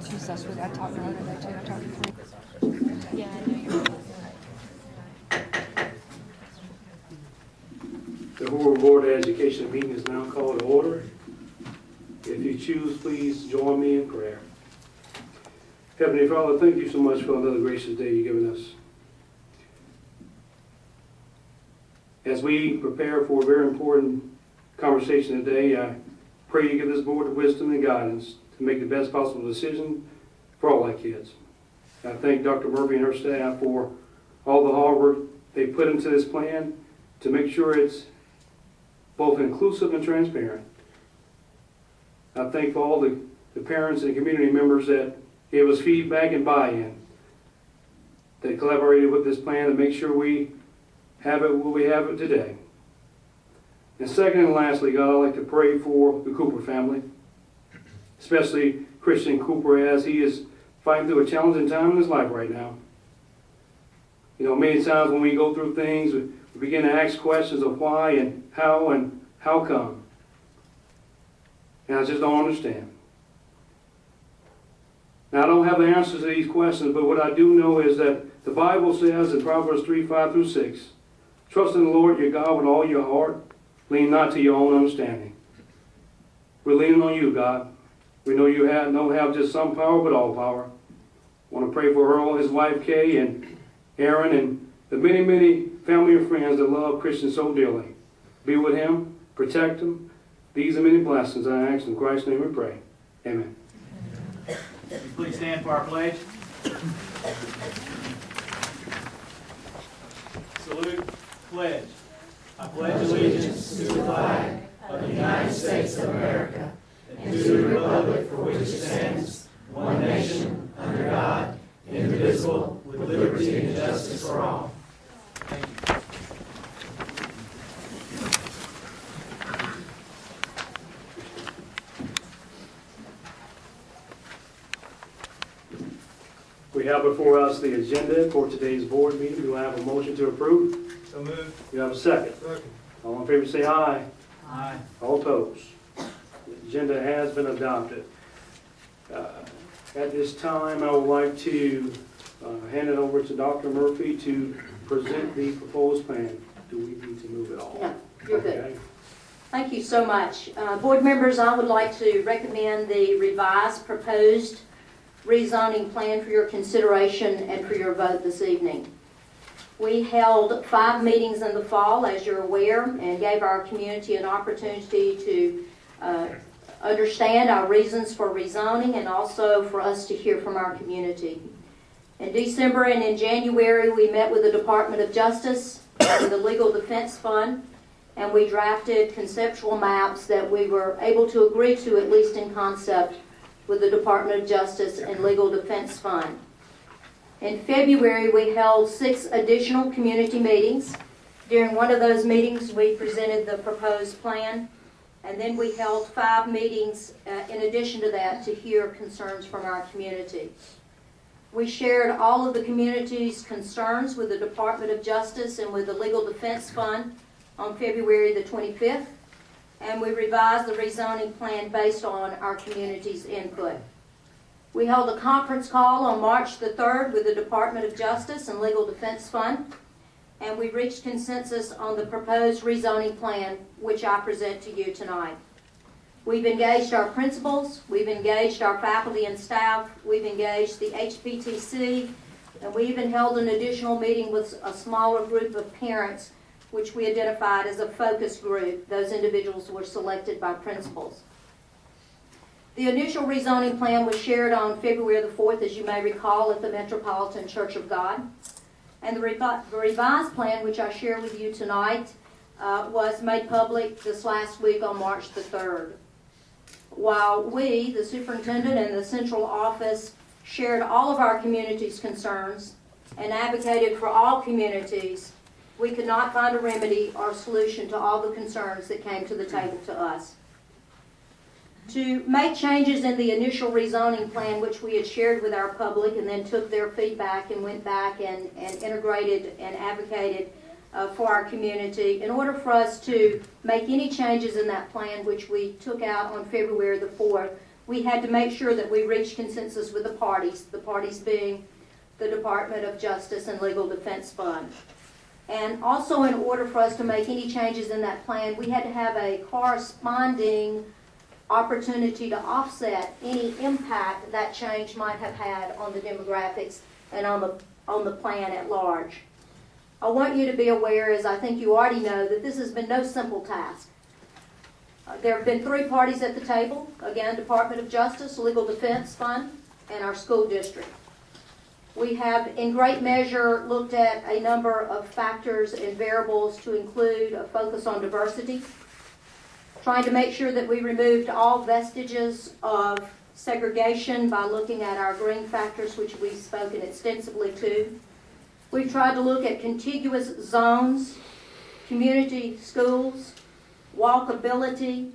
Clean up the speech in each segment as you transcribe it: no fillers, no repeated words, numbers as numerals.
She's so sweet. I talked to her today too. I talked to her. Yeah, I know you're. The Hoover Board of Education meeting is now called to order. If you choose, please join me in prayer. Heavenly Father, thank you so much for another gracious day you've given us. As we prepare for a very important conversation today, I pray you give this board the wisdom and guidance to make the best possible decision for all our kids. I thank Dr. Murphy and her staff for all the hard work they put into this plan to make sure it's both inclusive and transparent. I thank for all the parents and community members that gave us feedback and buy-in. They collaborated with this plan to make sure we have it where we have it today. And second and lastly, God, I'd like to pray for the Cooper family, especially Christian Cooper as he is fighting through a challenging time in his life right now. You know, many times when we go through things, we begin to ask questions of why and how come. And I just don't understand. Now, I don't have the answers to these questions, but what I do know is that the Bible says in Proverbs 3:5-6, trust in the Lord your God with all your heart, lean not to your own understanding. We're leaning on you, God. We know you don't have just some power, but all power. I want to pray for Earl, his wife Kay, and Aaron, and the many, many family and friends that love Christian so dearly. Be with him, protect him. These are many blessings I ask in Christ's name we pray. Amen. Please stand for our pledge. Salute, pledge. I pledge allegiance to the flag of the United States of America and to the republic for which it stands, one nation, under God, indivisible, with liberty and justice for all. Thank you. We have before us the agenda for today's board meeting. Do I have a motion to approve? So moved. Do you have a second? Second. All in favor say aye. Aye. All opposed. The agenda has been adopted. At this time, I would like to hand it over to Dr. Murphy to present the proposed plan. Do we need to move it all? No, you're good. Okay. Thank you so much. Board members, I would like to recommend the revised proposed rezoning plan for your consideration and for your vote this evening. We held 5 meetings in the fall, as you're aware, and gave our community an opportunity to understand our reasons for rezoning and also for us to hear from our community. In December and in January, we met with the Department of Justice and the Legal Defense Fund, and we drafted conceptual maps that we were able to agree to, at least in concept, with the Department of Justice and Legal Defense Fund. In February, we held 6 additional community meetings. During one of those meetings, we presented the proposed plan, and then we held 5 meetings in addition to that to hear concerns from our community. We shared all of the community's concerns with the Department of Justice and with the Legal Defense Fund on February the 25th. And we revised the rezoning plan based on our community's input. We held a conference call on March the 3rd with the Department of Justice and Legal Defense Fund, and we reached consensus on the proposed rezoning plan, which I present to you tonight. We've engaged our principals, we've engaged our faculty and staff, we've engaged the HPTC, and we even held an additional meeting with a smaller group of parents, which we identified as a focus group. Those individuals were selected by principals. The initial rezoning plan was shared on February the 4th, as you may recall, at the Metropolitan Church of God. And the revised plan, which I share with you tonight, was made public this last week on March the 3rd. While we, the superintendent and the central office, shared all of our community's concerns and advocated for all communities, we could not find a remedy or solution to all the concerns that came to the table to us. To make changes in the initial rezoning plan, which we had shared with our public and then took their feedback and went back and integrated and advocated for our community, in order for us to make any changes in that plan, which we took out on February the 4th, we had to make sure that we reached consensus with the parties being the Department of Justice and Legal Defense Fund. And also, in order for us to make any changes in that plan, we had to have a corresponding opportunity to offset any impact that change might have had on the demographics and on the plan at large. I want you to be aware, as I think you already know, that this has been no simple task. There have been 3 parties at the table, again, Department of Justice, Legal Defense Fund, and our school district. We have, in great measure, looked at a number of factors and variables to include a focus on diversity, trying to make sure that we removed all vestiges of segregation by looking at our green factors, which we've spoken extensively to. We've tried to look at contiguous zones, community schools, walkability,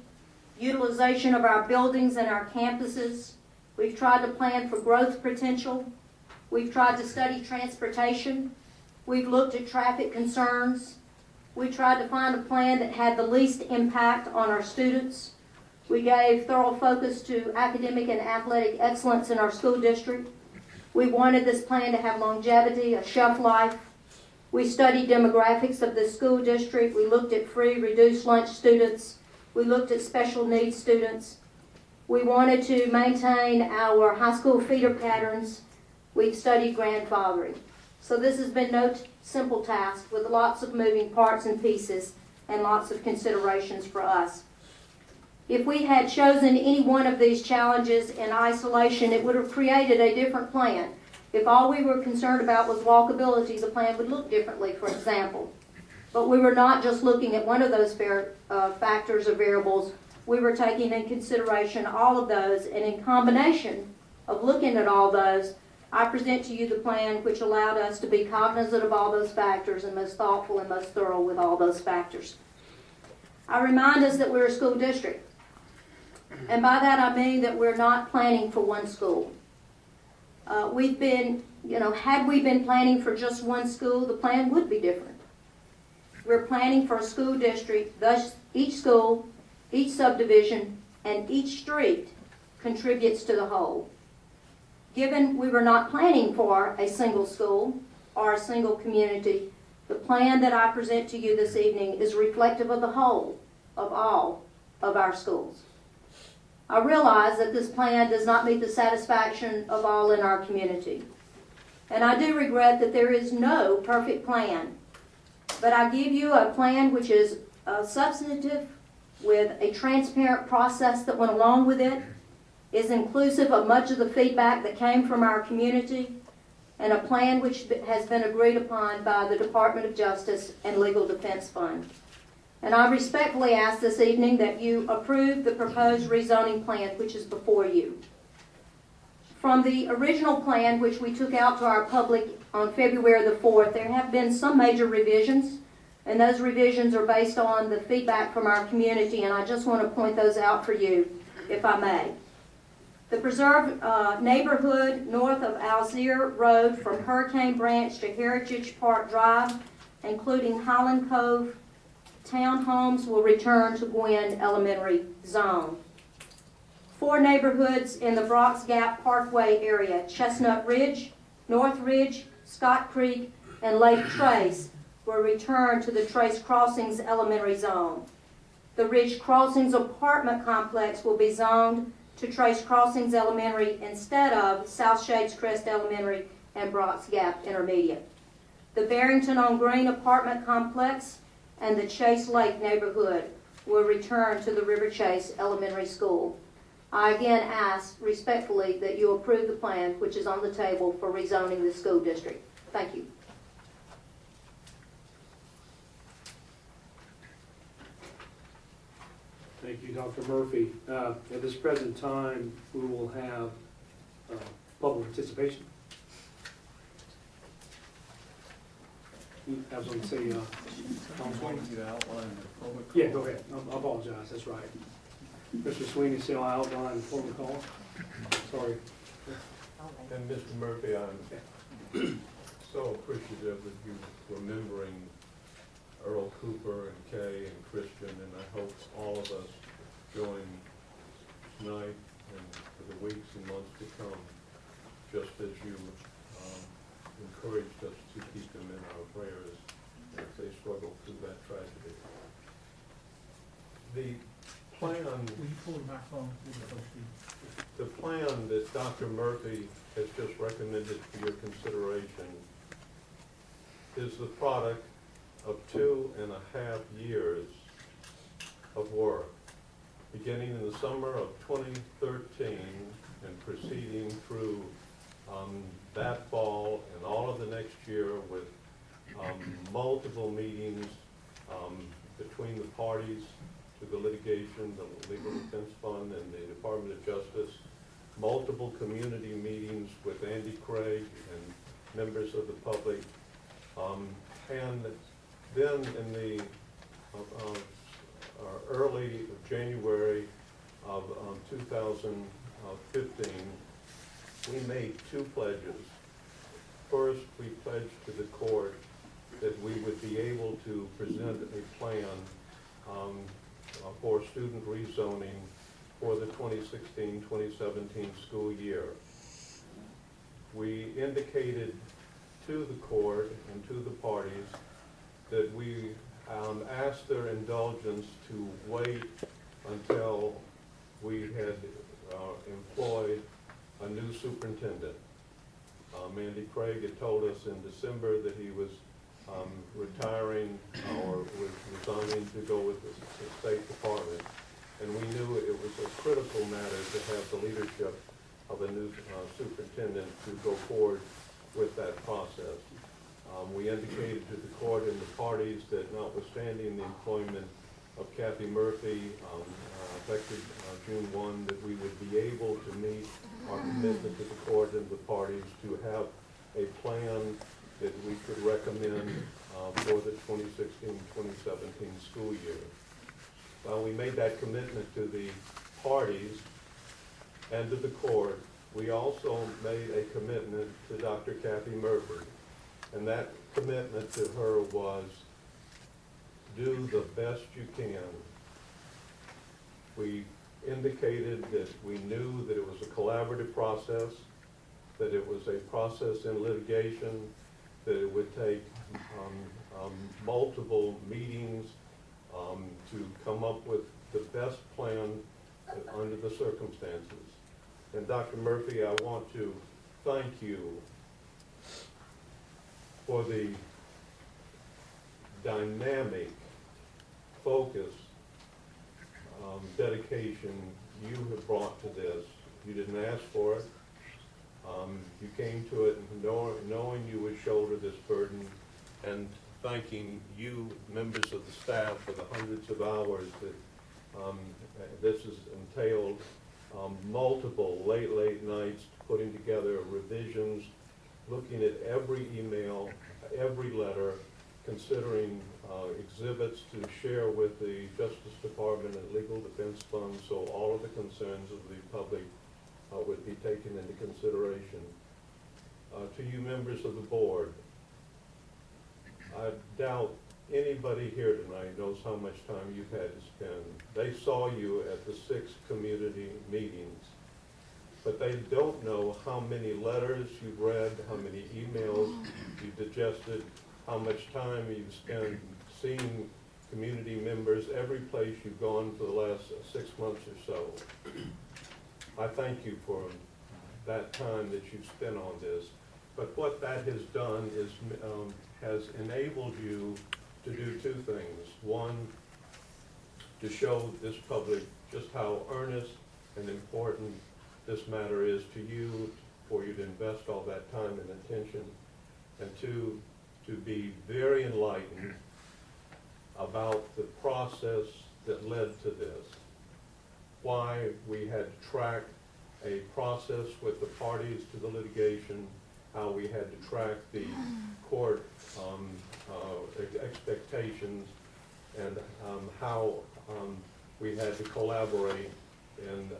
utilization of our buildings and our campuses. We've tried to plan for growth potential. We've tried to study transportation. We've looked at traffic concerns. We tried to find a plan that had the least impact on our students. We gave thorough focus to academic and athletic excellence in our school district. We wanted this plan to have longevity, a shelf life. We studied demographics of the school district. We looked at free, reduced lunch students. We looked at special needs students. We wanted to maintain our high school feeder patterns. We've studied grandfathering. So this has been no simple task with lots of moving parts and pieces and lots of considerations for us. If we had chosen any one of these challenges in isolation, it would have created a different plan. If all we were concerned about was walkability, the plan would look differently, for example. But we were not just looking at one of those factors or variables. We were taking in consideration all of those, and in combination of looking at all those, I present to you the plan which allowed us to be cognizant of all those factors and most thoughtful and most thorough with all those factors. I remind us that we're a school district. And by that I mean that we're not planning for one school. Had we been planning for just one school, the plan would be different. We're planning for a school district, thus each school, each subdivision, and each street contributes to the whole. Given we were not planning for a single school or a single community, the plan that I present to you this evening is reflective of the whole of all of our schools. I realize that this plan does not meet the satisfaction of all in our community. And I do regret that there is no perfect plan. But I give you a plan which is substantive, with a transparent process that went along with it, is inclusive of much of the feedback that came from our community, and a plan which has been agreed upon by the Department of Justice and Legal Defense Fund. And I respectfully ask this evening that you approve the proposed rezoning plan which is before you. From the original plan which we took out to our public on February the 4th, there have been some major revisions, and those revisions are based on the feedback from our community, and I just want to point those out for you, if I may. The preserved neighborhood north of Alzire Road from Hurricane Branch to Heritage Park Drive, including Highland Cove townhomes, will return to Gwen Elementary Zone. 4 neighborhoods in the Brock's Gap Parkway area, Chestnut Ridge, North Ridge, Scott Creek, and Lake Trace, will return to the Trace Crossings Elementary Zone. The Ridge Crossings apartment complex will be zoned to Trace Crossings Elementary instead of South Shades Crest Elementary and Brock's Gap Intermediate. The Barrington on Green apartment complex and the Chase Lake neighborhood will return to the River Chase Elementary School. I again ask respectfully that you approve the plan which is on the table for rezoning the school district. Thank you. Thank you, Dr. Murphy. At this present time, we will have public participation. I was going to say, yeah, go ahead. I apologize. That's right. Mr. Sweeney said I outlined the protocol. Sorry. And Mr. Murphy, I'm so appreciative of you remembering Earl Cooper and Kay and Christian, and I hope all of us join tonight and for the weeks and months to come, just as you encouraged us to keep them in our prayers as they struggle through that tragedy. The plan, Will you pull the microphone to the close to you? the plan that Dr. Murphy has just recommended for your consideration is the product of 2.5 years of work, beginning in the summer of 2013 and proceeding through that fall and all of the next year with multiple meetings between the parties to the litigation, the Legal Defense Fund and the Department of Justice, multiple community meetings with Andy Craig and members of the public, and then in the early January of 2015, we made 2 pledges. First, we pledged to the court that we would be able to present a plan for student rezoning for the 2016-2017 school year. We indicated to the court and to the parties that we asked their indulgence to wait until we had employed a new superintendent. Andy Craig had told us in December that he was retiring or was resigning to go with the State Department, and we knew it was a critical matter to have the leadership of a new superintendent to go forward with that process. We indicated to the court and the parties that notwithstanding the employment of Kathy Murphy, effective June 1, that we would be able to meet our commitment to the court and the parties to have a plan that we could recommend for the 2016-2017 school year. Well, we made that commitment to the parties and to the court. We also made a commitment to Dr. Kathy Murphy, and that commitment to her was do the best you can. We indicated that we knew that it was a collaborative process, that it was a process in litigation, that it would take multiple meetings to come up with the best plan under the circumstances. And Dr. Murphy, I want to thank you for the dynamic focus, dedication you have brought to this. You didn't ask for it. You came to it knowing you would shoulder this burden, and thanking you, members of the staff, for the hundreds of hours that this has entailed, multiple late nights putting together revisions, looking at every email, every letter, considering exhibits to share with the Justice Department and Legal Defense Fund so all of the concerns of the public would be taken into consideration. To you members of the board, I doubt anybody here tonight knows how much time you've had to spend. They saw you at the 6 community meetings, but they don't know how many letters you've read, how many emails you've digested, how much time you've spent seeing community members every place you've gone for the last 6 months or so. I thank you for that time that you've spent on this. But what that has done is has enabled you to do 2 things. One, to show this public just how earnest and important this matter is to you, for you to invest all that time and attention. And 2, to be very enlightened about the process that led to this. Why we had to track a process with the parties to the litigation, how we had to track the court expectations, and how we had to collaborate in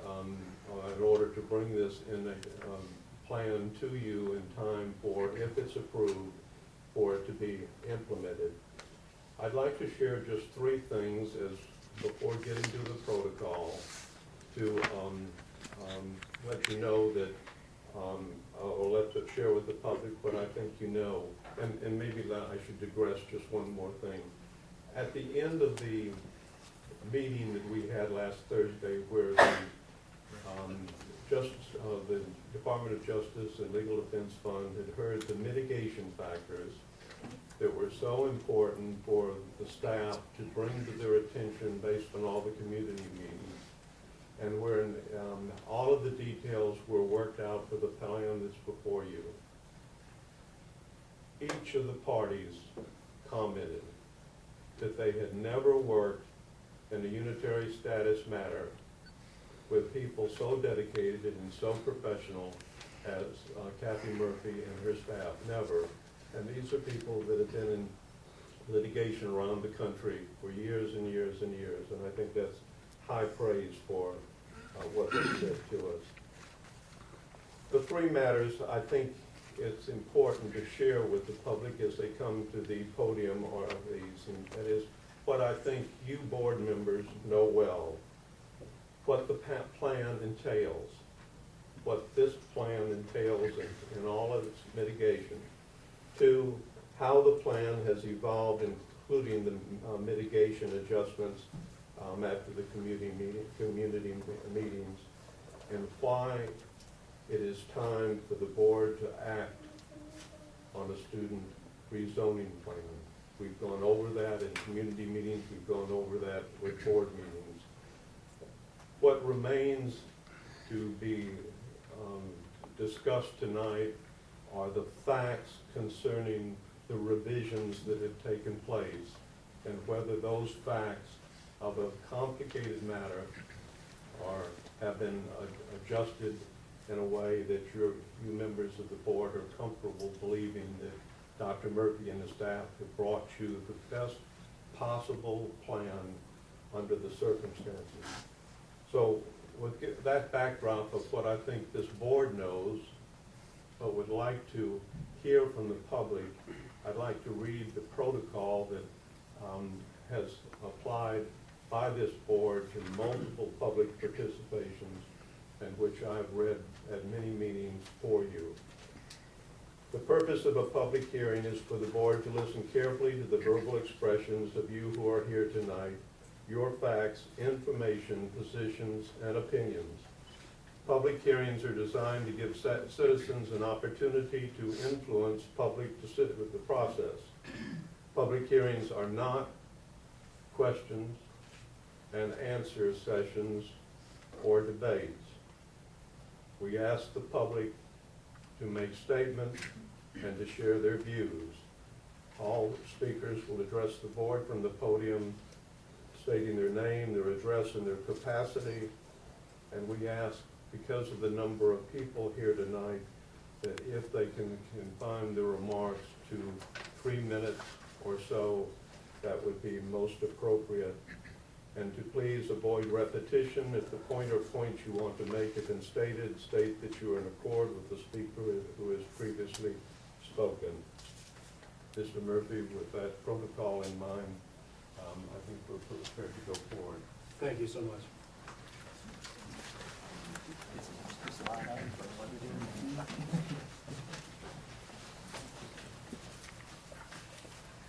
order to bring this in a plan to you in time for, if it's approved, for it to be implemented. I'd like to share just 3 things as before getting to the protocol to let you know that, or let to share with the public what I think you know. And maybe I should digress just one more thing. At the end of the meeting that we had last Thursday, where the Department of Justice and Legal Defense Fund had heard the mitigation factors that were so important for the staff to bring to their attention based on all the community meetings, and where all of the details were worked out for the plan that's before you. Each of the parties commented that they had never worked in a unitary status matter with people so dedicated and so professional as Kathy Murphy and her staff. Never. And these are people that have been in litigation around the country for years and years and years. And I think that's high praise for what they said to us. The three matters I think it's important to share with the public as they come to the podium are these, and that is what I think you board members know well, what the plan entails, what this plan entails in all of its mitigation. Two, how the plan has evolved, including the mitigation adjustments after the community meetings, and why it is time for the board to act on a student rezoning plan. We've gone over that in community meetings, we've gone over that with board meetings. What remains to be discussed tonight are the facts concerning the revisions that have taken place, and whether those facts of a complicated matter have been adjusted in a way that you members of the board are comfortable believing that Dr. Murphy and the staff have brought you the best possible plan under the circumstances. So with that backdrop of what I think this board knows, but would like to hear from the public, I'd like to read the protocol that has applied by this board to multiple public participations, and which I've read at many meetings for you. The purpose of a public hearing is for the board to listen carefully to the verbal expressions of you who are here tonight, your facts, information, positions, and opinions. Public hearings are designed to give citizens an opportunity to influence the process. Public hearings are not questions and answer sessions or debates. We ask the public to make statements and to share their views. All speakers will address the board from the podium, stating their name, their address, and their capacity. And we ask, because of the number of people here tonight, that if they can confine their remarks to 3 minutes or so, that would be most appropriate. And to please avoid repetition. If the point or points you want to make have been stated, state that you are in accord with the speaker who has previously spoken. Mr. Murphy, with that protocol in mind, I think we're prepared to go forward. Thank you so much.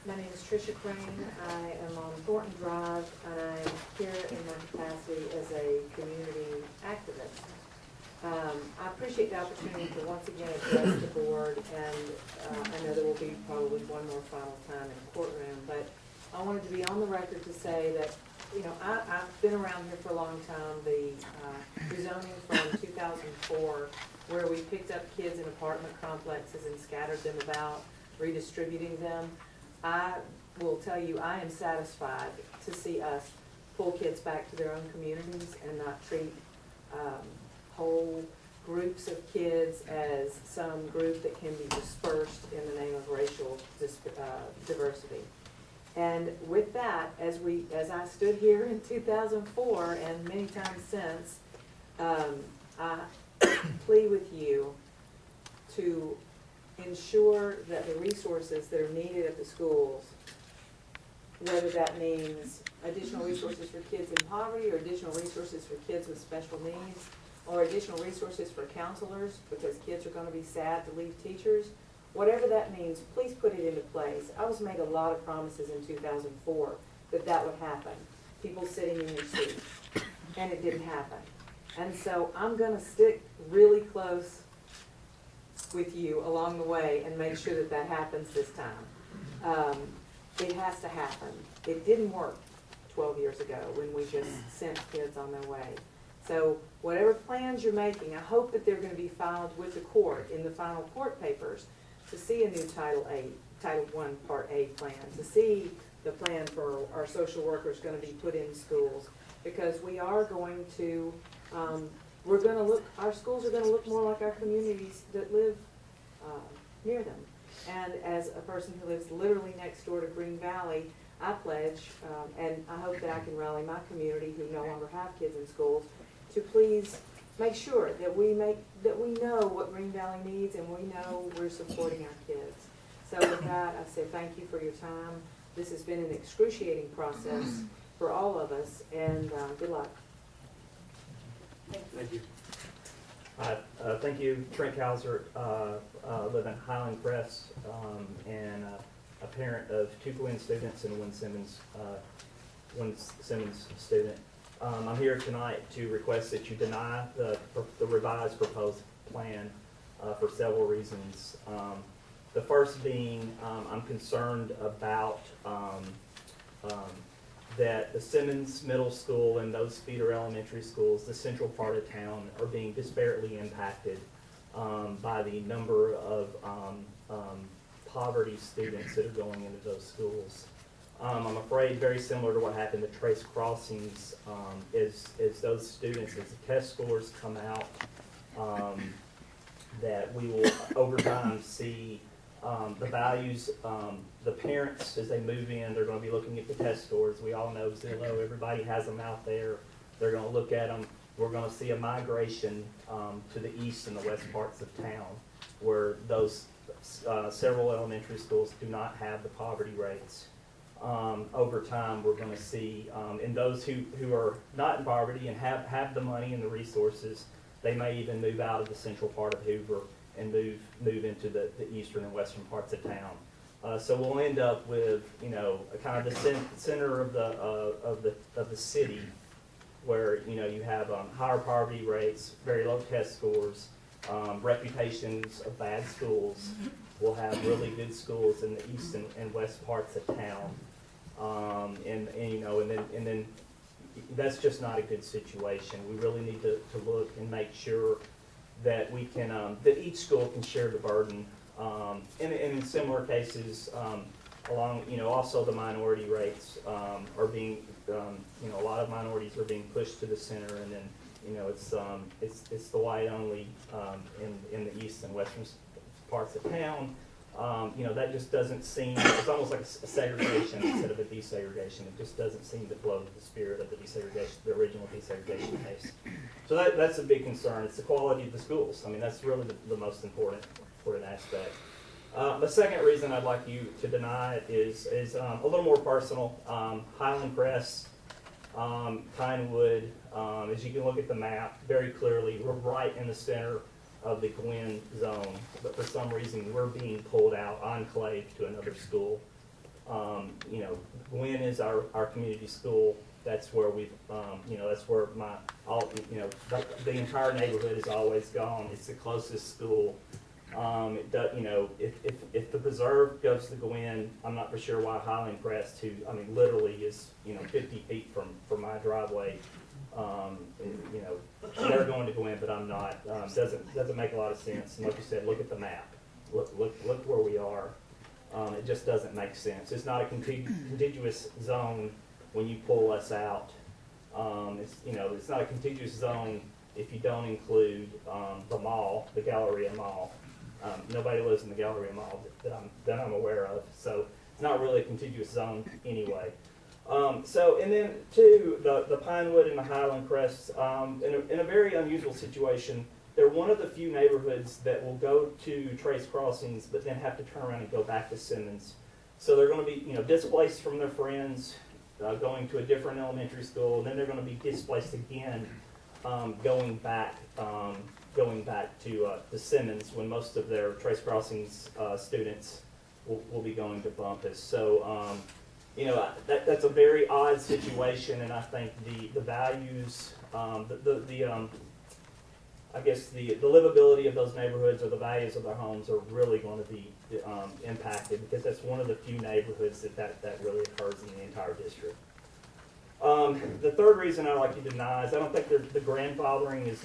My name is Tricia Crane. I am on Thornton Drive, and I'm here in my capacity as a community activist. I appreciate the opportunity to once again address the board, and I know there will be probably one more final time in the courtroom, but I wanted to be on the record to say that, you know, I've been around here for a long time. The rezoning from 2004, where we picked up kids in apartment complexes and scattered them about, redistributing them. I will tell you, I am satisfied to see us pull kids back to their own communities and not treat whole groups of kids as some group that can be dispersed in the name of racial diversity. And with that, as I stood here in 2004 and many times since, I plead with you to ensure that the resources that are needed at the schools, whether that means additional resources for kids in poverty or additional resources for kids with special needs, or additional resources for counselors because kids are going to be sad to leave teachers. Whatever that means, please put it into place. I was made a lot of promises in 2004 that that would happen. People sitting in your seat, and it didn't happen. And so I'm going to stick really close with you along the way and make sure that that happens this time. It has to happen. It didn't work 12 years ago when we just sent kids on their way. So whatever plans you're making, I hope that they're going to be filed with the court in the final court papers to see a new Title I, Part A plan, to see the plan for our social workers going to be put in schools, because we are going to, our schools are going to look more like our communities that live near them. And as a person who lives literally next door to Green Valley, I pledge, and I hope that I can rally my community who no longer have kids in schools to please make sure that we know what Green Valley needs and we know we're supporting our kids. So with that, I say thank you for your time. This has been an excruciating process for all of us, and good luck. Thank you. Thank you, Trent Hauser, live in Highland Crest, and a parent of 2 Gwynn students and one Simmons student. I'm here tonight to request that you deny the revised proposed plan for several reasons. The first being, I'm concerned about that the Simmons Middle School and those feeder elementary schools, the central part of town, are being disparately impacted by the number of poverty students that are going into those schools. I'm afraid very similar to what happened at Trace Crossings, is those students, as the test scores come out, that we will over time see the values, the parents as they move in, they're going to be looking at the test scores. We all know Zillow, everybody has them out there. They're going to look at them. We're going to see a migration to the east and the west parts of town where those several elementary schools do not have the poverty rates. Over time, we're going to see, and those who are not in poverty and have the money and the resources, they may even move out of the central part of Hoover and move into the eastern and western parts of town. So we'll end up with, you know, a kind of the center of the city, where, you know, you have higher poverty rates, very low test scores, reputations of bad schools. We'll have really good schools in the east and west parts of town, and you know, and then that's just not a good situation. We really need to look and make sure that we can that each school can share the burden. And in similar cases, along, you know, also the minority rates are being, you know, a lot of minorities are being pushed to the center, and then, you know, it's the white only in the east and western parts of town. You know, that just doesn't seem, it's almost like a segregation instead of a desegregation. It just doesn't seem to flow with the spirit of the desegregation, the original desegregation case. So that's a big concern. It's the quality of the schools. I mean, that's really the most important aspect. The second reason I'd like you to deny it is a little more personal. Highland Crest, Pinewood, as you can look at the map very clearly, we're right in the center of the Gwynn zone, but for some reason we're being pulled out, enclaved to another school. You know, Gwynn is our community school. That's where we've, you know, that's where the entire neighborhood is always gone. It's the closest school. It does, you know, if the preserve goes to Gwynn, I'm not for sure why Highland Crest, who, I mean, literally is, you know, 50 feet from my driveway, you know, they're going to Gwynn, but I'm not. Doesn't make a lot of sense. And like you said, look at the map. Look where we are. It just doesn't make sense. It's not a contiguous zone when you pull us out. It's, you know, it's not a contiguous zone if you don't include the mall, the Galleria Mall. Nobody lives in the Galleria Mall that I'm aware of, so it's not really a contiguous zone anyway. So, and then two, the Pinewood and the Highland Crest, in a very unusual situation, they're one of the few neighborhoods that will go to Trace Crossings, but then have to turn around and go back to Simmons. So they're going to be, you know, displaced from their friends, going to a different elementary school, and then they're going to be displaced again going back to Simmons, when most of their Trace Crossings students will be going to Bumpus. So, you know, that's a very odd situation, and I think the values, I guess the livability of those neighborhoods or the values of their homes are really going to be impacted, because that's one of the few neighborhoods that really occurs in the entire district. The third reason I like to deny is I don't think the grandfathering is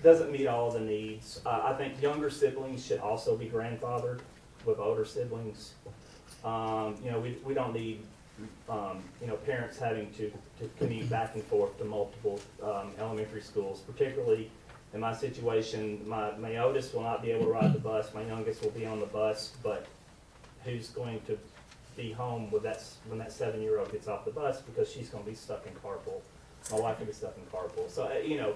doesn't meet all the needs. I think younger siblings should also be grandfathered with older siblings. You know, we don't need you know, parents having to commute back and forth to multiple elementary schools. Particularly in my situation, my oldest will not be able to ride the bus. My youngest will be on the bus, but who's going to be home with when that 7-year-old gets off the bus, because she's going to be stuck in carpool. My wife will be stuck in carpool. So, you know,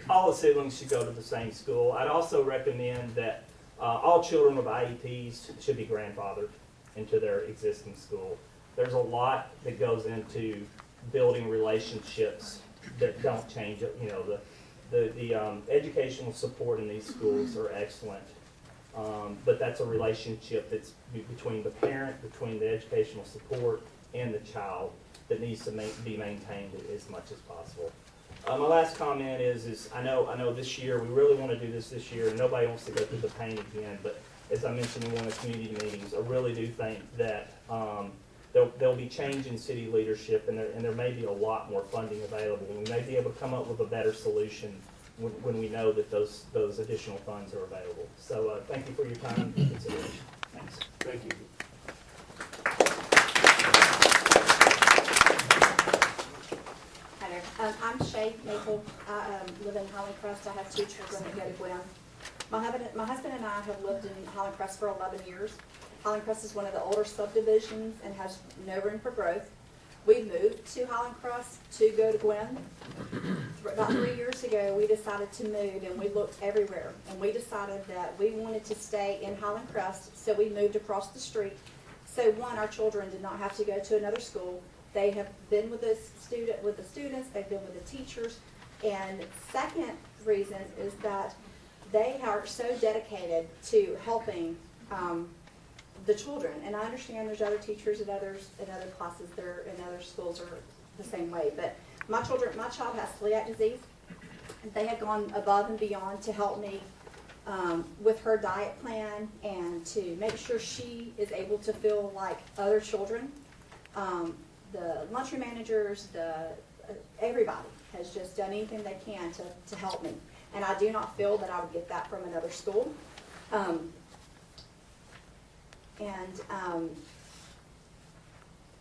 all the siblings should go to the same school. I'd also recommend that all children with IEPs should be grandfathered into their existing school. There's a lot that goes into building relationships that don't change it. You know, the educational support in these schools are excellent. But that's a relationship that's between the parent, between the educational support, and the child that needs to be maintained as much as possible. My last comment is I know this year, we really want to do this year, and nobody wants to go through the pain again, but as I mentioned in one of the community meetings, I really do think that there'll be change in city leadership, and there may be a lot more funding available. We may be able to come up with a better solution when we know that those additional funds are available. So thank you for your time and consideration. Thanks. Thank you. Hi there. I'm Shay Maple. I live in Highland Crest. I have 2 children that go to Gwen. My husband and I have lived in Highland Crest for 11 years. Highland Crest is one of the older subdivisions and has no room for growth. We moved to Highland Crest to go to Gwen. About 3 years ago, we decided to move, and we looked everywhere. And we decided that we wanted to stay in Highland Crest, so we moved across the street. So one, our children did not have to go to another school. They have been with the students, they've been with the teachers. And second reason is that they are so dedicated to helping the children. And I understand there's other teachers at other classes there in other schools are the same way. But my child has celiac disease. They have gone above and beyond to help me with her diet plan and to make sure she is able to feel like other children. The lunchroom managers, everybody has just done anything they can to help me. And I do not feel that I would get that from another school.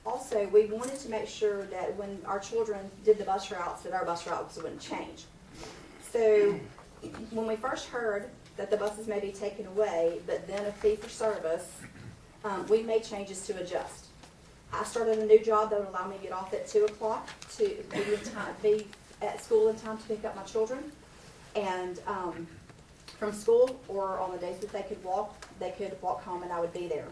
Also, we wanted to make sure that when our children did the bus routes, that our bus routes wouldn't change. So when we first heard that the buses may be taken away, but then a fee for service, we made changes to adjust. I started a new job that would allow me to get off at 2 o'clock to be at school in time to pick up my children. And from school, or on the days that they could walk home, and I would be there.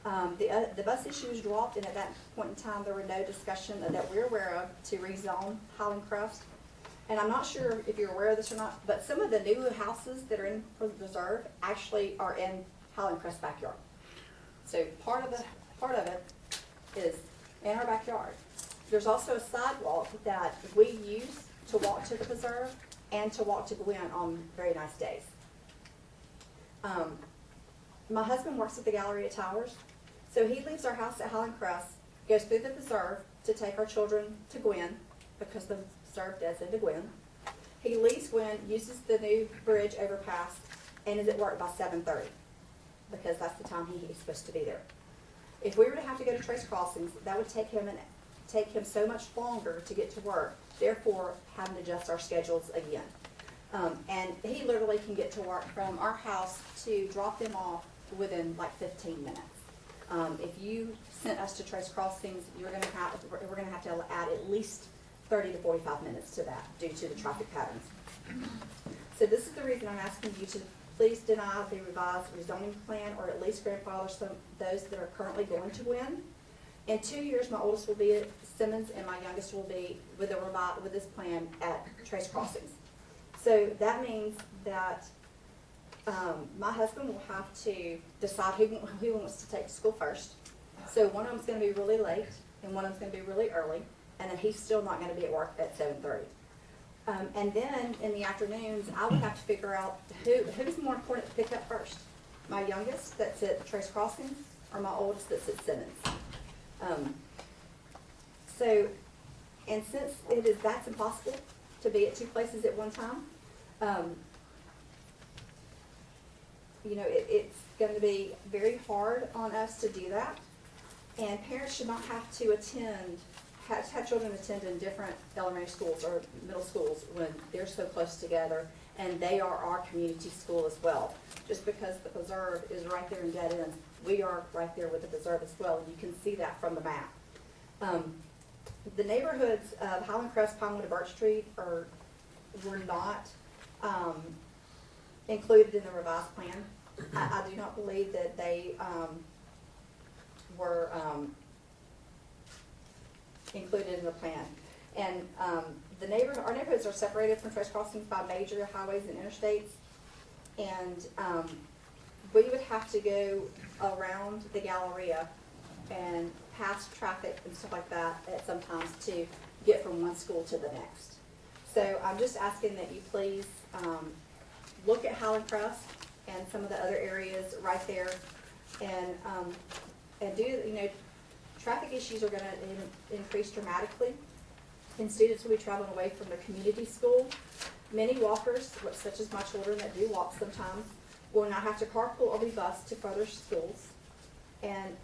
The bus issues dropped, and at that point in time, there were no discussion that we're aware of to rezone Highland Crest. And I'm not sure if you're aware of this or not, but some of the new houses that are in for the reserve actually are in Highland Crest backyard. So part of it is in our backyard. There's also a sidewalk that we use to walk to the preserve and to walk to Gwen on very nice days. My husband works at the Gallery of Towers, so he leaves our house at Highland Crest, goes through the preserve to take our children to Gwen, because the preserve does into Gwen. He leaves Gwen, uses the new bridge overpass, and is at work by 7:30, because that's the time he is supposed to be there. If we were to have to go to Trace Crossings, that would take him so much longer to get to work, therefore having to adjust our schedules again. And he literally can get to work from our house to drop them off within like 15 minutes. If you sent us to Trace Crossings, we're going to have to add at least 30 to 45 minutes to that due to the traffic patterns. So this is the reason I'm asking you to please deny the revised rezoning plan, or at least grandfather those that are currently going to Gwen. In 2 years, my oldest will be at Simmons and my youngest will be with this plan at Trace Crossings. So that means that my husband will have to decide who he wants to take to school first. So one of them's going to be really late and one of them's going to be really early, and then he's still not going to be at work at 7:30. And then in the afternoons, I would have to figure out who's more important to pick up first. My youngest that's at Trace Crossings or my oldest that's at Simmons. And since that's impossible to be at two places at one time, it's going to be very hard on us to do that. And parents should not have to have children attend in different elementary schools or middle schools when they're so close together, and they are our community school as well. Just because the preserve is right there in Dead Ends, we are right there with the preserve as well, and you can see that from the map. The neighborhoods of Highland Crest, Pinewood, and Birch Street were not included in the revised plan. I do not believe that they were included in the plan. And our neighborhoods are separated from Trace Crossings by major highways and interstates. And we would have to go around the Galleria and past traffic and stuff like that at sometimes to get from one school to the next. So I'm just asking that you please look at Highland Crest and some of the other areas right there, and traffic issues are going to increase dramatically, and students will be traveling away from the community school. Many walkers, such as my children that do walk sometimes, will now have to carpool or be bused to further schools. And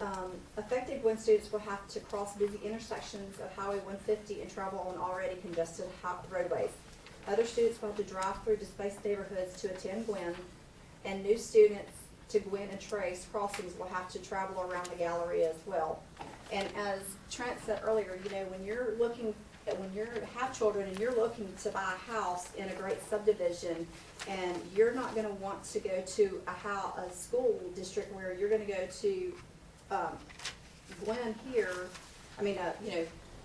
affected when students will have to cross busy intersections of Highway 150 and travel on already congested roadways. Other students will have to drive through displaced neighborhoods to attend Gwen, and new students to Gwen and Trace Crossings will have to travel around the Galleria as well. And as Trent said earlier, when you have children and you're looking to buy a house in a great subdivision, and you're not going to want to go to a school district where you're going to go to Gwen here,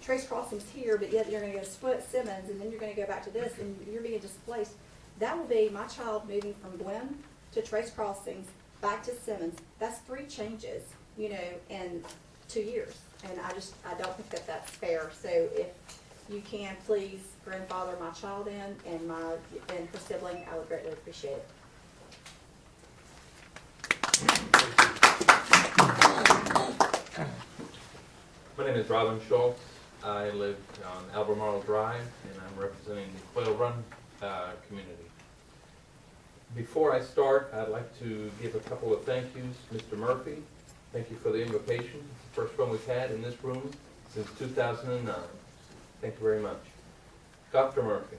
Trace Crossings here, but yet you're going to go to Simmons, and then you're going to go back to this, and you're being displaced. That will be my child moving from Gwen to Trace Crossings back to Simmons. That's 3 changes, in 2 years, and I don't think that that's fair. So if you can, please grandfather my child in and her sibling, I would greatly appreciate it. My name is Robin Schultz. I live on Albemarle Drive, and I'm representing the Quail Run community. Before I start, I'd like to give a couple of thank yous. Mr. Murphy, thank you for the invitation. It's the first one we've had in this room since 2009. Thank you very much. Dr. Murphy,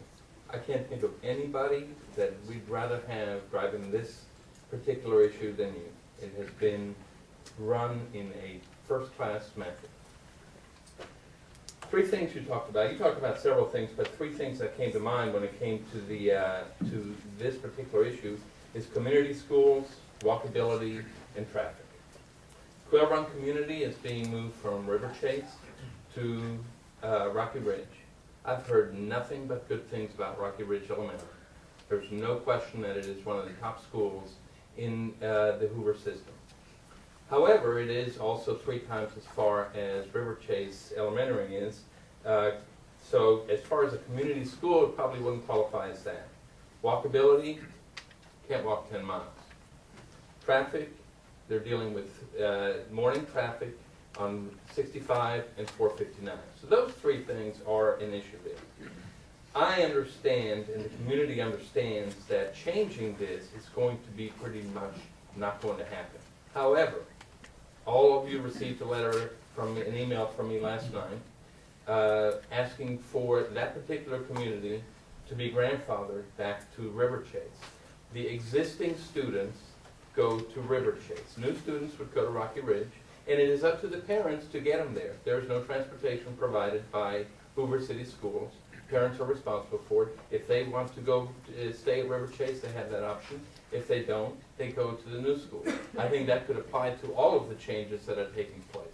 I can't think of anybody that we'd rather have driving this particular issue than you. It has been run in a first-class method. 3 things you talked about. You talked about several things, but 3 things that came to mind when it came to to this particular issue is community schools, walkability, and traffic. Quail Run community is being moved from River Chase to Rocky Ridge. I've heard nothing but good things about Rocky Ridge Elementary. There's no question that it is one of the top schools in the Hoover system. However, it is also 3 times as far as River Chase Elementary is. So as far as a community school, it probably wouldn't qualify as that. Walkability, can't walk 10 miles. Traffic, they're dealing with morning traffic on 65 and 459. So those 3 things are an issue there. I understand, and the community understands, that changing this is going to be pretty much not going to happen. However, all of you received a letter an email from me last night asking for that particular community to be grandfathered back to River Chase. The existing students go to River Chase. New students would go to Rocky Ridge, and it is up to the parents to get them there. There is no transportation provided by Hoover City Schools. Parents are responsible for it. If they want to go stay at River Chase, they have that option. If they don't, they go to the new school. I think that could apply to all of the changes that are taking place.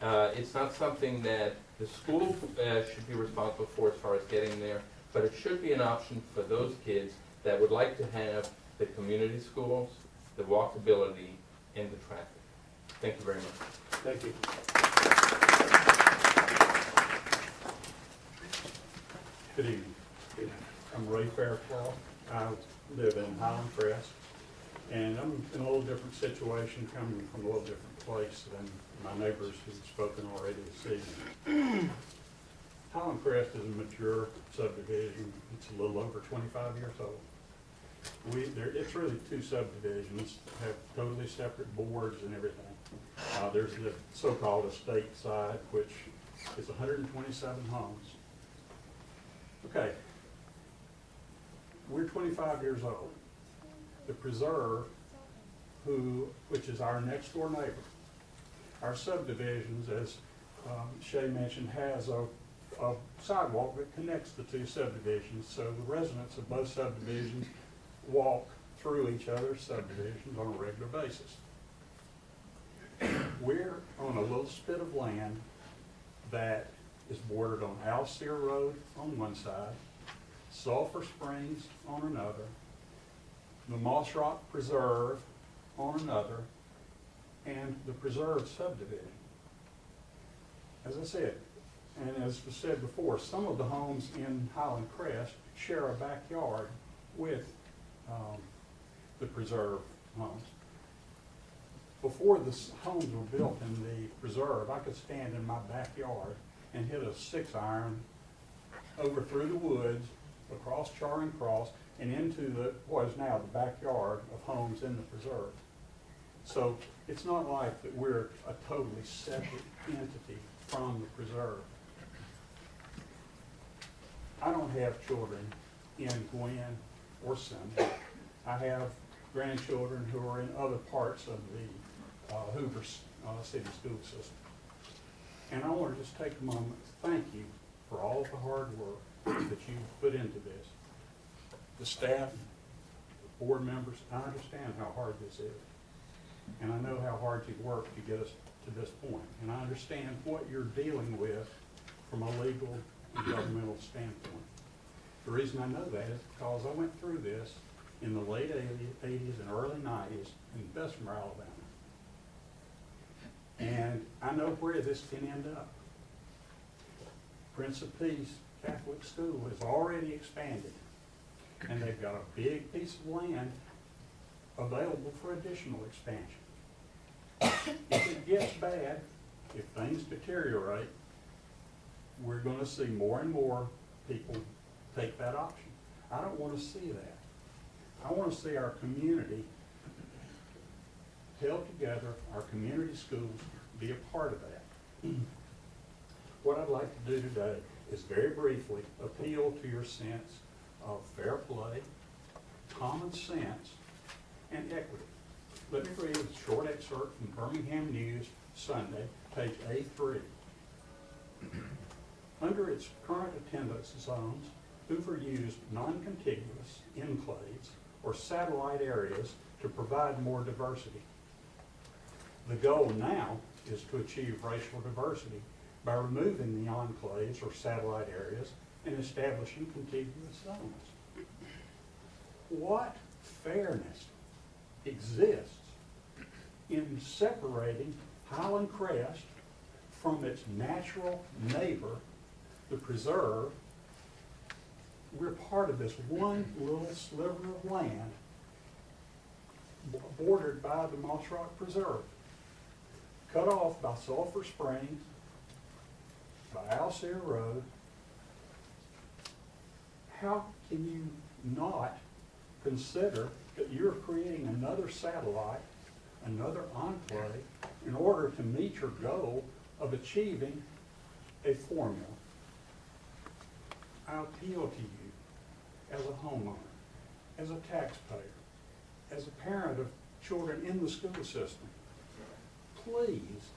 It's not something that the school should be responsible for as far as getting there, but it should be an option for those kids that would like to have the community schools, the walkability, and the traffic. Thank you very much. Thank you. Good evening. I'm Ray Fairclough. I live in Highland Crest, and I'm in a little different situation, coming from a little different place than my neighbors who've spoken already this evening. Highland Crest is a mature subdivision. It's a little over 25 years old. It's really two subdivisions, have totally separate boards and everything. There's the so-called estate side, which is 127 homes. Okay, we're 25 years old. The Preserve, which is our next door neighbor, our subdivisions, as Shay mentioned, has a sidewalk that connects the two subdivisions, so the residents of both subdivisions walk through each other's subdivisions on a regular basis. We're on a little spit of land that is bordered on Alcere Road on one side, Sulphur Springs on another, the Moss Rock Preserve on another, and the Preserve subdivision. As I said, and as was said before, some of the homes in Highland Crest share a backyard with the Preserve homes. Before the homes were built in the Preserve, I could stand in my backyard and hit a 6-iron over through the woods, across Charing Cross, and into what is now the backyard of homes in the Preserve. So it's not like that we're a totally separate entity from the Preserve. I don't have children in Gwen or Sunday. I have grandchildren who are in other parts of the Hoover City school system. And I want to just take a moment to thank you for all of the hard work that you've put into this. The staff, the board members, I understand how hard this is. And I know how hard you've worked to get us to this point. And I understand what you're dealing with from a legal and governmental standpoint. The reason I know that is because I went through this in the late 80s and early 90s in Bessemer, Alabama. And I know where this can end up. Prince of Peace Catholic School has already expanded, and they've got a big piece of land available for additional expansion. If it gets bad, if things deteriorate, we're going to see more and more people take that option. I don't want to see that. I want to see our community held together, our community schools be a part of that. What I'd like to do today is very briefly appeal to your sense of fair play, common sense, and equity. Let me read a short excerpt from Birmingham News, Sunday, page A3. Under its current attendance zones, Hoover used non-contiguous enclaves or satellite areas to provide more diversity. The goal now is to achieve racial diversity by removing the enclaves or satellite areas and establishing contiguous zones. What fairness exists in separating Highland Crest from its natural neighbor, the Preserve? We're part of this one little sliver of land bordered by the Moss Rock Preserve, cut off by Sulphur Springs, by Alcere Road. How can you not consider that you're creating another satellite, another enclave, in order to meet your goal of achieving a formula? I appeal to you as a homeowner, as a taxpayer, as a parent of children in the school system. Please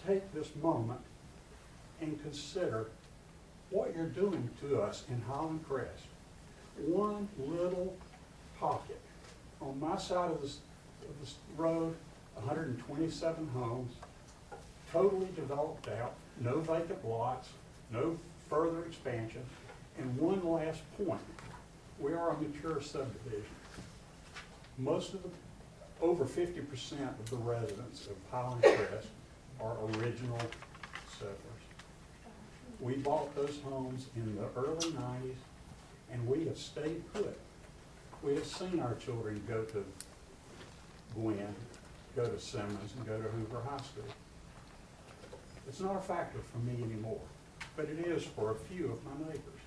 take this moment and consider what you're doing to us in Highland Crest. One little pocket. On my side of this road, 127 homes, totally developed out, no vacant lots, no further expansion. And one last point, we are a mature subdivision. Most of the, over 50% of the residents of Highland Crest are original settlers. We bought those homes in the early 90s, and we have stayed put. We have seen our children go to Gwen, go to Simmons, and go to Hoover High School. It's not a factor for me anymore, but it is for a few of my neighbors.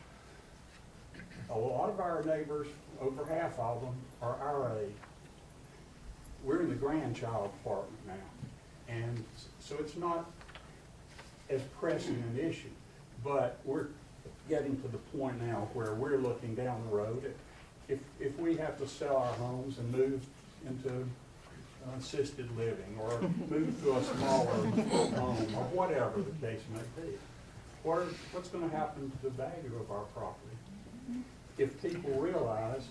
A lot of our neighbors, over half of them, are our age. We're in the grandchild department now, and so it's not as pressing an issue, but we're getting to the point now where we're looking down the road. If we have to sell our homes and move into assisted living or move to a smaller home or whatever the case may be, what's going to happen to the value of our property? If people realize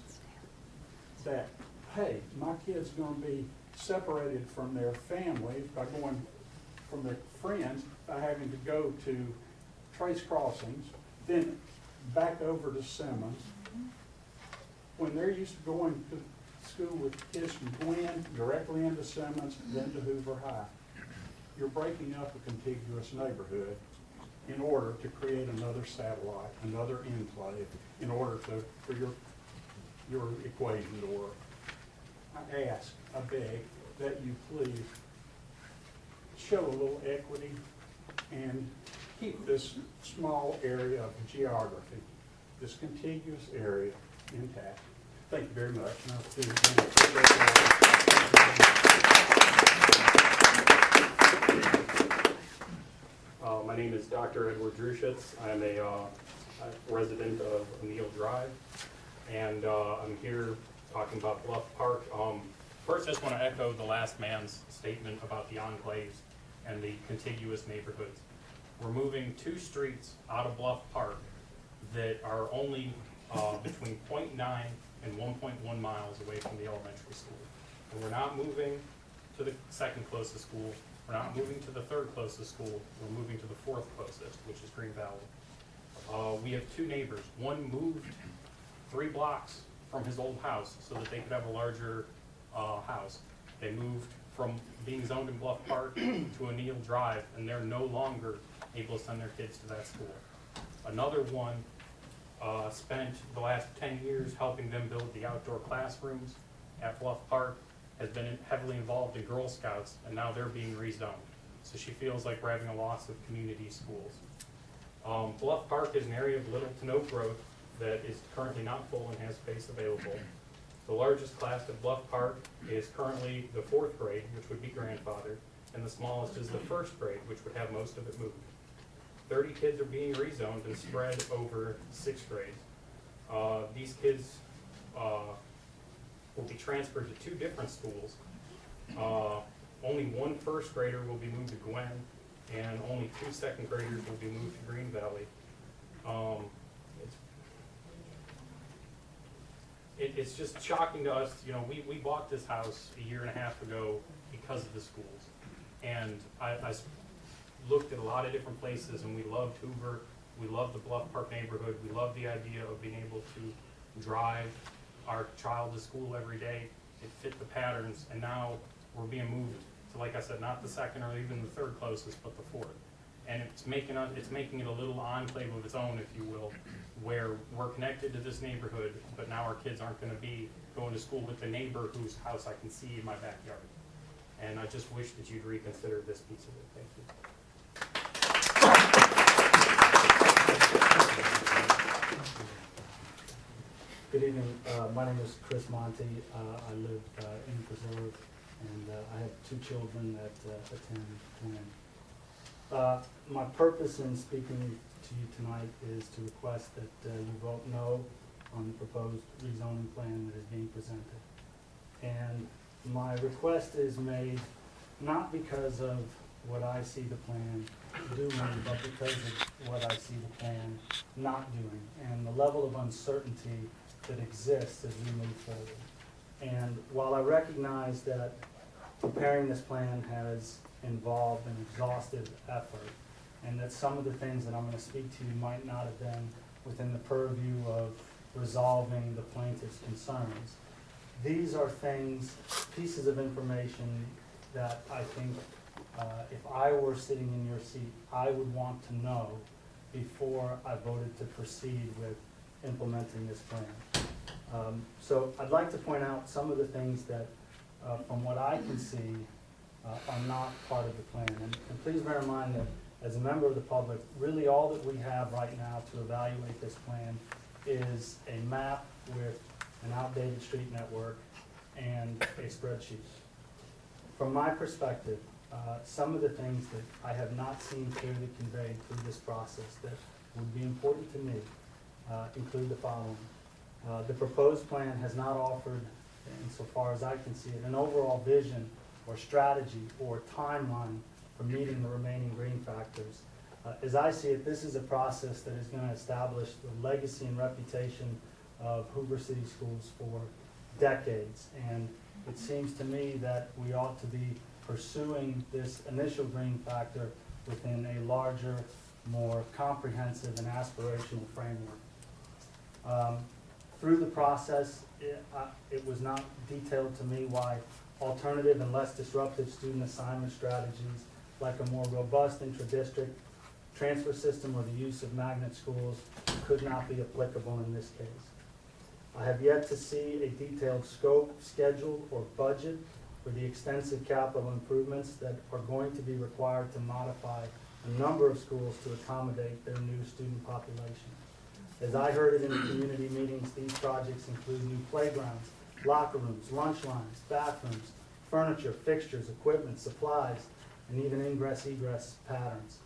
that, hey, my kid's going to be separated from their family by going from their friends by having to go to Trace Crossings, then back over to Simmons, when they're used to going to school with kids from Gwen directly into Simmons, then to Hoover High. You're breaking up a contiguous neighborhood in order to create another satellite, another enclave, in order for your equation to work. I ask, I beg that you please show a little equity and keep this small area of geography, this contiguous area, intact. Thank you very much. And I'll see you again. My name is Dr. Edward Druschitz. I'm a resident of O'Neill Drive, and I'm here talking about Bluff Park. First, I just want to echo the last man's statement about the enclaves and the contiguous neighborhoods. We're moving 2 streets out of Bluff Park that are only between 0.9 and 1.1 miles away from the elementary school. And we're not moving to the second closest school. We're not moving to the third closest school. We're moving to the 4th closest, which is Green Valley. We have 2 neighbors. One moved 3 blocks from his old house so that they could have a larger house. They moved from being zoned in Bluff Park to O'Neill Drive, and they're no longer able to send their kids to that school. Another one spent the last 10 years helping them build the outdoor classrooms at Bluff Park, has been heavily involved in Girl Scouts, and now they're being rezoned. So she feels like we're having a loss of community schools. Bluff Park is an area of little to no growth that is currently not full and has space available. The largest class at Bluff Park is currently the 4th grade, which would be grandfathered, and the smallest is the 1st grade, which would have most of it moved. 30 kids are being rezoned and spread over 6 grades. These kids will be transferred to 2 different schools. Only 1 1st grader will be moved to Gwen, and only 2 2nd graders will be moved to Green Valley. It's just shocking to us. You know, we bought this house a year and a half ago because of the schools, and I looked at a lot of different places, and we loved Hoover, we loved the Bluff Park neighborhood, we loved the idea of being able to drive our child to school every day. It fit the patterns, and now we're being moved to, like I said, not the 2nd or even the 3rd closest, but the 4th. And it's making it a little enclave of its own, if you will, where we're connected to this neighborhood, but now our kids aren't going to be going to school with the neighbor whose house I can see in my backyard. And I just wish that you'd reconsider this piece of it. Thank you. Good evening. My name is Chris Monty. I live in Preserve, and I have 2 children that attend Gwen. My purpose in speaking to you tonight is to request that you vote no on the proposed rezoning plan that is being presented. And my request is made not because of what I see the plan doing, but because of what I see the plan not doing, and the level of uncertainty that exists as we move forward. And while I recognize that preparing this plan has involved an exhaustive effort, and that some of the things that I'm going to speak to you might not have been within the purview of resolving the plaintiff's concerns. These are things, pieces of information that I think if I were sitting in your seat, I would want to know before I voted to proceed with implementing this plan. So I'd like to point out some of the things that, from what I can see, are not part of the plan. And please bear in mind that as a member of the public, really all that we have right now to evaluate this plan is a map with an outdated street network and a spreadsheet. From my perspective, some of the things that I have not seen clearly conveyed through this process that would be important to me include the following. The proposed plan has not offered, insofar as I can see it, an overall vision or strategy or timeline for meeting the remaining green factors. As I see it, this is a process that is going to establish the legacy and reputation of Hoover City Schools for decades. And it seems to me that we ought to be pursuing this initial green factor within a larger, more comprehensive and aspirational framework. Through the process, it was not detailed to me why alternative and less disruptive student assignment strategies like a more robust intra-district transfer system or the use of magnet schools could not be applicable in this case. I have yet to see a detailed scope, schedule, or budget for the extensive capital improvements that are going to be required to modify a number of schools to accommodate their new student population. As I heard it in the community meetings, these projects include new playgrounds, locker rooms, lunch lines, bathrooms, furniture, fixtures, equipment, supplies, and even ingress-egress patterns.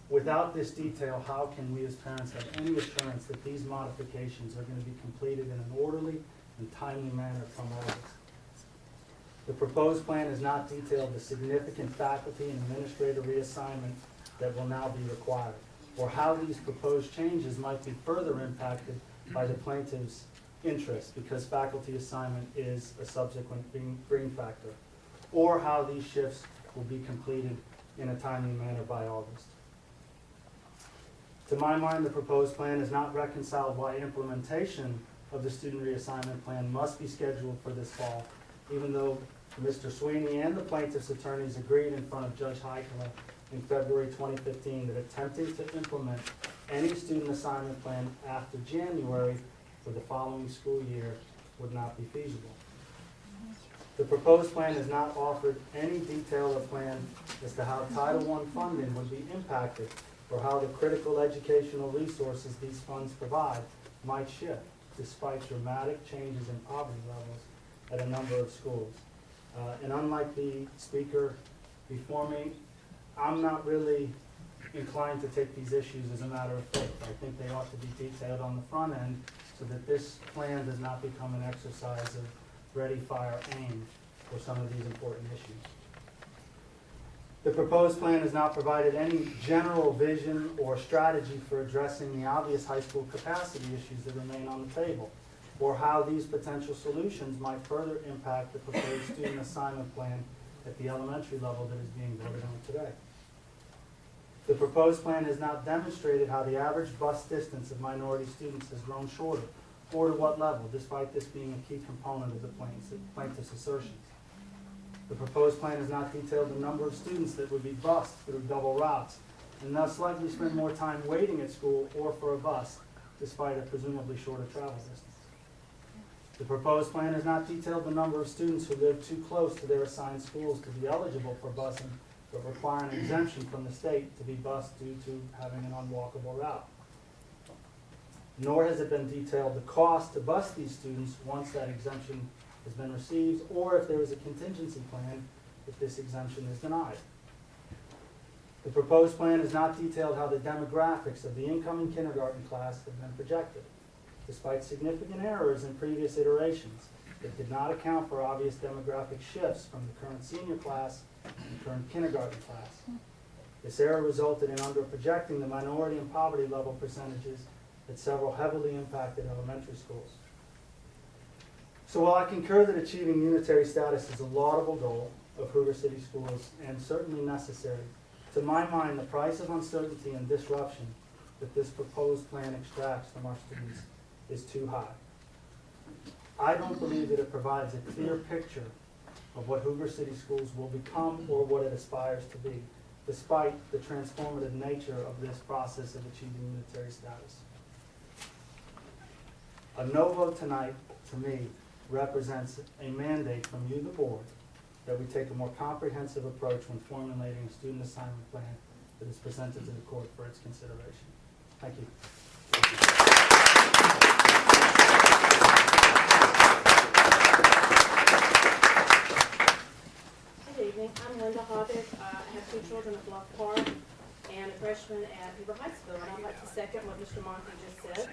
Without this detail, how can we as parents have any assurance that these modifications are going to be completed in an orderly and timely manner from August? The proposed plan has not detailed the significant faculty and administrator reassignment that will now be required, or how these proposed changes might be further impacted by the plaintiff's interest because faculty assignment is a subsequent green factor, or how these shifts will be completed in a timely manner by August. To my mind, the proposed plan is not reconciled why implementation of the student reassignment plan must be scheduled for this fall, even though Mr. Sweeney and the plaintiff's attorneys agreed in front of Judge Heikkila in February 2015 that attempting to implement any student assignment plan after January for the following school year would not be feasible. The proposed plan has not offered any detail or plan as to how Title I funding would be impacted or how the critical educational resources these funds provide might shift, despite dramatic changes in poverty levels at a number of schools. And unlike the speaker before me, I'm not really inclined to take these issues as a matter of faith. I think they ought to be detailed on the front end so that this plan does not become an exercise of ready, fire, aim for some of these important issues. The proposed plan has not provided any general vision or strategy for addressing the obvious high school capacity issues that remain on the table, or how these potential solutions might further impact the proposed student assignment plan at the elementary level that is being voted on today. The proposed plan has not demonstrated how the average bus distance of minority students has grown shorter, or to what level, despite this being a key component of the plaintiff's assertions. The proposed plan has not detailed the number of students that would be bused through double routes, and thus likely spend more time waiting at school or for a bus, despite a presumably shorter travel distance. The proposed plan has not detailed the number of students who live too close to their assigned schools to be eligible for busing, but require an exemption from the state to be bused due to having an unwalkable route. Nor has it been detailed the cost to bus these students once that exemption has been received, or if there is a contingency plan if this exemption is denied. The proposed plan has not detailed how the demographics of the incoming kindergarten class have been projected, despite significant errors in previous iterations that did not account for obvious demographic shifts from the current senior class and current kindergarten class. This error resulted in under-projecting the minority and poverty level percentages at several heavily impacted elementary schools. So while I concur that achieving unitary status is a laudable goal, of Hoover City Schools and certainly necessary. To my mind, the price of uncertainty and disruption that this proposed plan extracts from our students is too high. I don't believe that it provides a clear picture of what Hoover City Schools will become or what it aspires to be, despite the transformative nature of this process of achieving unitary status. A no vote tonight, to me, represents a mandate from you, the board, that we take a more comprehensive approach when formulating a student assignment plan that is presented to the court for its consideration. Thank you. Good evening, I'm Linda Hobbit. I have 2 children at Bluff Park and a freshman at Hoover High School, and I'd like to second what Mr. Monty just said.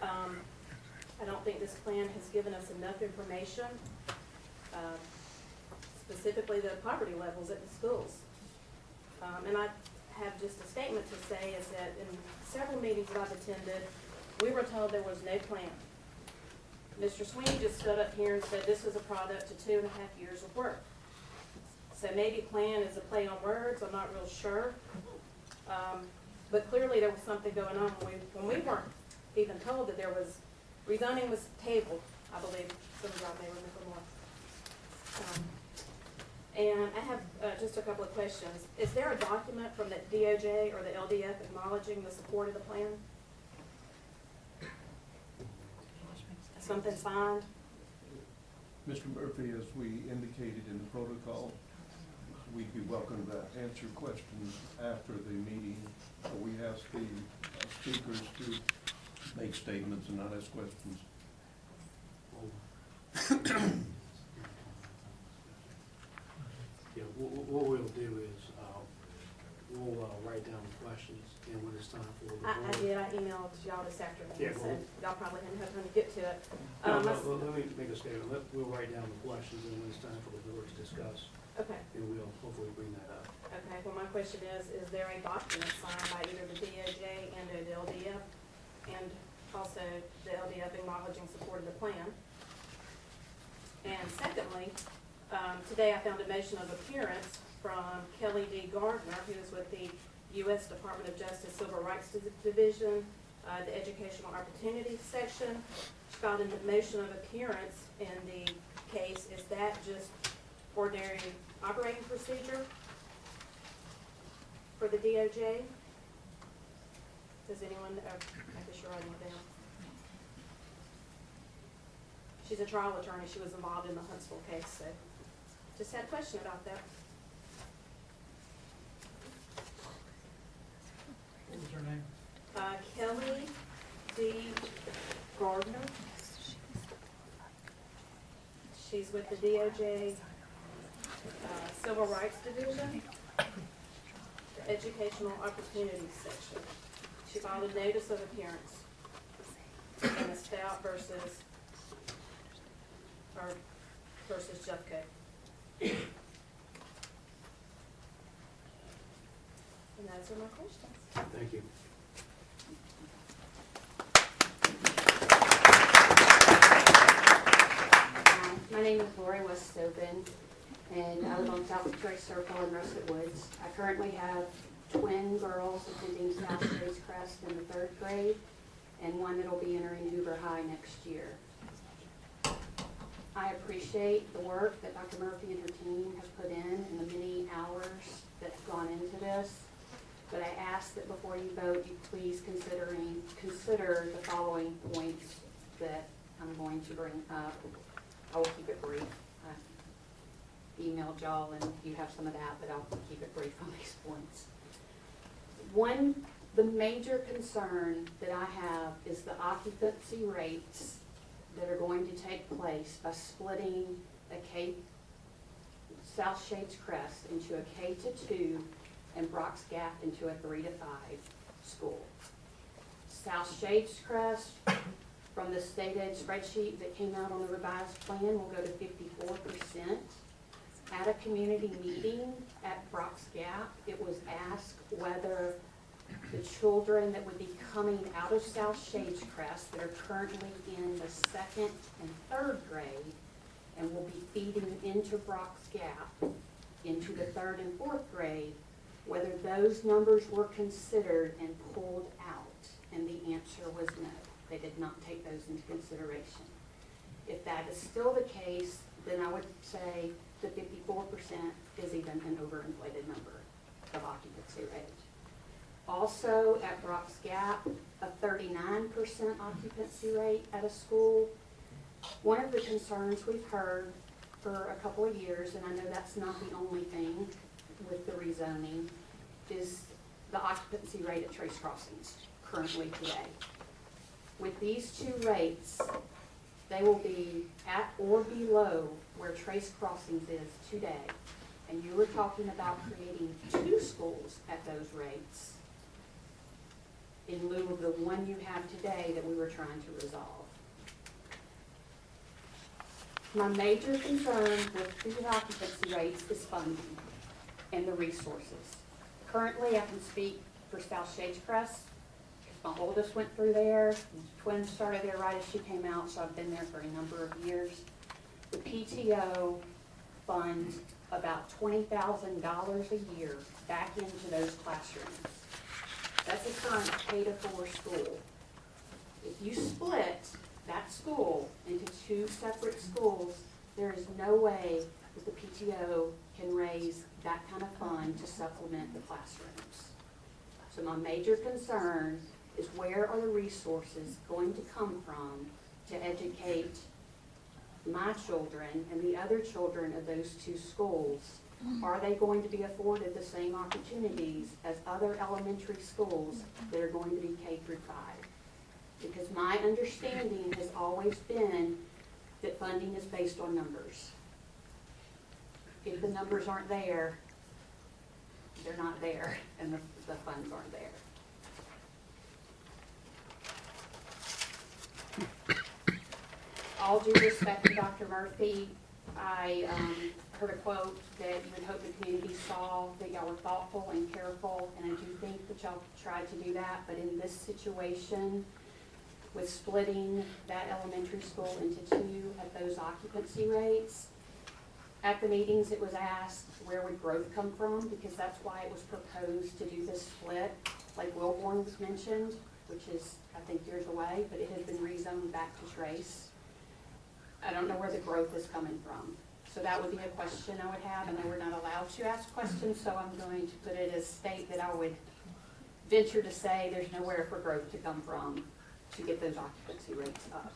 I don't think this plan has given us enough information, specifically the poverty levels at the schools. And I have just a statement to say is that in several meetings that I've attended, we were told there was no plan. Mr. Sweeney just stood up here and said this was a product of 2.5 years of work. So maybe plan is a play on words, I'm not real sure. But clearly there was something going on when we weren't even told that there was, rezoning was tabled, I believe, some of y'all may remember more. And I have just a couple of questions. Is there a document from the DOJ or the LDF acknowledging the support of the plan? Something signed? Mr. Murphy, as we indicated in the protocol, we'd be welcome to answer questions after the meeting. We ask the speakers to make statements and not ask questions. Yeah, what we'll do is, we'll write down the questions, and when it's time for the board. I did. I emailed y'all this afternoon, Yeah, so well, y'all probably didn't have time to get to it. Let me make a statement. We'll write down the questions, and when it's time for the board to discuss, Okay. and we'll hopefully bring that up. Okay, well, my question is there a document signed by either the DOJ and or the LDF, and also the LDF acknowledging support of the plan? And secondly, today I found a motion of appearance from Kelly D. Gardner, who is with the U.S. Department of Justice Civil Rights Division, the Educational Opportunities Section. She filed a motion of appearance in the case. Is that just ordinary operating procedure for the DOJ? Does anyone, make sure I write it down. She's a trial attorney. She was involved in the Huntsville case, so just had a question about that. What was her name? Kelly D. Gardner. She's with the DOJ Civil Rights Division, the Educational Opportunities Section. She filed a notice of appearance in the Stout versus Jeffco. And those are my questions. Thank you. My name is Lori Westhoven, and I live on South Victoria Circle in Russet Woods. I currently have twin girls attending South Grace Crest in the 3rd grade, and one that will be entering Hoover High next year. I appreciate the work that Dr. Murphy and her team have put in and the many hours that have gone into this. But I ask that before you vote, you please consider the following points that I'm going to bring up. I will keep it brief. I emailed y'all and you have some of that, but I'll keep it brief on these points. One, the major concern that I have is the occupancy rates that are going to take place by splitting South Shades Crest into a K-2 and Brock's Gap into a 3-5 school. South Shades Crest, from the state ed spreadsheet that came out on the revised plan, will go to 54%. At a community meeting at Brock's Gap, it was asked whether the children that would be coming out of South Shades Crest that are currently in the 2nd and 3rd grade and will be feeding into Brock's Gap into the 3rd and 4th grade, whether those numbers were considered and pulled out. And the answer was no. They did not take those into consideration. If that is still the case, then I would say the 54% is even an overinflated number of occupancy rate. Also, at Brock's Gap, a 39% occupancy rate at a school. One of the concerns we've heard for a couple of years, and I know that's not the only thing with the rezoning, is the occupancy rate at Trace Crossings currently today. With these two rates, they will be at or below where Trace Crossings is today. And you were talking about creating 2 schools at those rates in lieu of the one you have today that we were trying to resolve. My major concern with the occupancy rates is funding and the resources. Currently, I can speak for South Shadecrest. My oldest went through there. Twins started there right as she came out, so I've been there for a number of years. The PTO funds about $20,000 a year back into those classrooms. That's a current K-4 school. If you split that school into 2 separate schools, there is no way that the PTO can raise that kind of fund to supplement the classrooms. So my major concern is where are the resources going to come from to educate my children and the other children of those 2 schools? Are they going to be afforded the same opportunities as other elementary schools that are going to be K-5? Because my understanding has always been that funding is based on numbers. If the numbers aren't there, they're not there, and the funds aren't there. All due respect to Dr. Murphy, I heard a quote that you would hope the community saw that y'all were thoughtful and careful, and I do think that y'all tried to do that, but in this situation, with splitting that elementary school into 2 at those occupancy rates, at the meetings it was asked where would growth come from, because that's why it was proposed to do this split. Like Wilborn was mentioned, which is I think years away, but it has been rezoned back to Trace. I don't know where the growth is coming from. So that would be a question I would have, and they were not allowed to ask questions, so I'm going to put it as state that I would venture to say there's nowhere for growth to come from to get those occupancy rates up.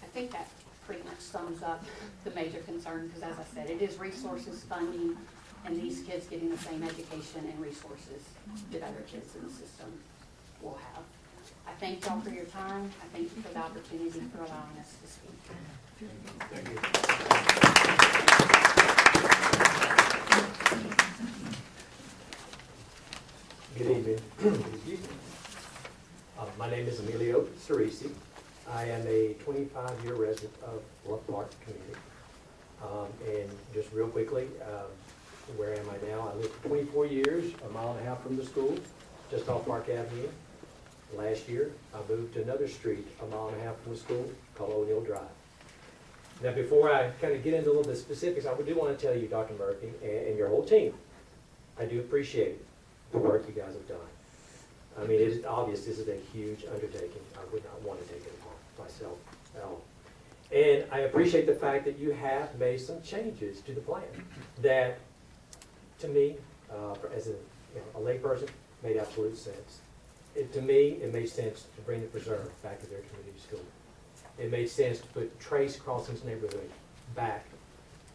I think that pretty much sums up the major concern, because as I said, it is resources, funding, and these kids getting the same education and resources that other kids in the system will have. I thank y'all for your time. I thank you for the opportunity for allowing us to speak. Thank you. Good evening. My name is Emilio Cerisi. I am a 25-year resident of Bluff Park community. And just real quickly, where am I now? I lived for 24 years, a mile and a half from the school, just off Park Avenue. Last year, I moved to another street, a mile and a half from the school, called O'Neill Drive. Now, before I kind of get into a little bit of specifics, I do want to tell you, Dr. Murphy, and your whole team, I do appreciate the work you guys have done. I mean, it is obvious this is a huge undertaking. I would not want to take it upon myself at all. And I appreciate the fact that you have made some changes to the plan that, to me, as a layperson, made absolute sense. To me, it made sense to bring the preserve back to their community school. It made sense to put Trace Crossings neighborhood back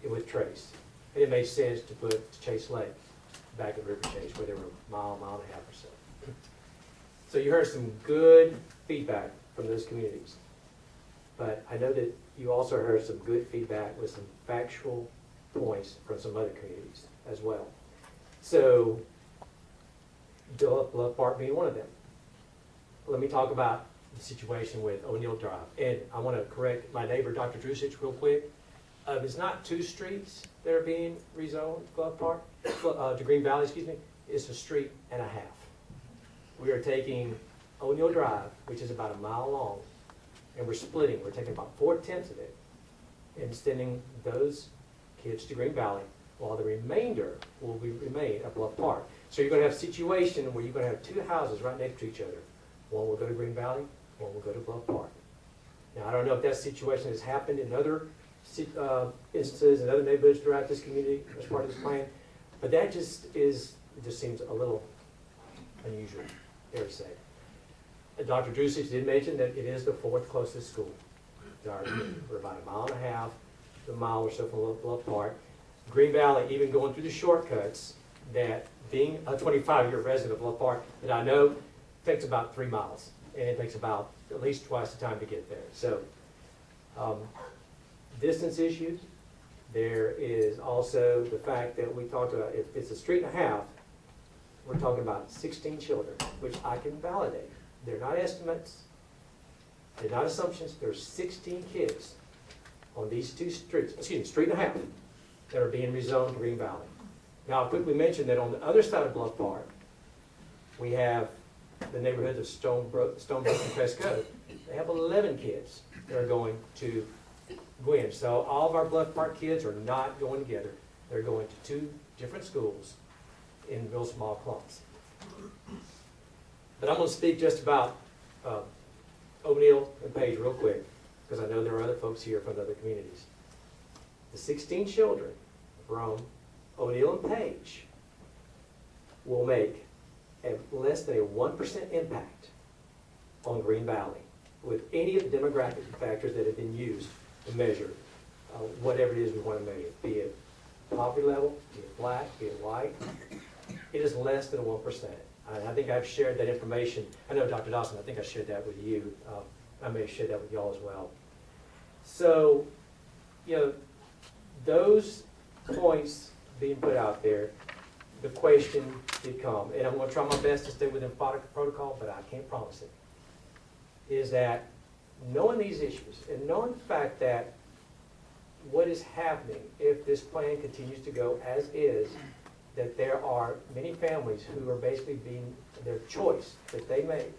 with Trace. And it made sense to put Chase Lake back at River Chase, where they were a mile and a half or so. So you heard some good feedback from those communities. But I know that you also heard some good feedback with some factual points from some other communities as well. So, Bluff Park being one of them. Let me talk about the situation with O'Neill Drive. And I want to correct my neighbor, Dr. Drusich, real quick. It's not 2 streets that are being rezoned, Bluff Park, to Green Valley, excuse me. It's a street and a half. We are taking O'Neill Drive, which is about a mile long, and we're splitting, we're taking about 4/10 of it and sending those kids to Green Valley, while the remainder will remain at Bluff Park. So you're going to have a situation where you're going to have two houses right next to each other. One will go to Green Valley, one will go to Bluff Park. Now, I don't know if that situation has happened in other instances in other neighborhoods throughout this community as part of this plan, but that just seems a little unusual, dare to say. Dr. Drusich did mention that it is the fourth closest school. We're about a mile and a half, a mile or so from Bluff Park. Green Valley, even going through the shortcuts, that being a 25-year resident of Bluff Park, that I know takes about 3 miles, and it takes about at least twice the time to get there. So, distance issues. There is also the fact that we talked about, if it's a street and a half, we're talking about 16 children, which I can validate. They're not estimates, they're not assumptions. There's 16 kids on these two streets, street and a half, that are being rezoned to Green Valley. Now, I'll quickly mention that on the other side of Bluff Park, we have the neighborhoods of Stonebrook and Prescott. They have 11 kids that are going to Gwynn. So all of our Bluff Park kids are not going together. They're going to 2 different schools in real small clumps. But I'm going to speak just about O'Neill and Page real quick, because I know there are other folks here from other communities. The 16 children from O'Neill and Page will make less than a 1% impact on Green Valley with any of the demographic factors that have been used to measure whatever it is we want to measure, be it poverty level, be it black, be it white. It is less than 1%. I think I've shared that information. I know, Dr. Dawson, I think I shared that with you. I may have shared that with y'all as well. So, those points being put out there, the question did come, and I'm going to try my best to stay within protocol, but I can't promise it, is that knowing these issues and knowing the fact that what is happening if this plan continues to go as is, that there are many families who are basically their choice that they made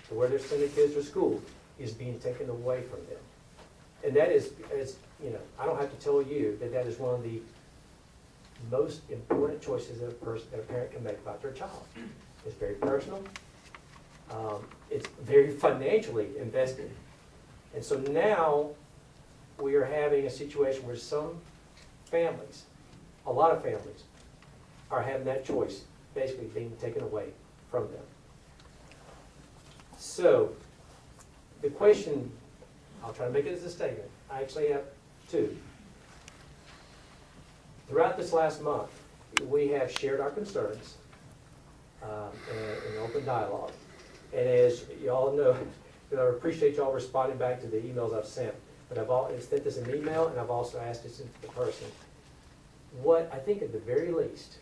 to where they're sending kids to school is being taken away from them. And that is, I don't have to tell you that is one of the most important choices that a parent can make about their child. It's very personal. It's very financially invested. And so now we are having a situation where some families, a lot of families, are having that choice basically being taken away from them. So the question, I'll try to make it as a statement. I actually have 2. Throughout this last month, we have shared our concerns in open dialogue. And as y'all know, I appreciate y'all responding back to the emails I've sent. But I've sent this in email, and I've also asked this in person. What I think at the very least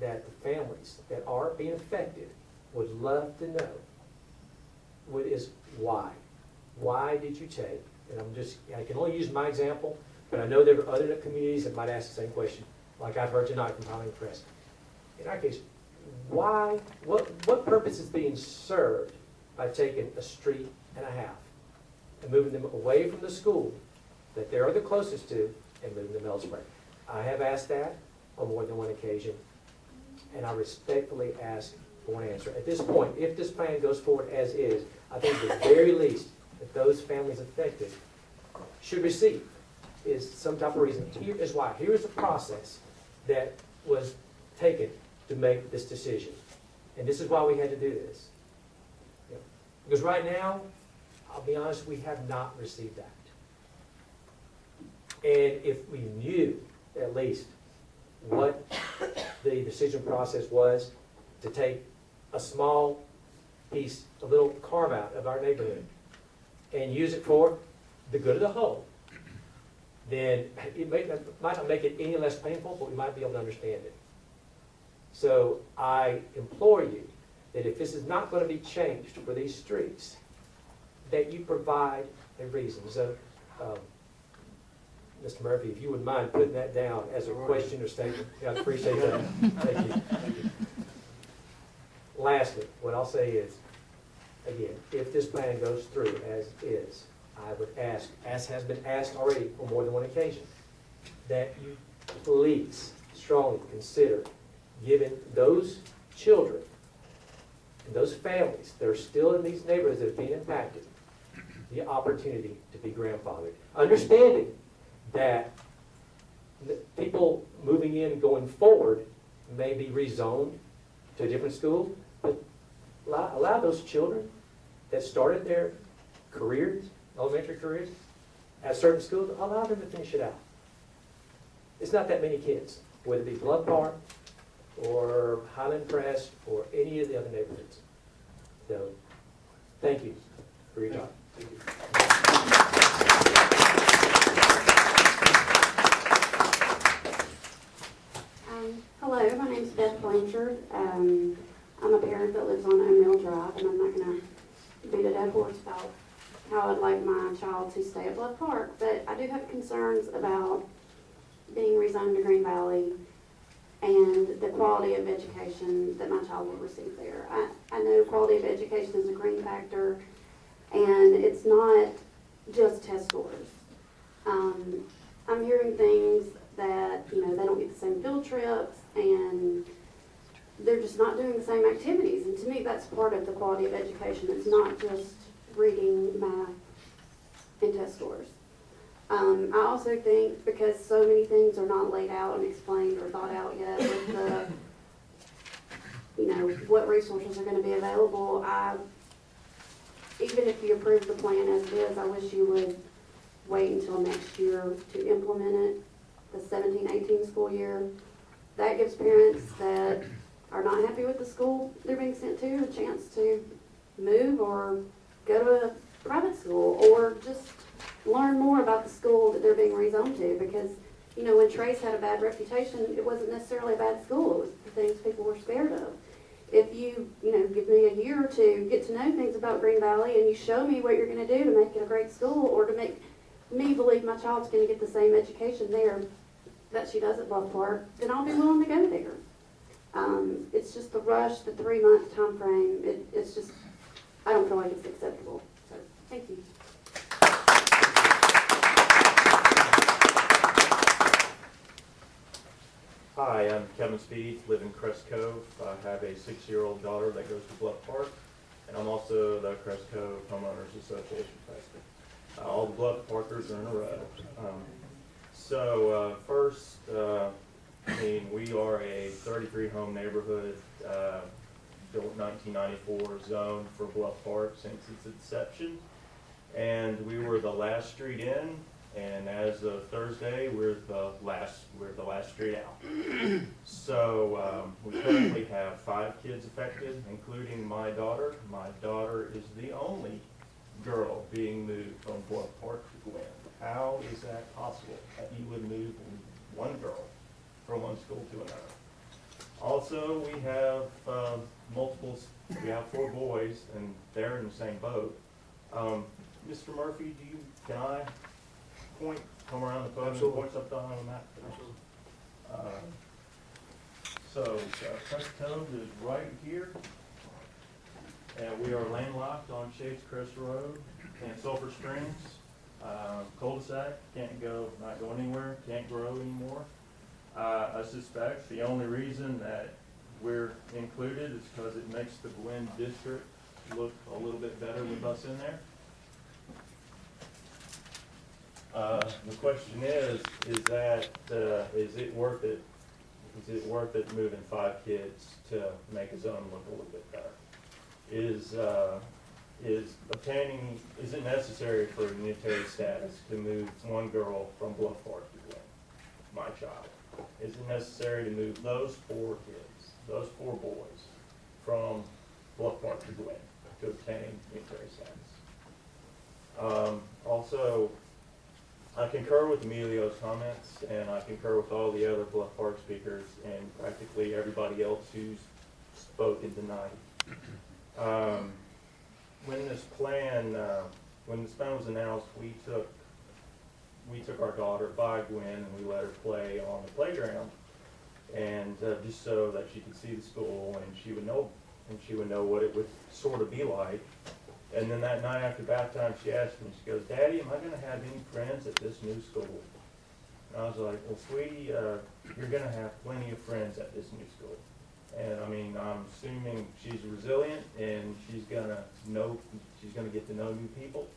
that the families that are being affected would love to know is why. Why did you take, and I can only use my example, but I know there are other communities that might ask the same question, like I've heard tonight from Highland Crest. In our case, why, what purpose is being served by taking a street and a half and moving them away from the school that they're the closest to and moving them elsewhere? I have asked that on more than one occasion, and I respectfully ask for an answer. At this point, if this plan goes forward as is, I think at the very least that those families affected should receive is some type of reason. Here is why. Here's the process that was taken to make this decision. And this is why we had to do this. Because right now, I'll be honest, we have not received that. And if we knew at least what the decision process was to take a small piece, a little carve out of our neighborhood and use it for the good of the whole, then it might not make it any less painful, but we might be able to understand it. So I implore you that if this is not going to be changed for these streets, that you provide a reason. So, Mr. Murphy, if you would mind putting that down as a question or statement, I'd appreciate that. Thank you. Lastly, what I'll say is, again, if this plan goes through as is, I would ask, as has been asked already on more than one occasion, that you please strongly consider giving those children and those families that are still in these neighborhoods that are being impacted the opportunity to be grandfathered. Understanding that people moving in going forward may be rezoned to a different school, but allow those children that started their careers, elementary careers, at certain schools, allow them to finish it out. It's not that many kids, whether it be Bluff Park or Highland Crest or any of the other neighborhoods. So, thank you for your time. Thank you. Hello, my name's Beth Blanchard. I'm a parent that lives on O'Mill Drive, and I'm not going to beat a dead horse about how I'd like my child to stay at Bluff Park, but I do have concerns about being rezoned to Green Valley and the quality of education that my child will receive there. I know quality of education is a green factor, and it's not just test scores. I'm hearing things that, you know, they don't get the same field trips, and they're just not doing the same activities. And to me, that's part of the quality of education. It's not just reading, math, and test scores. I also think because so many things are not laid out and explained or thought out yet with the, you know, what resources are going to be available, even if you approve the plan as it is, I wish you would wait until next year to implement it, the 17-18 school year. That gives parents that are not happy with the school they're being sent to a chance to move or go to a private school or just learn more about the school that they're being rezoned to, because, you know, when Trace had a bad reputation, it wasn't necessarily a bad school. It was the things people were scared of. If you, you know, give me a year to get to know things about Green Valley and you show me what you're going to do to make it a great school or to make me believe my child's going to get the same education there that she does at Bluff Park, then I'll be willing to go there. It's just the rush, the 3-month time frame. It's just, I don't feel like it's acceptable. So, thank you. Hi, I'm Kevin Speed, live in Crest Cove. I have a 6-year-old daughter that goes to Bluff Park, and I'm also the Crest Cove Homeowners Association president. All the Bluff Parkers are in a row. First, I mean, we are a 33-home neighborhood, built 1994 zone for Bluff Park since its inception, and we were the last street in. And as of Thursday, we're the last street out. So we currently have 5 kids affected, including my daughter. My daughter is the only girl being moved from Bluff Park to Gwen. How is that possible that you would move one girl from one school to another? Also, we have we have 4 boys, and they're in the same boat. Mr. Murphy, can I come around the podium and point something on the map? Crest Cove is right here, and we are landlocked on Shades Crest Road and Sulphur Springs. Cul-de-sac, not going anywhere, can't grow anymore. I suspect the only reason that we're included is because it makes the Gwen district look a little bit better with us in there. The question is it worth it? Is it worth it moving 5 kids to make a zone look a little bit better? Is it necessary for unitary status to move one girl from Bluff Park to Gwen, my child? Is it necessary to move those 4 kids, those 4 boys, from Bluff Park to Gwen to obtain unitary status? Also, I concur with Emilio's comments, and I concur with all the other Bluff Park speakers and practically everybody else who's spoken tonight. When this plan was announced, we took our daughter by Gwen and we let her play on the playground, and just so that she could see the school and she would know and she would know what it would sort of be like. And then that night after bath time, she asked me, she goes, "Daddy, am I gonna have any friends at this new school?" And I was like, "Well, sweetie, you're gonna have plenty of friends at this new school." And I mean, I'm assuming she's resilient and she's gonna get to know new people.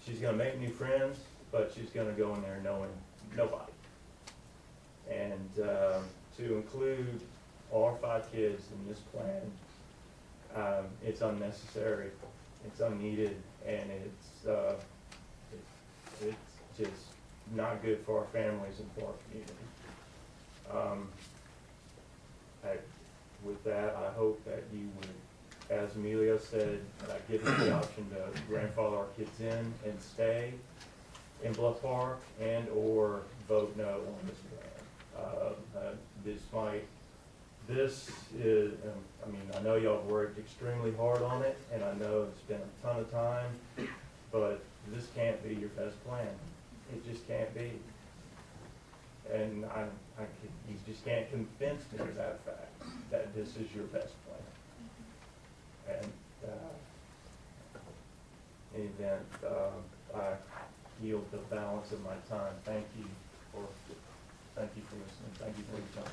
She's gonna make new friends, but she's gonna go in there knowing nobody. And to include all 5 kids in this plan, it's unnecessary, it's unneeded, and it's just not good for our families and for our community. With that, I hope that you would, as Emilio said, give us the option to grandfather our kids in and stay in Bluff Park, and or vote no on this plan. This is, I mean, I know y'all have worked extremely hard on it, and I know it's been a ton of time, but this can't be your best plan. It just can't be. And you just can't convince me of that fact, that this is your best plan. And in any event, I yield the balance of my time. Thank you for listening. Thank you for your time.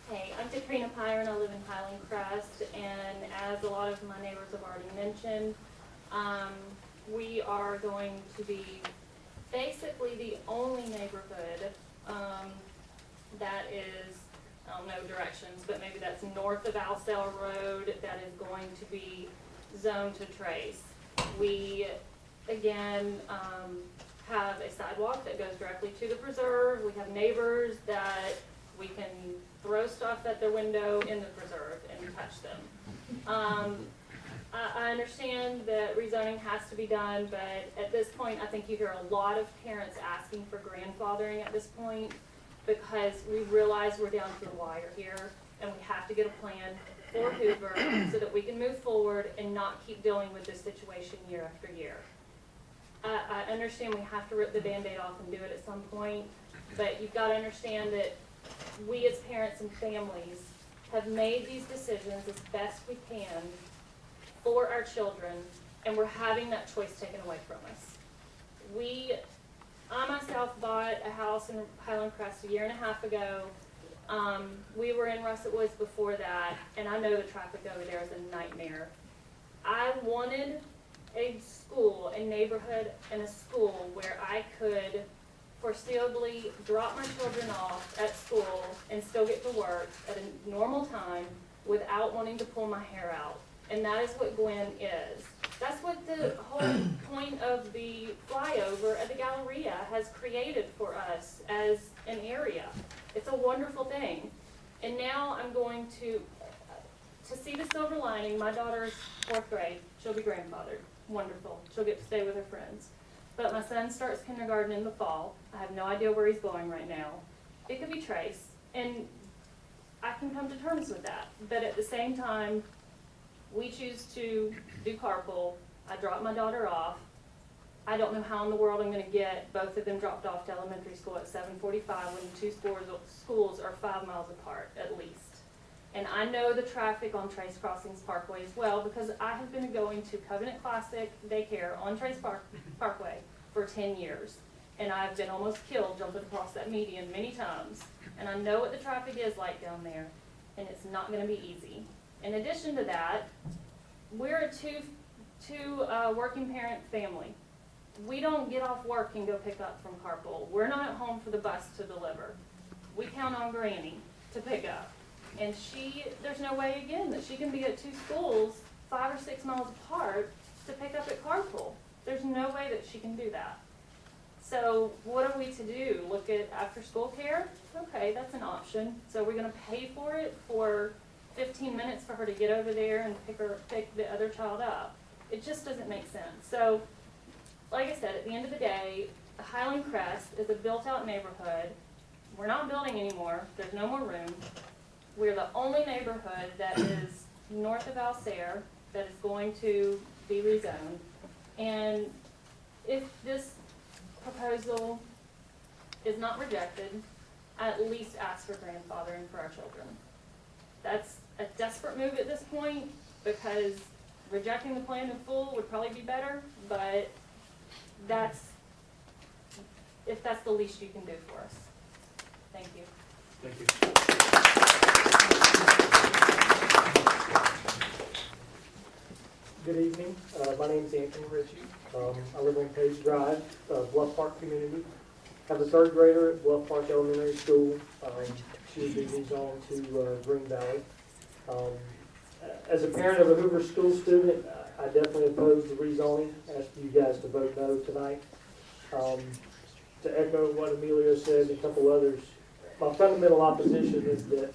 Hey, I'm Katrina Pyron. I live in Highland Crest, and as a lot of my neighbors have already mentioned, we are going to be basically the only neighborhood that is, I don't know directions, but maybe that's north of Alcell Road, that is going to be zoned to trace. We, again, have a sidewalk that goes directly to the preserve. We have neighbors that we can throw stuff at their window in the preserve and touch them. I understand that rezoning has to be done, but at this point, I think you hear a lot of parents asking for grandfathering at this point, because we realize we're down to the wire here, and we have to get a plan for Hoover so that we can move forward and not keep dealing with this situation year after year. I understand we have to rip the Band-Aid off and do it at some point, but you've got to understand that we as parents and families have made these decisions as best we can for our children, and we're having that choice taken away from us. I myself bought a house in Highland Crest a year and a half ago. We were in Russet Woods before that, and I know the traffic over there is a nightmare. I wanted a school, a neighborhood, and a school where I could foreseeably drop my children off at school and still get to work at a normal time without wanting to pull my hair out. And that is what Gwen is. That's what the whole point of the flyover at the Galleria has created for us as an area. It's a wonderful thing. And now I'm going to see the silver lining. My daughter's 4th grade. She'll be grandfathered. Wonderful. She'll get to stay with her friends. But my son starts kindergarten in the fall. I have no idea where he's going right now. It could be Trace, and I can come to terms with that. But at the same time, we choose to do carpool. I drop my daughter off. I don't know how in the world I'm going to get both of them dropped off to elementary school at 7:45 when the 2 schools are 5 miles apart at least. And I know the traffic on Trace Crossings Parkway as well, because I have been going to Covenant Classic Daycare on Trace Parkway for 10 years. And I've been almost killed jumping across that median many times. And I know what the traffic is like down there, and it's not going to be easy. In addition to that, we're a two working parent family. We don't get off work and go pick up from carpool. We're not at home for the bus to deliver. We count on Granny to pick up. And there's no way again that she can be at 2 schools 5 or 6 miles apart to pick up at carpool. There's no way that she can do that. So what are we to do? Look at after school care? Okay, that's an option. So we're going to pay for it for 15 minutes for her to get over there and pick the other child up. It just doesn't make sense. So, like I said, at the end of the day, Highland Crest is a built-out neighborhood. We're not building anymore. There's no more room. We're the only neighborhood that is north of Alcere that is going to be rezoned. And if this proposal is not rejected, at least ask for grandfathering for our children. That's a desperate move at this point, because rejecting the plan in full would probably be better, but if that's the least you can do for us. Thank you. Thank you. Good evening. My name is Anthony Ritchie. I live on Page Drive, Bluff Park community. I have a third grader at Bluff Park Elementary School. She would be rezoned to Green Valley. As a parent of a Hoover school student, I definitely oppose the rezoning. I ask you guys to vote no tonight. To echo what Emilio said and a couple others, my fundamental opposition is that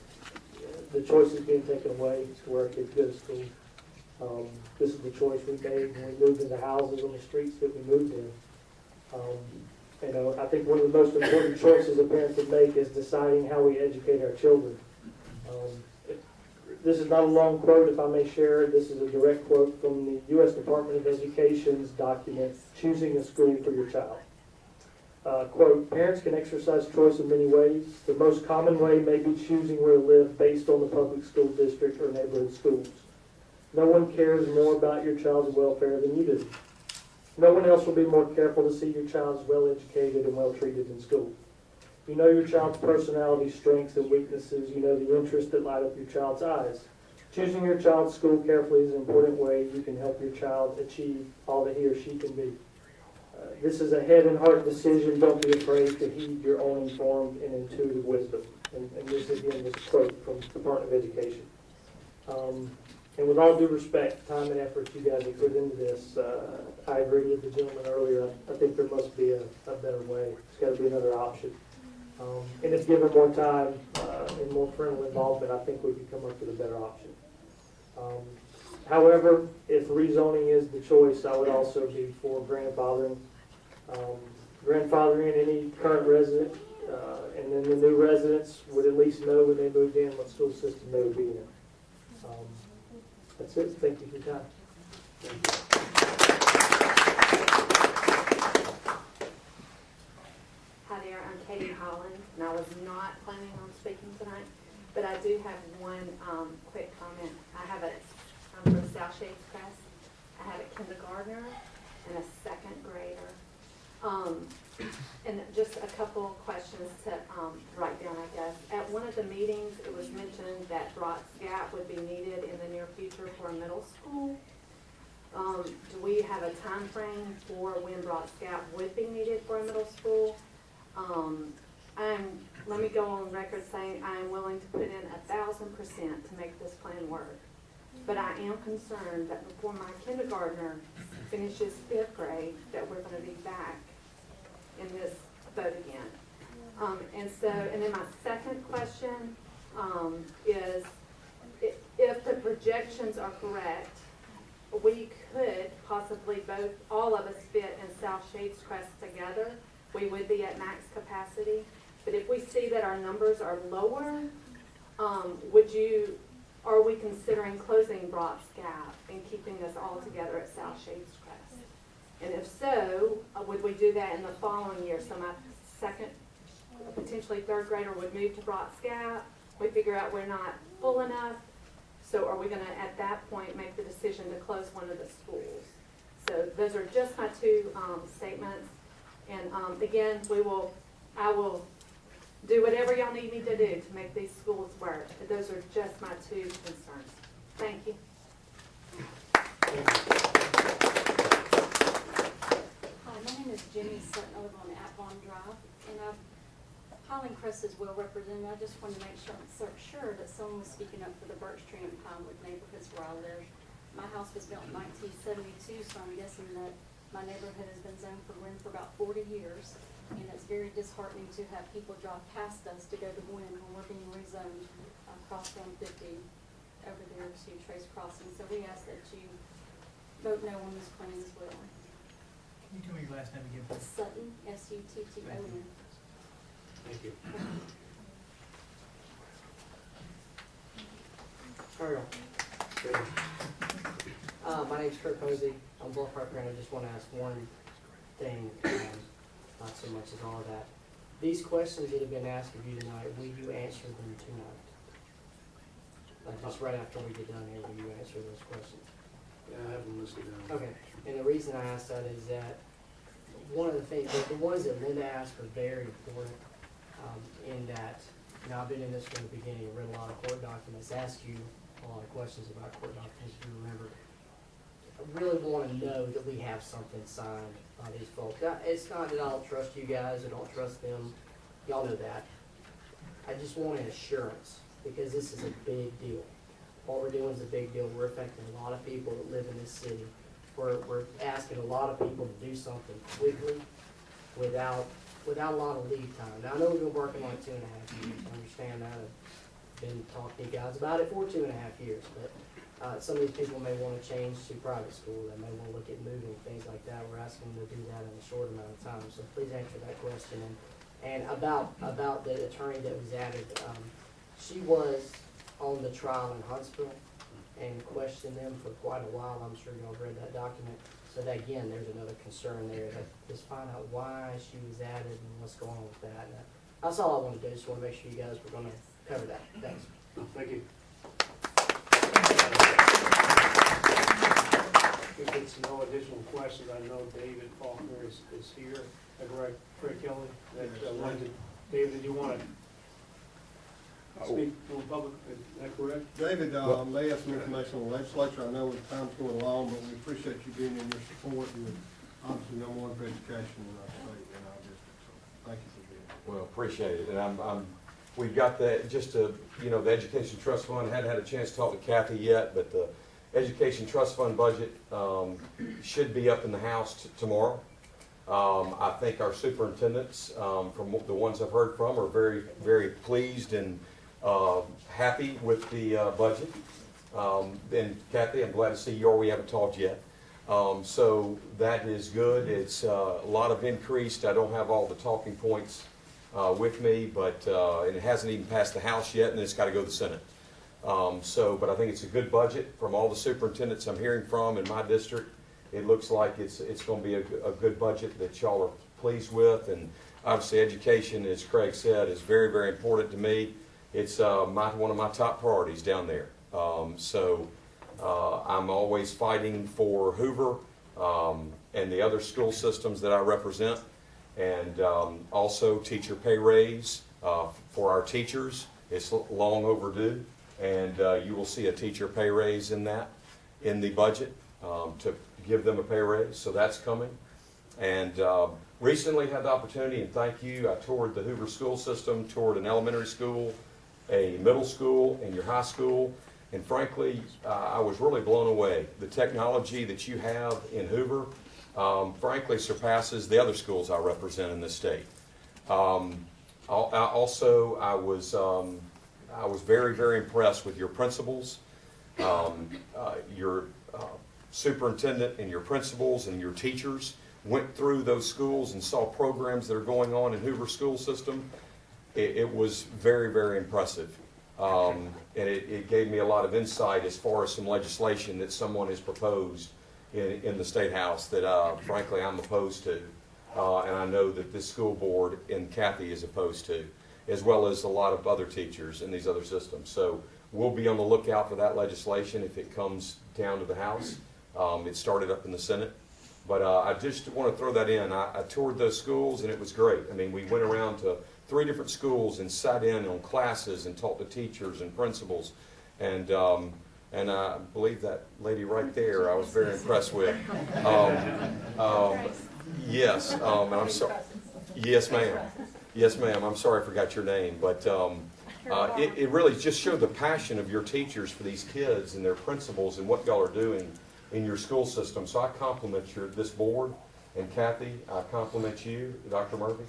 the choice is being taken away to where kids go to school. This is the choice we made when we moved into houses on the streets that we moved in. I think one of the most important choices a parent can make is deciding how we educate our children. This is not a long quote, if I may share it. This is a direct quote from the U.S. Department of Education's document, Choosing a School for Your Child. Quote, parents can exercise choice in many ways. The most common way may be choosing where to live based on the public school district or neighborhood schools. No one cares more about your child's welfare than you do. No one else will be more careful to see your child is well educated and well treated in school. You know your child's personality, strengths, and weaknesses. You know the interests that light up your child's eyes. Choosing your child's school carefully is an important way you can help your child achieve all that he or she can be. This is a head and heart decision. Don't be afraid to heed your own informed and intuitive wisdom. And this again was a quote from the Department of Education. And with all due respect, time and effort you guys have put into this, I agree with the gentleman earlier. I think there must be a better way. There's got to be another option. And if given more time and more parental involvement, I think we could come up with a better option. However, if rezoning is the choice, I would also be for grandfathering. Grandfathering any current resident, and then the new residents would at least know when they moved in what school system they would be in. That's it. Thank you for your time. Hi there, I'm Katie Holland, and I was not planning on speaking tonight, but I do have one quick comment. I'm from South Shades Press. I have a kindergartner and a second grader. And just a couple questions to write down, I guess. At one of the meetings, it was mentioned that Brock's Gap would be needed in the near future for a middle school. Do we have a time frame for when Brock's Gap would be needed for a middle school? Let me go on record saying I am willing to put in 1,000% to make this plan work. But I am concerned that before my kindergartner finishes 5th grade, that we're going to be back in this boat again. And then my second question is, if the projections are correct, we could possibly all of us fit in South Shades Crest together. We would be at max capacity. But if we see that our numbers are lower, are we considering closing Brock's Gap and keeping us all together at South Shades Crest? And if so, would we do that in the following year? So my second, potentially third grader would move to Brock's Gap. We figure out we're not full enough. So are we going to, at that point, make the decision to close one of the schools? So those are just my two statements. And again, I will do whatever y'all need me to do to make these schools work. But those are just my two concerns. Thank you. Hi, my name is Jenny Sutton. I live on Avalon Drive, and Highland Crest is well represented. I just wanted to make sure that someone was speaking up for the Birch Tree and Pinewood neighborhoods where I live. My house was built in 1972, so I'm guessing that my neighborhood has been zoned for wind for about 40 years, and it's very disheartening to have people drive past us to go to wind when we're being rezoned across 150 over there to Trace Crossing. So we ask that you vote no on this plan as well. Can you tell me your last name again? Sutton, S-U-T-T-O-N. Thank you. Carry on. My name's Kurt Posey. I'm Bluff Park Parent. I just want to ask one thing, not so much as all of that. these questions that have been asked of you tonight, will you answer them tonight? Like just right after we get done here, will you answer those questions? Yeah, I have them listed down. Okay, and the reason I asked that is that one of the things, the ones that Linda asked are very important, in that, you know, I've been in this from the beginning, read a lot of court documents, asked you a lot of questions about court documents, if you remember. I really want to know that we have something signed by these folks. It's not that I don't trust you guys or don't trust them, y'all know that. I just want an assurance, because this is a big deal. What we're doing is a big deal. We're affecting a lot of people that live in this city. We're asking a lot of people to do something quickly without a lot of lead time. Now, I know we've been working on it 2.5 years. I understand that. I've been talking to you guys about it for 2.5 years. But some of these people may want to change to private school. They may want to look at moving, things like that. We're asking them to do that in a short amount of time. So please answer that question. And about the attorney that was added, she was on the trial in Huntsville and questioned them for quite a while. I'm sure y'all read that document. So that, again, there's another concern there, that just find out why she was added and what's going on with that. And that's all I want to do. Just want to make sure you guys were going to cover that. Thanks. Thank you. If it's no additional questions, I know David Faulkner is here. Is that correct, Fred Kelly? David, did you want to speak to the public? Is that correct? David, lay out some information on the legislature. I know time's going along, but we appreciate you being in your support. You're obviously number one for education in our state and our district. So thank you for being here. Well, appreciate it. And we've got that, just to, you know, the Education Trust Fund, hadn't had a chance to talk to Kathy yet, but the Education Trust Fund budget should be up in the House tomorrow. I think our superintendents, from the ones I've heard from, are very, very pleased and happy with the budget. And Kathy, I'm glad to see you, or we haven't talked yet. So that is good. It's a lot of increased. I don't have all the talking points with me, but and it hasn't even passed the House yet, and it's got to go to the Senate. But I think it's a good budget from all the superintendents I'm hearing from in my district. It looks like it's going to be a good budget that y'all are pleased with, and obviously education, as Craig said, is very, very important to me. It's one of my top priorities down there. I'm always fighting for Hoover and the other school systems that I represent, and also teacher pay raise for our teachers. It's long overdue, and you will see a teacher pay raise in the budget to give them a pay raise, so that's coming. And recently had the opportunity, and thank you, I toured the Hoover school system, toured an elementary school, a middle school, and your high school, and frankly, I was really blown away. The technology that you have in Hoover, frankly, surpasses the other schools I represent in this state. I was very, very impressed with your principals, your superintendent and your principals and your teachers went through those schools and saw programs that are going on in Hoover school system. It was very, very impressive. And it gave me a lot of insight as far as some legislation that someone has proposed in the State House that, frankly, I'm opposed to. And I know that this school board and Kathy is opposed to, as well as a lot of other teachers in these other systems. So we'll be on the lookout for that legislation if it comes down to the House. It started up in the Senate. But I just want to throw that in. I toured those schools, and it was great. I mean, we went around to 3 different schools and sat in on classes and talked to teachers and principals. And I believe that lady right there I was very impressed with. Yes, and I'm sorry. Yes, ma'am. Yes, ma'am. I'm sorry I forgot your name. But it really just showed the passion of your teachers for these kids and their principals and what y'all are doing in your school system. So I compliment this board, and Kathy, I compliment you, Dr. Murphy.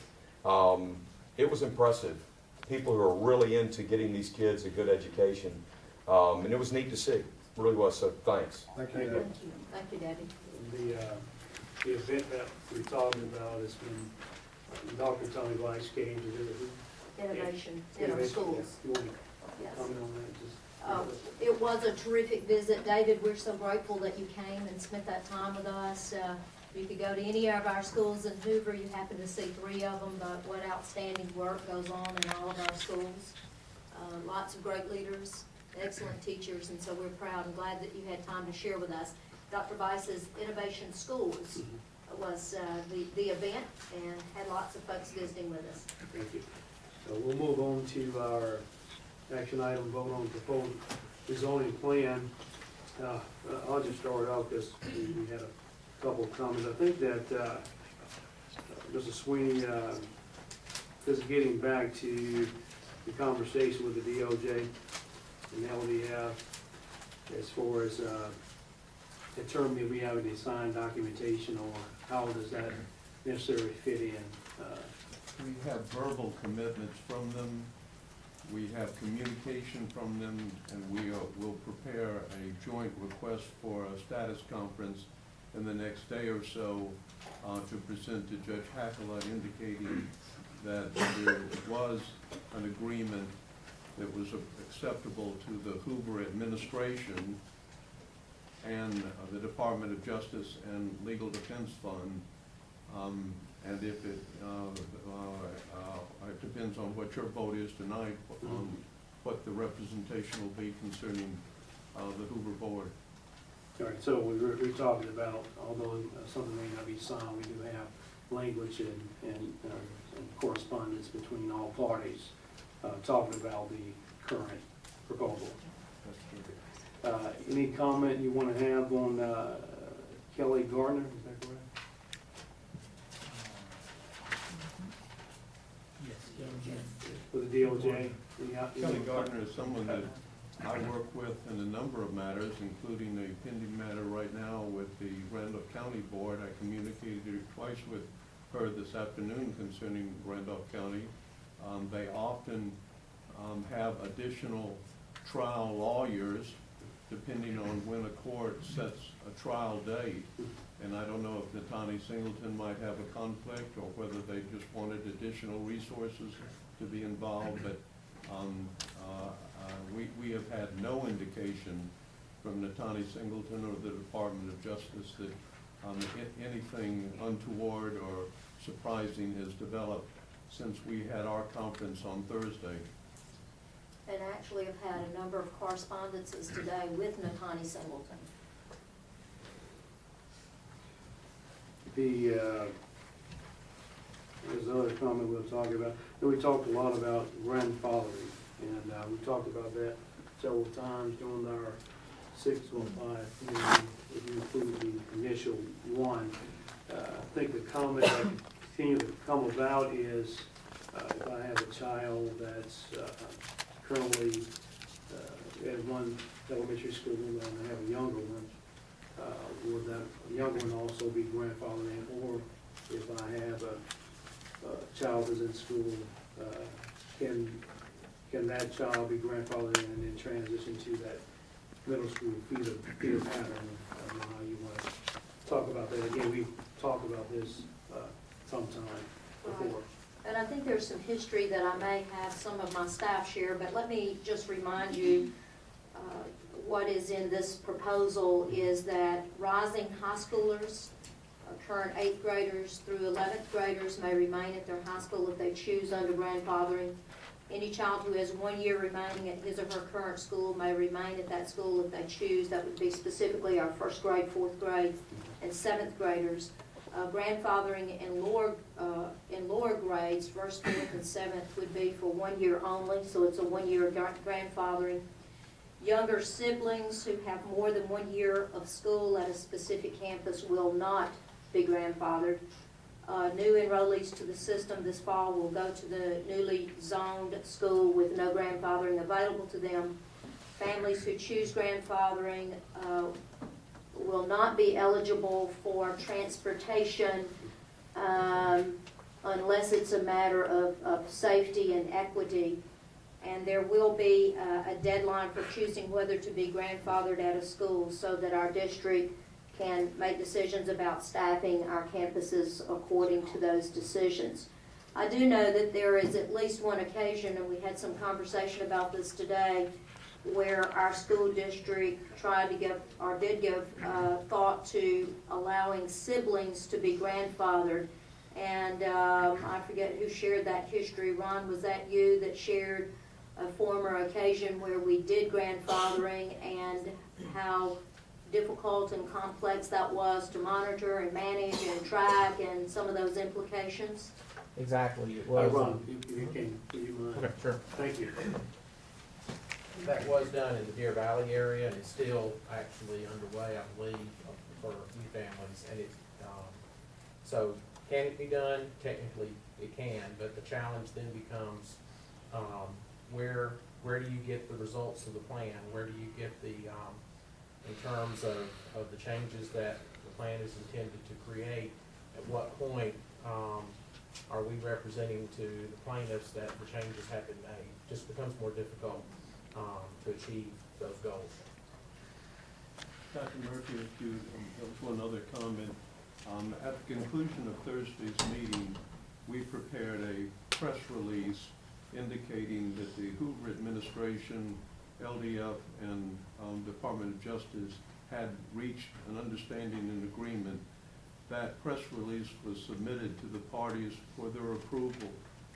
It was impressive. People who are really into getting these kids a good education. And it was neat to see. It really was. So thanks. Thank you. Thank you, Debbie. The event that we're talking about has been Dr. Tony Weiss came to do it. Innovation in our schools. You want to Yes. comment on that? It was a terrific visit. David, we're so grateful that you came and spent that time with us. You could go to any of our schools in Hoover, you happen to see 3 of them, but what outstanding work goes on in all of our schools. Lots of great leaders, excellent teachers, and so we're proud and glad that you had time to share with us. Dr. Bice's Innovation Schools was the event, and had lots of folks visiting with us. Thank you. So we'll move on to our action item, vote on proposed rezoning plan. I'll just start off because we had a couple of comments. I think that Mr. Sweeney, this is getting back to the conversation with the DOJ and LDF as far as determining if we have any signed documentation, or how does that necessarily fit in? We have verbal commitments from them, we have communication from them, and we will prepare a joint request for a status conference in the next day or so to present to Judge Hackelot, indicating that there was an agreement that was acceptable to the Hoover administration and the Department of Justice and Legal Defense Fund. And if it depends on what your vote is tonight, on what the representation will be concerning the Hoover Board. All right, so we're talking about, although something may not be signed, we do have language and correspondence between all parties talking about the current proposal. Any comment you want to have on Kelly Gardner, is that correct? With the DOJ? Kelly Gardner is someone that I work with in a number of matters, including a pending matter right now with the Randolph County Board. I communicated twice with her this afternoon concerning Randolph County. They often have additional trial lawyers depending on when a court sets a trial date. And I don't know if Natani Singleton might have a conflict, or whether they just wanted additional resources to be involved, but we have had no indication from Natani Singleton or the Department of Justice that anything untoward or surprising has developed since we had our conference on Thursday. And actually have had a number of correspondences today with Natani Singleton. There's another comment we'll talk about. We talked a lot about grandfathering, and we talked about that several times during our 615 meeting, if you include the initial one. I think the comment that continues to come about is if I have a child that's currently at one elementary school and I have a younger one, would that younger one also be grandfathered in? Or if I have a child who's in school, can that child be grandfathered in and then transition to that middle school feeder pattern? I don't know how you want to talk about that. Again, we've talked about this sometime before. Right. And I think there's some history that I may have some of my staff share, but let me just remind you what is in this proposal is that rising high schoolers, current 8th graders through 11th graders may remain at their high school if they choose under grandfathering. Any child who has 1 year remaining at his or her current school may remain at that school if they choose. That would be specifically our 1st grade, 4th grade, and 7th graders. Grandfathering in lower grades, 1st, 4th, and 7th would be for 1 year only, so it's a 1 year grandfathering. Younger siblings who have more than 1 year of school at a specific campus will not be grandfathered. New enrollees to the system this fall will go to the newly zoned school with no grandfathering available to them. Families who choose grandfathering will not be eligible for transportation unless it's a matter of safety and equity. And there will be a deadline for choosing whether to be grandfathered at a school so that our district can make decisions about staffing our campuses according to those decisions. I do know that there is at least one occasion, and we had some conversation about this today, where our school district tried to give, or did give, thought to allowing siblings to be grandfathered. And I forget who shared that history. Ron, was that you that shared a former occasion where we did grandfathering and how difficult and complex that was to monitor and manage and track and some of those implications? Exactly, it was. Ron, you can, do you mind? Okay, sure. Thank you. That was done in the Deer Valley area, and it's still actually underway, I believe, for a few families. And it, so can it be done? Technically, it can, but the challenge then becomes, where do you get the results of the plan? Where do you get the, in terms of the changes that the plan is intended to create? At what point are we representing to the plaintiffs that the changes have been made? Just becomes more difficult to achieve those goals. Dr. Murphy, if you, there was one other comment. At the conclusion of Thursday's meeting, we prepared a press release indicating that the Hoover administration, LDF, and Department of Justice had reached an understanding and agreement. That press release was submitted to the parties for their approval.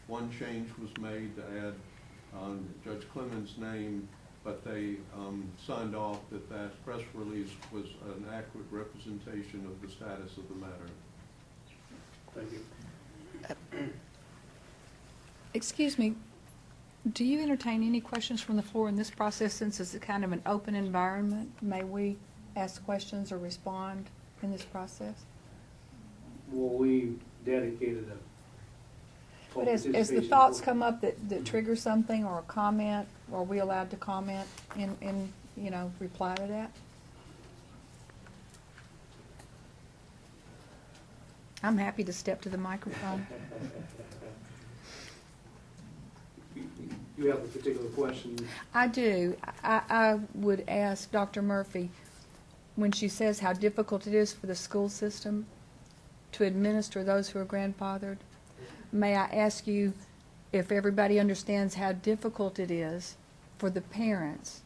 One change was made to add Judge Clemens' name, but they signed off that that press release was an accurate representation of the status of the matter. Thank you. Excuse me, do you entertain any questions from the floor in this process since it's a kind of an open environment? May we ask questions or respond in this process? Well, we dedicated a But as the thoughts come up that trigger something or a comment, are we allowed to comment in you know, reply to that? I'm happy to step to the microphone. You have a particular question? I do. I would ask Dr. Murphy, when she says how difficult it is for the school system to administer those who are grandfathered, may I ask you if everybody understands how difficult it is for the parents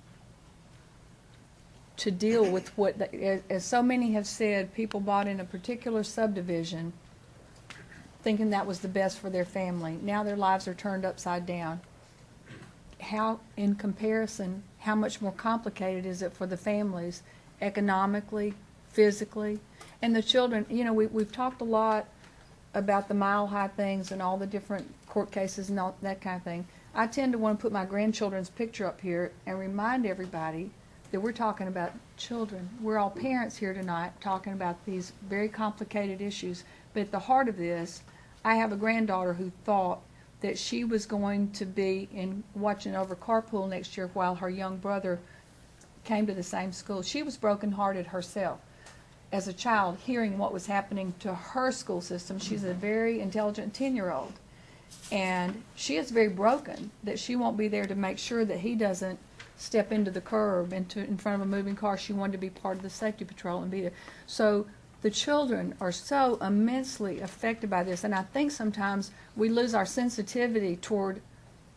to deal with what, as so many have said, people bought in a particular subdivision thinking that was the best for their family. Now their lives are turned upside down. How, in comparison, how much more complicated is it for the families economically, physically, and the children? You know, we've talked a lot about the mile-high things and all the different court cases and all that kind of thing. I tend to want to put my grandchildren's picture up here and remind everybody that we're talking about children. We're all parents here tonight talking about these very complicated issues. But at the heart of this, I have a granddaughter who thought that she was going to be in watching over carpool next year while her young brother came to the same school. She was brokenhearted herself as a child, hearing what was happening to her school system. She's a very intelligent 10-year-old. And she is very broken that she won't be there to make sure that he doesn't step into the curb, in front of a moving car. She wanted to be part of the safety patrol and be there. So the children are so immensely affected by this. And I think sometimes we lose our sensitivity toward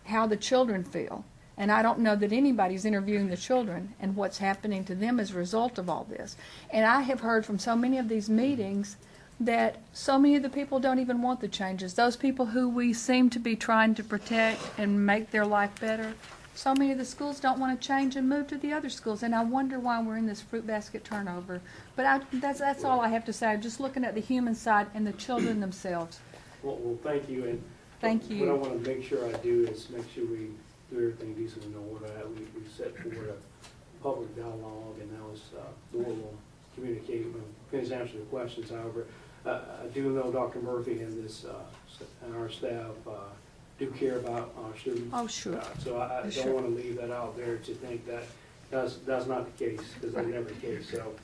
how the children feel. And I don't know that anybody's interviewing the children and what's happening to them as a result of all this. And I have heard from so many of these meetings that so many of the people don't even want the changes. Those people who we seem to be trying to protect and make their life better, so many of the schools don't want to change and move to the other schools. And I wonder why we're in this fruit basket turnover. But that's all I have to say. I'm just looking at the human side and the children themselves. Well, thank you. And thank you. What I want to make sure I do is make sure we do everything decent in order. We set forward a public dialogue, and that was the way we'll communicate when we finish answering the questions. However, I do know Dr. Murphy and this and our staff do care about our students. Oh, sure. So I don't want to leave that out there to think that that's not the case, because that's never the case. So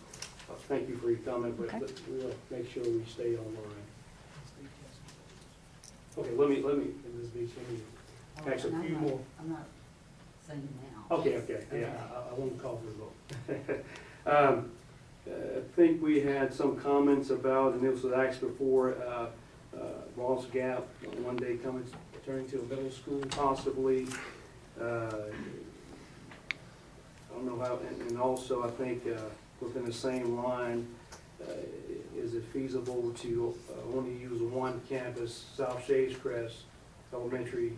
thank you for your comment, but we'll make sure we stay online. Okay, let me this be actually a few more. I'm not saying now. Okay, yeah, I won't call for a vote. I think we had some comments about, and this was asked before, Ross Gap, one day coming, turning to a middle school possibly. and also I think within the same line, is it feasible to only use one campus, South Shades Crest Elementary,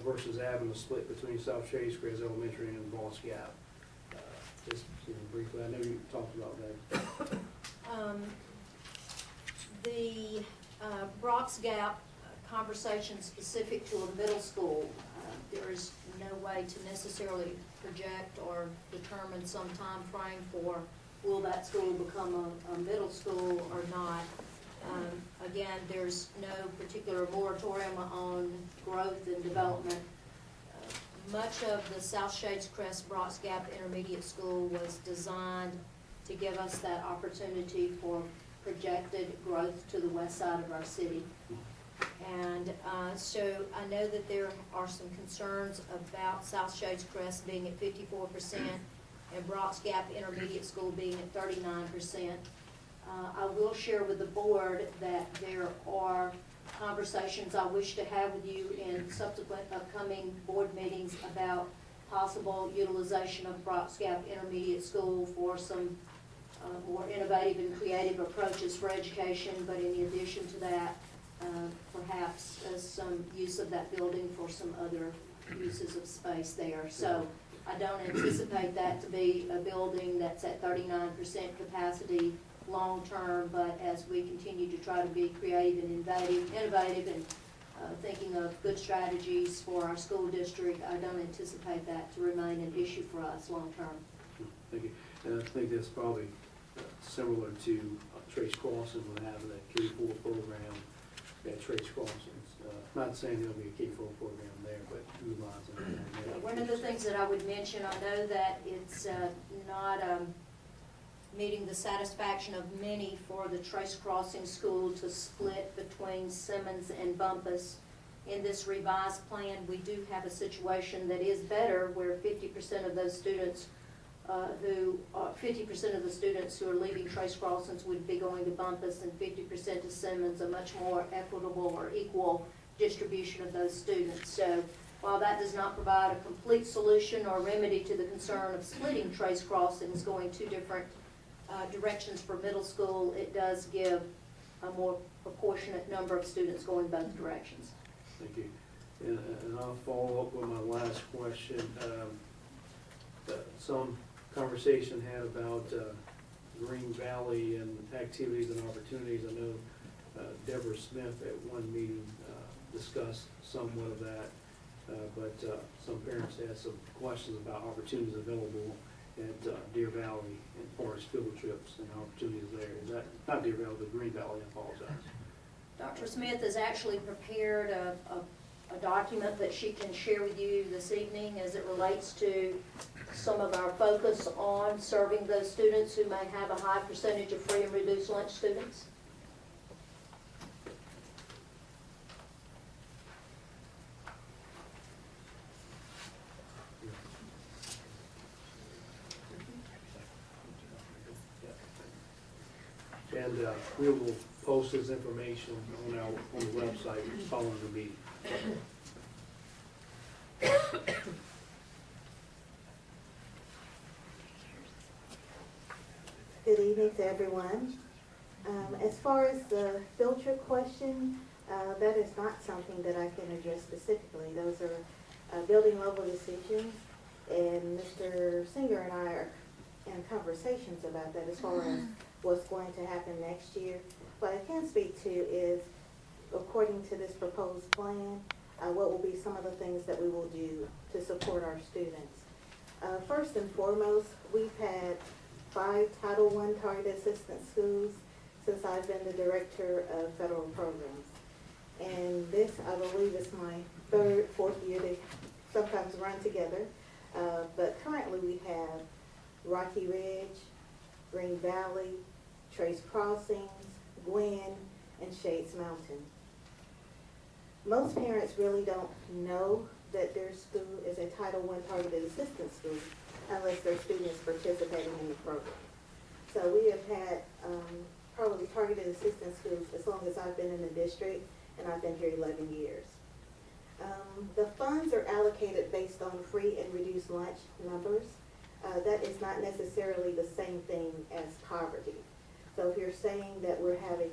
versus having a split between South Shades Crest Elementary and Boss Gap? Just briefly, I know you talked about that. The Brock's Gap conversation specific to a middle school, there is no way to necessarily project or determine some time frame for will that school become a middle school or not. Again, there's no particular moratorium on growth and development. Much of the South Shades Crest Brock's Gap Intermediate School was designed to give us that opportunity for projected growth to the west side of our city. And so I know that there are some concerns about South Shades Crest being at 54% and Brock's Gap Intermediate School being at 39%. I will share with the board that there are conversations I wish to have with you in subsequent upcoming board meetings about possible utilization of Brock's Gap Intermediate School for some more innovative and creative approaches for education, but in addition to that, perhaps some use of that building for some other uses of space there. So I don't anticipate that to be a building that's at 39% capacity long-term, but as we continue to try to be creative and innovative and thinking of good strategies for our school district, I don't anticipate that to remain an issue for us long-term. Thank you. And I think that's probably similar to Trace Crossing when having a K-4 program at Trace Crossings. Not saying there'll be a K-4 program there, but utilizing it. One of the things that I would mention, I know that it's not meeting the satisfaction of many for the Trace Crossing School to split between Simmons and Bumpus. In this revised plan, we do have a situation that is better, where 50% of those students 50% of the students who are leaving Trace Crossings would be going to Bumpus and 50% to Simmons, a much more equitable or equal distribution of those students. So while that does not provide a complete solution or remedy to the concern of splitting Trace Crossings, going two different directions for middle school, it does give a more proportionate number of students going both directions. Thank you. And I'll follow up with my last question. Some conversation had about Green Valley and activities and opportunities. I know Deborah Smith at one meeting discussed somewhat of that, but some parents had some questions about opportunities available at Deer Valley and forest field trips and opportunities there. Is that, not Deer Valley, but Green Valley, I apologize. Dr. Smith has actually prepared a document that she can share with you this evening as it relates to some of our focus on serving those students who may have a high percentage of free and reduced lunch students. And we will post this information on the website following the meeting. Good evening to everyone. As far as the field trip question, that is not something that I can address specifically. Those are building level decisions, and Mr. Singer and I are in conversations about that as far as what's going to happen next year. What I can speak to is, according to this proposed plan, what will be some of the things that we will do to support our students. First and foremost, we've had 5 Title I targeted assistance schools since I've been the director of federal programs. And this, I believe, is my 3rd, 4th year. They sometimes run together. But currently we have Rocky Ridge, Green Valley, Trace Crossings, Gwen, and Shades Mountain. Most parents really don't know that their school is a Title I targeted assistance school unless their students participating in the program. So we have had probably targeted assistance schools as long as I've been in the district, and I've been here 11 years. The funds are allocated based on free and reduced lunch numbers. that is not necessarily the same thing as poverty. So if you're saying that we're having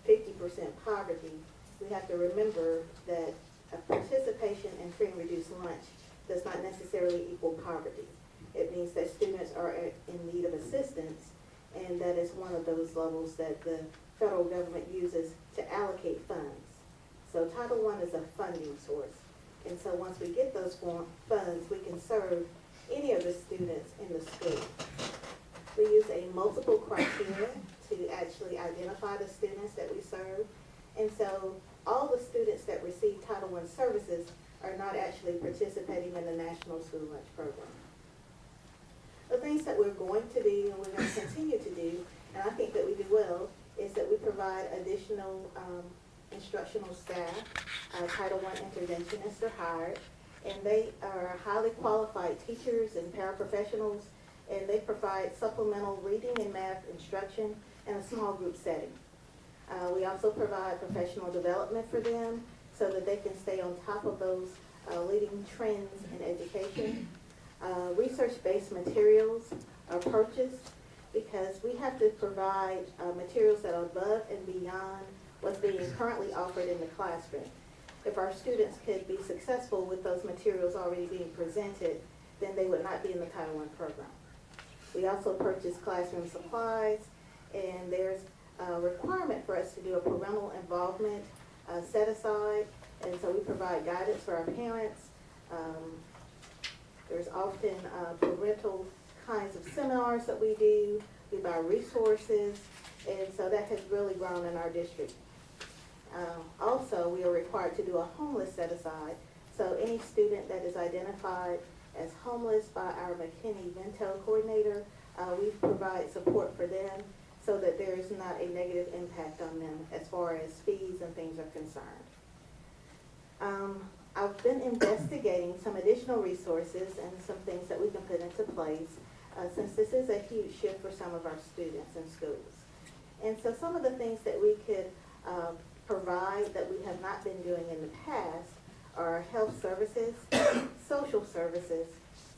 50% poverty, we have to remember that a participation in free and reduced lunch does not necessarily equal poverty. It means that students are in need of assistance, and that is one of those levels that the federal government uses to allocate funds. So Title I is a funding source. And so once we get those funds, we can serve any of the students in the school. We use a multiple criteria to actually identify the students that we serve. And so all the students that receive Title I services are not actually participating in the National School Lunch Program. The things that we're going to do and we're going to continue to do, and I think that we do well, is that we provide additional instructional staff. Title I interventionists are hired, and they are highly qualified teachers and paraprofessionals, and they provide supplemental reading and math instruction in a small group setting. We also provide professional development for them so that they can stay on top of those leading trends in education. Research-based materials are purchased because we have to provide materials that are above and beyond what's being currently offered in the classroom. If our students could be successful with those materials already being presented, then they would not be in the Title I program. We also purchase classroom supplies, and there's a requirement for us to do a parental involvement set aside, and so we provide guidance for our parents. There's often parental kinds of seminars that we do. We buy resources, and so that has really grown in our district. Also, we are required to do a homeless set-aside. So any student that is identified as homeless by our McKinney-Vento coordinator, we provide support for them so that there is not a negative impact on them as far as fees and things are concerned. I've been investigating some additional resources and some things that we can put into place since this is a huge shift for some of our students in schools. And so some of the things that we could provide that we have not been doing in the past are health services, social services,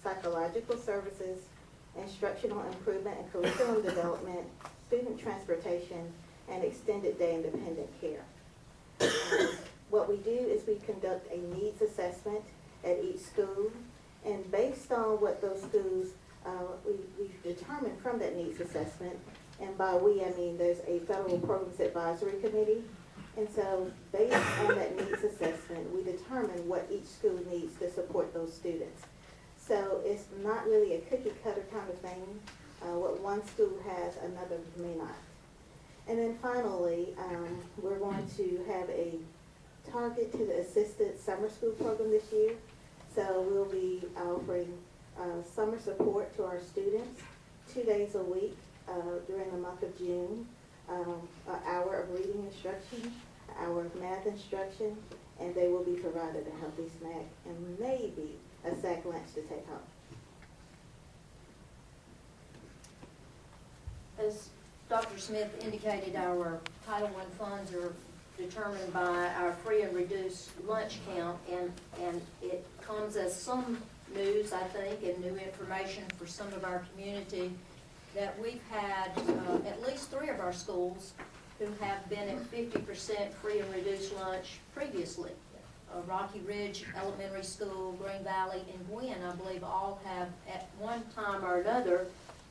psychological services, instructional improvement and curriculum development, student transportation, and extended day independent care. What we do is we conduct a needs assessment at each school, and based on what those schools, we've determined from that needs assessment, and by we I mean there's a Federal Programs Advisory Committee, and so based on that needs assessment, we determine what each school needs to support those students. So it's not really a cookie cutter kind of thing. What one school has, another may not. And then finally, we're going to have a target to the assisted summer school program this year. So we'll be offering summer support to our students 2 days a week during the month of June, an hour of reading instruction, an hour of math instruction, and they will be provided a healthy snack and maybe a sack lunch to take home. As Dr. Smith indicated, our Title I funds are determined by our free and reduced lunch count, and it comes as some news, I think, and new information for some of our community that we've had at least 3 of our schools who have been at 50% free and reduced lunch previously. Rocky Ridge Elementary School, Green Valley, and Gwen, I believe, all have at one time or another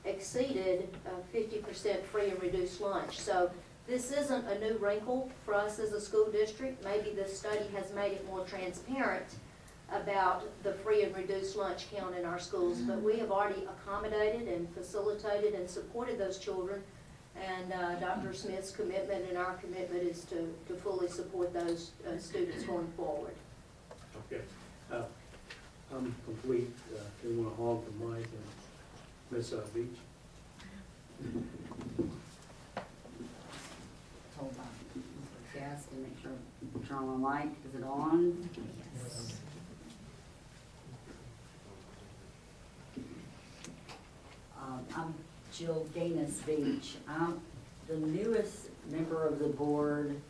exceeded 50% free and reduced lunch. So this isn't a new wrinkle for us as a school district. Maybe this study has made it more transparent about the free and reduced lunch count in our schools, but we have already accommodated and facilitated and supported those children, and Dr. Smith's commitment and our commitment is to fully support those students going forward. Okay. I'm complete. They want to hog the mic and Ms. Beach. Hold on. Yes, and make sure, turn on the light. Is it on? Yes. I'm Jill Gaines Beach. I'm the newest member of the board.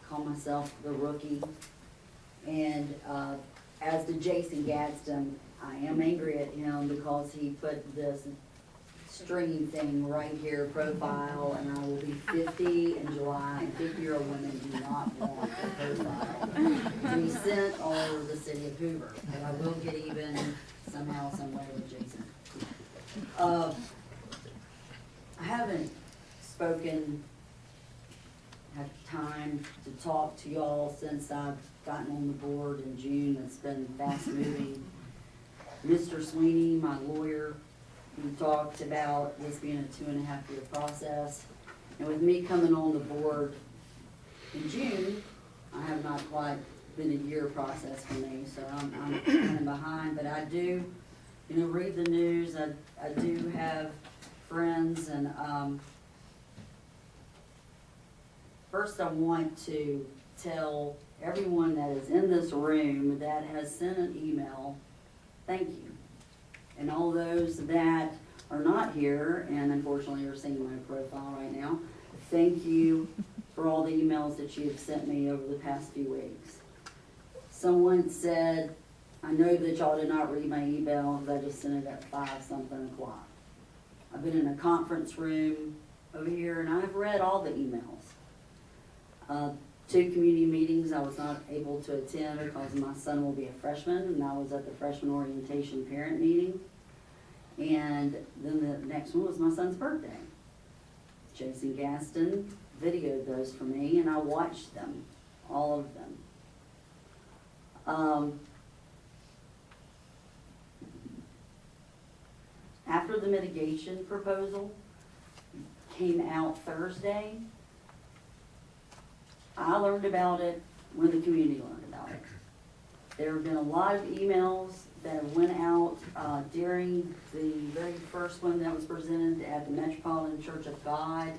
Call myself the rookie. And as did Jason Gadsden, I am angry at him because he put this string thing right here, profile, and I will be 50 in July, and 50-year-old women do not want a profile to be sent all over the city of Hoover. But I will get even somehow, some way with Jason. I haven't spoken, had time to talk to y'all since I've gotten on the board in June. It's been fast moving. Mr. Sweeney, my lawyer, we talked about this being a 2.5-year process. And with me coming on the board in June, I have not quite been a year process for me, so I'm kind of behind. But I do, read the news. I do have friends, and first I want to tell everyone that is in this room that has sent an email, thank you. And all those that are not here, and unfortunately are seeing my profile right now, thank you for all the emails that you have sent me over the past few weeks. Someone said, I know that y'all did not read my email because I just sent it at 5-something o'clock. I've been in a conference room over here, and I've read all the emails. 2 community meetings I was not able to attend because my son will be a freshman, and I was at the freshman orientation parent meeting. And then the next one was my son's birthday. Jason Gaston videoed those for me, and I watched them, all of them. After the mitigation proposal came out Thursday, I learned about it when the community learned about it. There have been a lot of emails that went out during the very first one that was presented at the Metropolitan Church of God,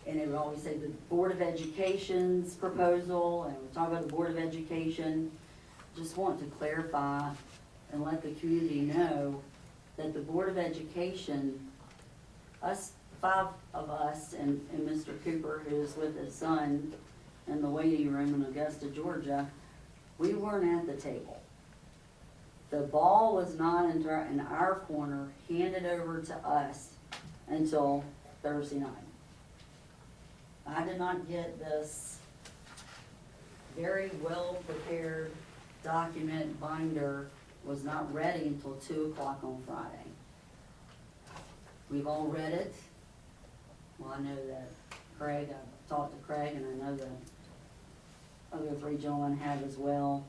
and it would always say the Board of Education's proposal, and we talk about the Board of Education. Just want to clarify and let the community know that the Board of Education, us, 5 of us, and Mr. Cooper, who's with his son in the waiting room in Augusta, Georgia, we weren't at the table. The ball was not in our corner, handed over to us until Thursday night. I did not get this very well prepared document binder, was not ready until 2 o'clock on Friday. We've all read it. Well, I know that Craig, I've talked to Craig, and I know the other 3 gentlemen have as well.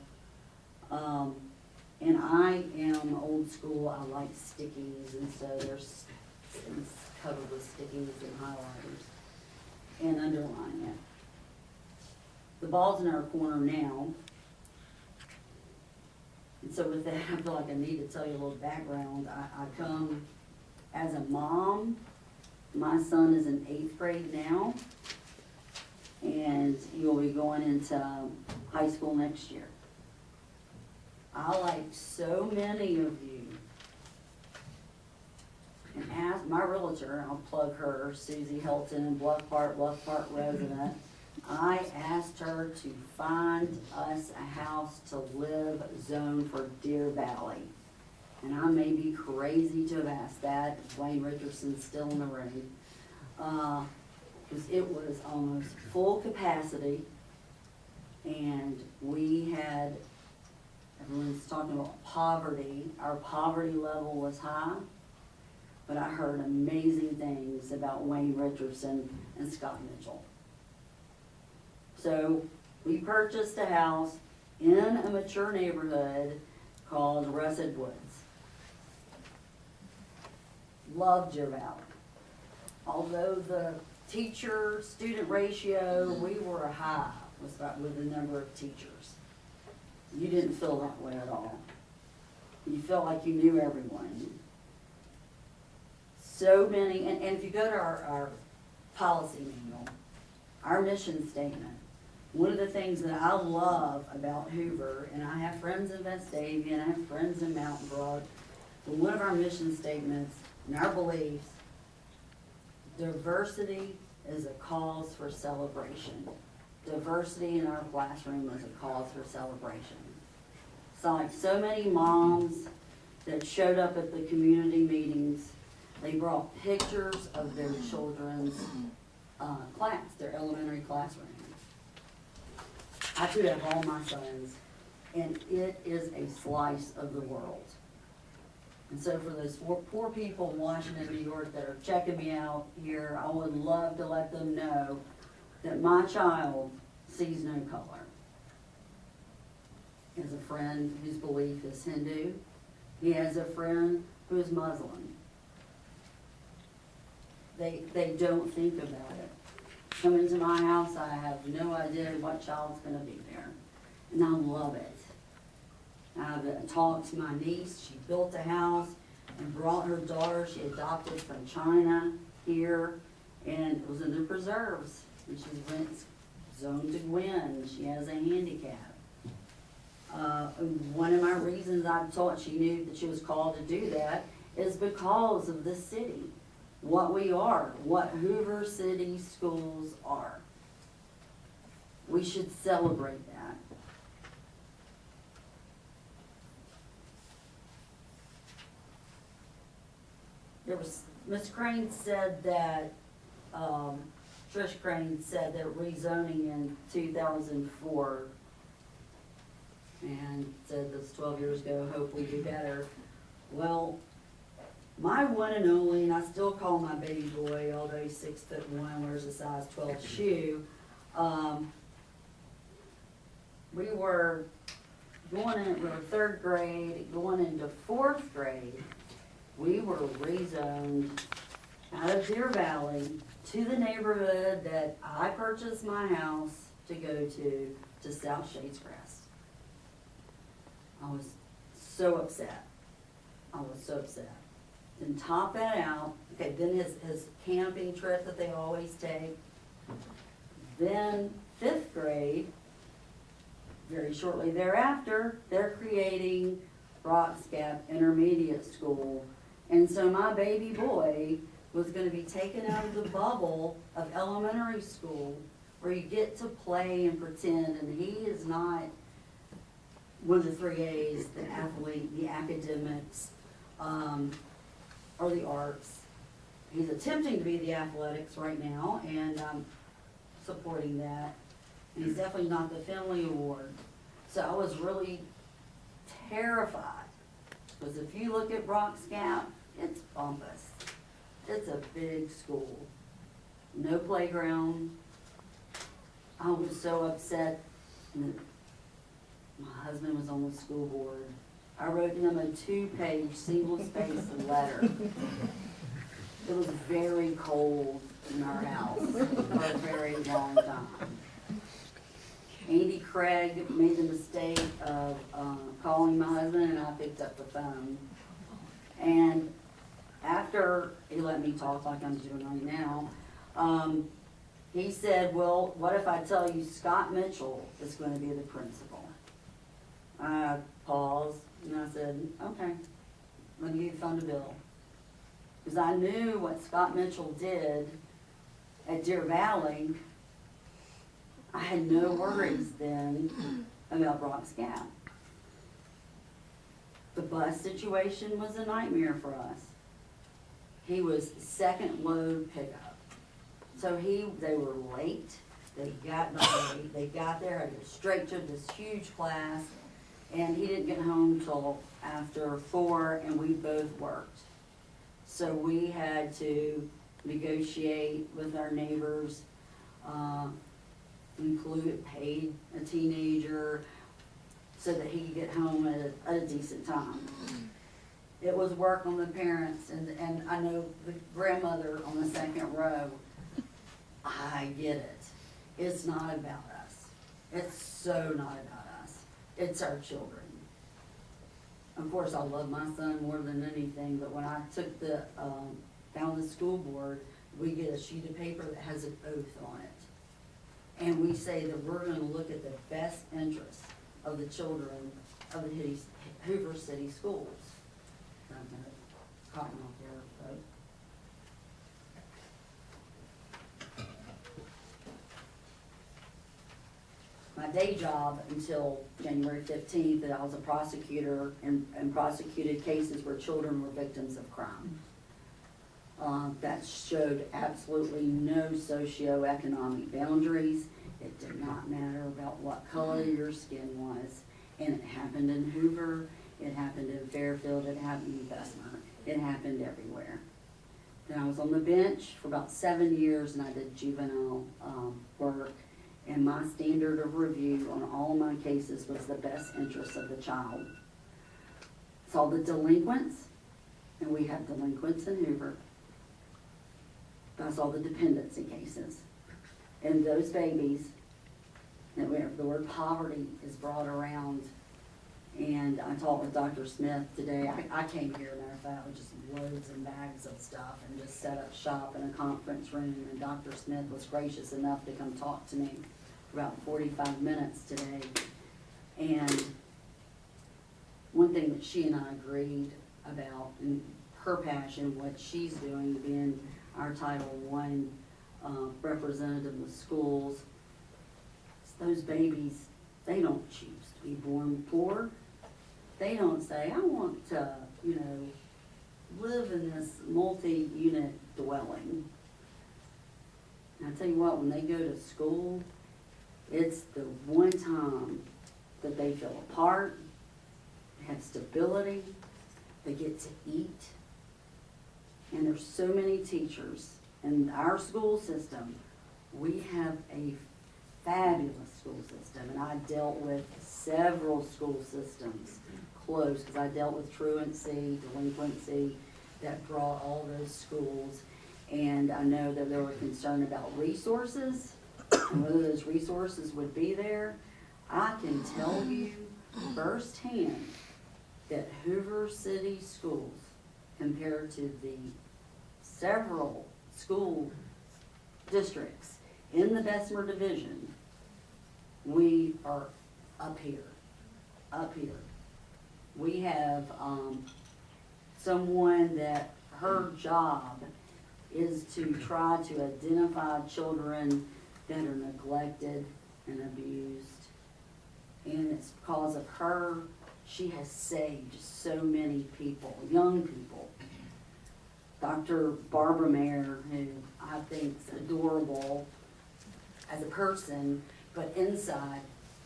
And I am old school. I like stickies, and so there's things covered with stickies and highlighters and underlining it. The ball's in our corner now. And so with that, I feel like I need to tell you a little background. I come as a mom. My son is in 8th grade now, and he will be going into high school next year. I, like so many of you, and ask my realtor, I'll plug her, Susie Hilton, in Bluff Park resident, I asked her to find us a house to live zone for Deer Valley. And I may be crazy to have asked that, Wayne Richardson's still in the room, because it was almost full capacity, and we had, everyone's talking about poverty, our poverty level was high, but I heard amazing things about Wayne Richardson and Scott Mitchell. So we purchased a house in a mature neighborhood called Russet Woods. Loved Deer Valley. Although the teacher-student ratio, we were high with the number of teachers. You didn't feel that way at all. You felt like you knew everyone. So many, and if you go to our policy manual, our mission statement, one of the things that I love about Hoover, and I have friends in Vestavia, and I have friends in Mountain Brook, but one of our mission statements and our beliefs, diversity is a cause for celebration. Diversity in our classroom is a cause for celebration. So like so many moms that showed up at the community meetings. They brought pictures of their children's class, their elementary classroom. I too have all my sons, and it is a slice of the world. And so for those poor people in Washington, New York that are checking me out here, I would love to let them know that my child sees no color. He has a friend whose belief is Hindu. He has a friend who is Muslim. They don't think about it. Coming to my house, I have no idea what child's gonna be there. And I love it. I've talked to my niece. She built a house and brought her daughter she adopted from China here, and it was in the preserves. And she's went zone to Gwen. She has a handicap. One of my reasons I thought she knew that she was called to do that is because of this city, what we are, what Hoover City schools are. We should celebrate that. Ms. Crane said that, Trish Crane said that rezoning in 2004, and said this 12 years ago, hope we do better. Well, my one and only, and I still call my baby boy, although he's 6'1", wears a size 12 shoe, we were third grade, going into fourth grade. We were rezoned out of Deer Valley to the neighborhood that I purchased my house to go to South Shades Crest. I was so upset. I was so upset. Then top that out, okay, then his camping trip that they always take. Then 5th grade, very shortly thereafter, they're creating Brock's Gap Intermediate School. And so my baby boy was going to be taken out of the bubble of elementary school where you get to play and pretend, and he is not one of the 3 A's, the athlete, the academics, or the arts. He's attempting to be the athletics right now, and I'm supporting that. And he's definitely not the Finley Award. So I was really terrified, because if you look at Brock's Gap, it's bumpus. It's a big school. No playground. I was so upset. My husband was on the school board. I wrote him a 2-page single-spaced letter. It was very cold in our house for a very long time. Andy Craig made the mistake of calling my husband, and I picked up the phone. And after he let me talk like I'm doing right now, he said, well, what if I tell you Scott Mitchell is going to be the principal? I paused, and I said, okay, let me fund a bill. Because I knew what Scott Mitchell did at Deer Valley. I had no worries then about Brock's Gap. The bus situation was a nightmare for us. He was second load pickup. So they were late. They got there, had to go straight to this huge class, and he didn't get home till after 4, and we both worked. So we had to negotiate with our neighbors, paid a teenager so that he could get home at a decent time. It was work on the parents, and I know the grandmother on the second row, I get it. It's not about us. It's so not about us. It's our children. Of course, I love my son more than anything, but when I took found the school board, we get a sheet of paper that has an oath on it. And we say that we're going to look at the best interests of the children of the Hoover City schools. I'm going to cotton off there, folks. My my day job until January 15th, that I was a prosecutor and prosecuted cases where children were victims of crime. That showed absolutely no socioeconomic boundaries. It did not matter about what color your skin was. And it happened in Hoover, it happened in Fairfield, it happened in Bessemer. It happened everywhere. Then I was on the bench for about 7 years, and I did juvenile work. And my standard of review on all my cases was the best interest of the child. Saw the delinquents, and we have delinquents in Hoover. I saw the dependency cases. And those babies, that where the word poverty is brought around. And I talked with Dr. Smith today. I came here, matter of fact, with just loads and bags of stuff and just set up shop in a conference room. And Dr. Smith was gracious enough to come talk to me for about 45 minutes today. And one thing that she and I agreed about, and her passion, what she's doing, being our Title I representative in the schools, those babies, they don't choose to be born poor. They don't say, I want to, live in this multi-unit dwelling. And I tell you what, when they go to school, it's the one time that they feel a part, they have stability, they get to eat. And there's so many teachers in our school system. We have a fabulous school system, and I dealt with several school systems close, because I dealt with truancy, delinquency, that brought all those schools. And I know that they were concerned about resources, and whether those resources would be there. I can tell you firsthand that Hoover City Schools, compared to the several school districts in the Bessemer Division, we are up here. We have someone that her job is to try to identify children that are neglected and abused. And it's because of her, she has saved so many people, young people. Dr. Barbara Mayer, who I think is adorable as a person, but inside,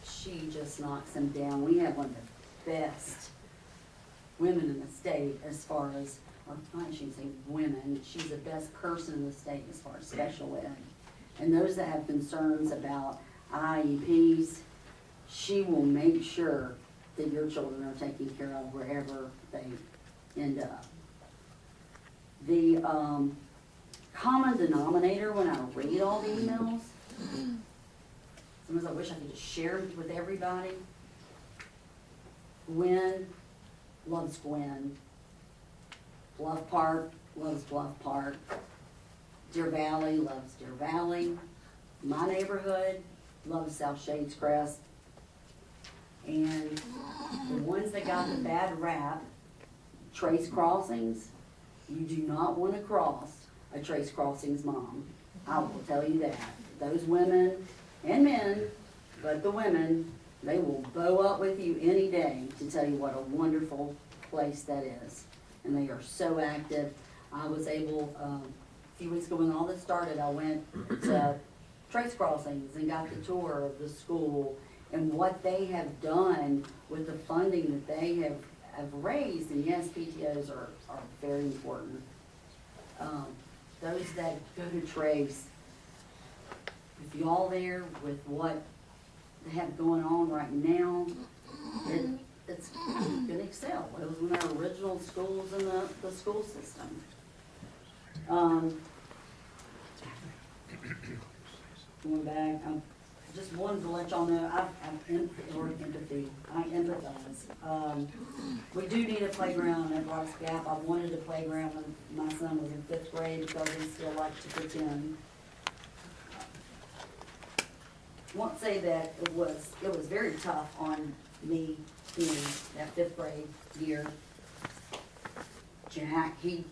she just knocks them down. We have one of the best women in the state as far as, or I shouldn't say women, she's the best person in the state as far as special ed. And those that have concerns about IEPs, she will make sure that your children are taken care of wherever they end up. The common denominator when I read all the emails, sometimes I wish I could just share it with everybody. Gwen loves Gwen. Bluff Park loves Bluff Park. Deer Valley loves Deer Valley. My neighborhood loves South Shades Crest. And the ones that got the bad rap, Trace Crossings, you do not want to cross a Trace Crossings mom. I will tell you that. Those women and men, but the women, they will bow up with you any day to tell you what a wonderful place that is. And they are so active. I was able, a few weeks ago when all this started, I went to Trace Crossings and got the tour of the school and what they have done with the funding that they have raised. And yes, PTOs are very important. Those that go to Trace, if y'all there with what they have going on right now, it's going to excel. It was one of our original schools in the school system. Going back, I just wanted to let y'all know I have empathy. I empathize. We do need a playground at Rocks Gap. I wanted a playground when my son was in 5th grade because he still liked to pretend. I won't say that it was very tough on me in that 5th grade year. Jack, he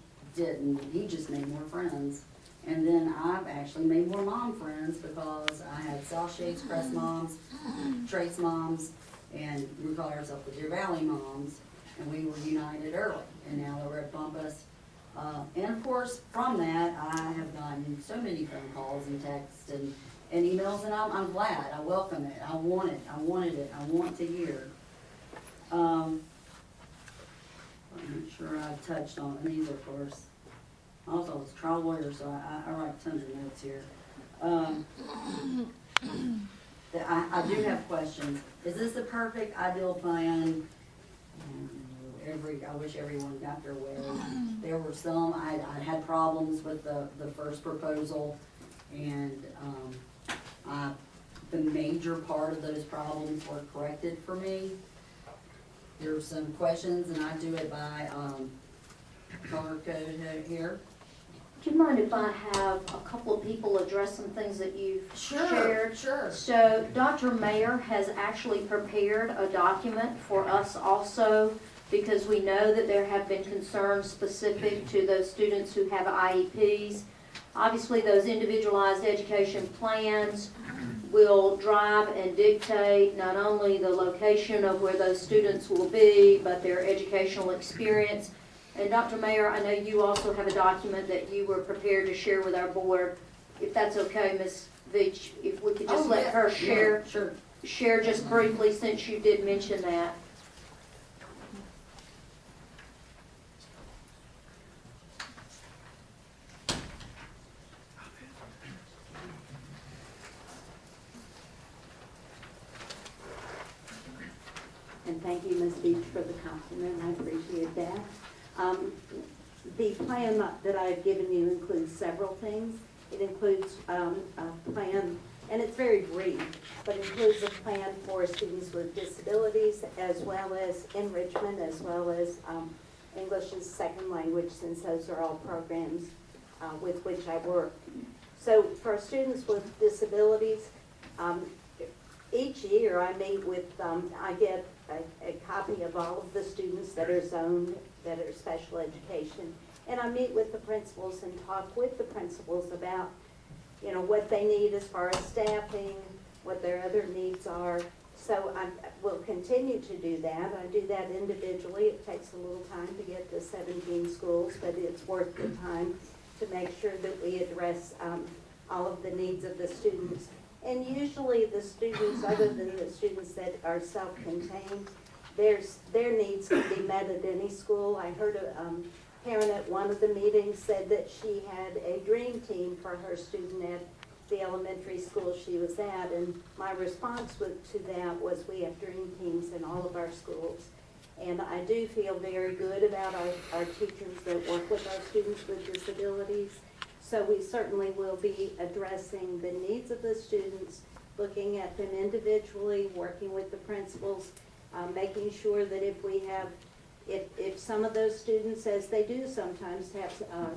just made more friends. And then I've actually made more mom friends because I had South Shades Crest moms, Trace moms, and we call ourselves the Deer Valley moms, and we were united early, and now they're at Bumpus. And of course, from that, I have gotten so many phone calls and texts and emails, and I'm glad, I welcome it, I want it, I wanted it, I want to hear. I'm not sure I've touched on these, of course. Also, I was a trial lawyer, so I write tons of notes here. I do have questions. Is this the perfect, ideal plan? I wish everyone got their way. There were some, I had problems with the first proposal, and the major part of those problems were corrected for me. There were some questions, and I do it by color code here. Do you mind if I have a couple of people address some things that you've shared? Sure. So Dr. Mayer has actually prepared a document for us also, because we know that there have been concerns specific to those students who have IEPs. Obviously, those individualized education plans will drive and dictate not only the location of where those students will be, but their educational experience. And Dr. Mayer, I know you also have a document that you were prepared to share with our board. If that's okay, Ms. Veach, if we could just let her share, share just briefly, since you did mention that. And thank you, Ms. Beach, for the compliment. I appreciate that. The plan that I have given you includes several things. It includes a plan, and it's very brief, but includes a plan for students with disabilities, as well as enrichment, as well as English as a second language, since those are all programs with which I work. So for students with disabilities, each year I meet with, I get a copy of all of the students that are zoned, that are special education, and I meet with the principals and talk with the principals about, you know, what they need as far as staffing, what their other needs are. So I will continue to do that. I do that individually. It takes a little time to get to 17 schools, but it's worth the time to make sure that we address all of the needs of the students. And usually the students, other than the students that are self-contained, their needs can be met at any school. I heard a parent at one of the meetings said that she had a dream team for her student at the elementary school she was at, and my response to that was we have dream teams in all of our schools. And I do feel very good about our teachers that work with our students with disabilities. So we certainly will be addressing the needs of the students, looking at them individually, working with the principals, making sure that if we have, if some of those students, as they do sometimes, have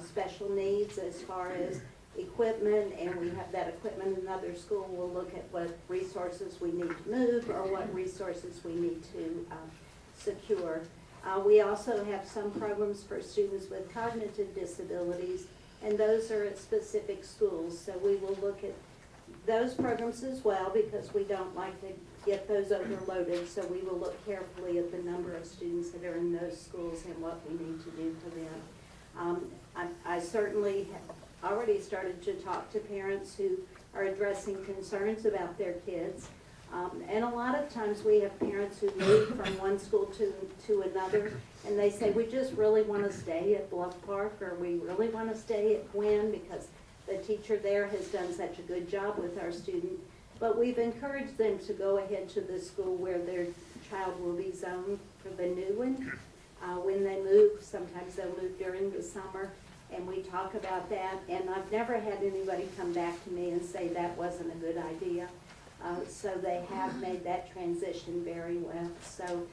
special needs as far as equipment, and we have that equipment in another school, we'll look at what resources we need to move or what resources we need to secure. We also have some programs for students with cognitive disabilities, and those are at specific schools. So we will look at those programs as well, because we don't like to get those overloaded. So we will look carefully at the number of students that are in those schools and what we need to do for them. I certainly have already started to talk to parents who are addressing concerns about their kids. And a lot of times we have parents who move from one school to another, and they say, we just really want to stay at Bluff Park, or we really want to stay at Gwynn because the teacher there has done such a good job with our student. But we've encouraged them to go ahead to the school where their child will be zoned for the new one. When they move, sometimes they'll move during the summer, and we talk about that. And I've never had anybody come back to me and say that wasn't a good idea. So they have made that transition very well. So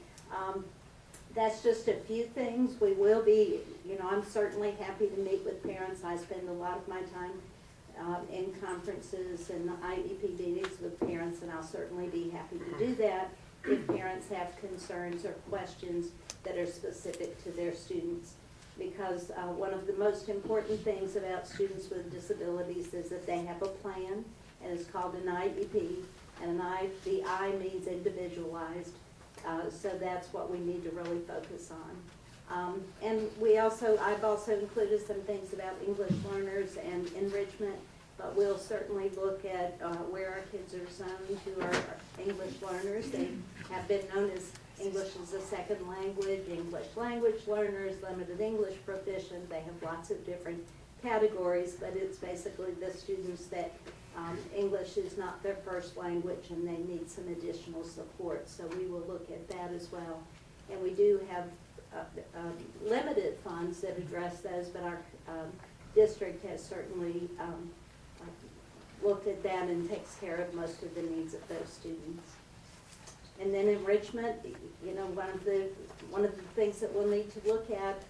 that's just a few things. We will be, you know, I'm certainly happy to meet with parents. I spend a lot of my time in conferences and IEP meetings with parents, and I'll certainly be happy to do that if parents have concerns or questions that are specific to their students. because one of the most important things about students with disabilities is that they have a plan, and it's called an IEP, and the I means individualized, so that's what we need to really focus on. And I've also included some things about English learners and enrichment, but we'll certainly look at where our kids are zoned who are English learners. They have been known as English as a second language, English language learners, limited English proficient. They have lots of different categories, but it's basically the students that English is not their first language and they need some additional support. So we will look at that as well. And we do have limited funds that address those, but our district has certainly looked at that and takes care of most of the needs of those students. And then enrichment, you know, one of the things that we'll need to look at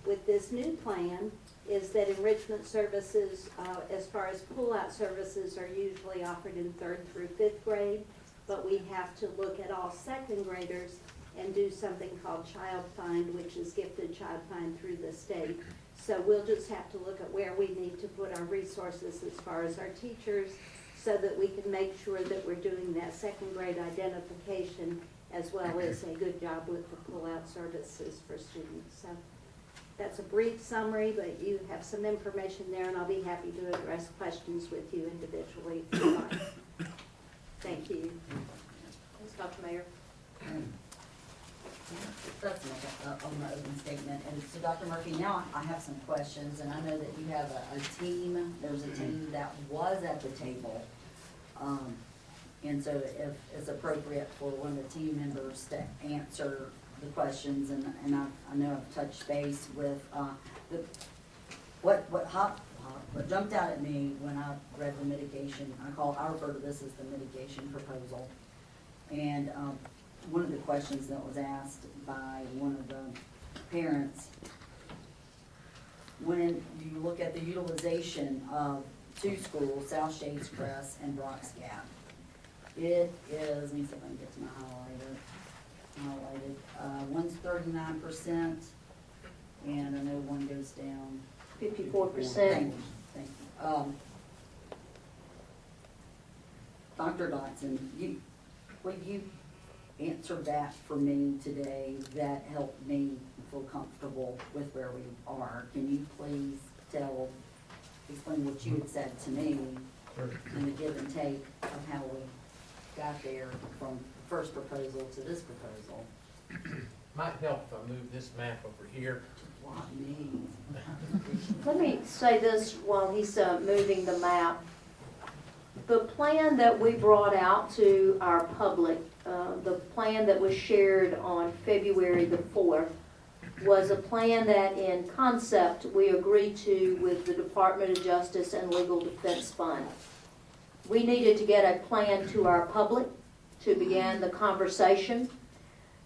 with this new plan is that enrichment services, as far as pull-out services, are usually offered in 3rd through 5th grade, but we have to look at all 2nd graders and do something called Child Find, which is gifted Child Find through the state. So we'll just have to look at where we need to put our resources as far as our teachers, so that we can make sure that we're doing that 2nd grade identification as well as a good job with the pull-out services for students. So that's a brief summary, but you have some information there, and I'll be happy to address questions with you individually if you like. Thank you. Thanks, Dr. Mayor. That's on the open statement. And so Dr. Murphy, now I have some questions, and I know that you have a team. There's a team that was at the table. And so if it's appropriate for one of the team members to answer the questions, and I know I've touched base with what jumped out at me when I read the mitigation, I refer to this as the mitigation proposal. And one of the questions that was asked by one of the parents, when you look at the utilization of 2 schools, South Shades Crest and Brock's Gap, it is, let me see if I can get to my highlighted. One's 39%, and I know one goes down 54%. Thank you. Dr. Dotson, will you answer that for me today? That helped me feel comfortable with where we are. Can you please explain what you had said to me and the give and take of how we got there from the first proposal to this proposal? Might help if I move this map over here. Let me say this while he's moving the map. The plan that we brought out to our public, the plan that was shared on February the 4th, was a plan that in concept we agreed to with the Department of Justice and Legal Defense Fund. We needed to get a plan to our public to begin the conversation.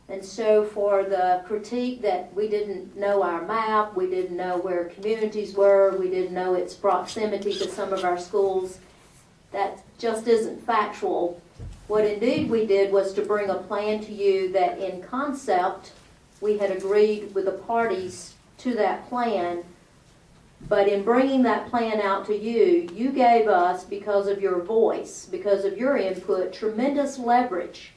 And so for the critique that we didn't know our map, we didn't know where communities were, we didn't know its proximity to some of our schools, that just isn't factual. What indeed we did was to bring a plan to you that in concept we had agreed with the parties to that plan, but in bringing that plan out to you, you gave us, because of your voice, because of your input, tremendous leverage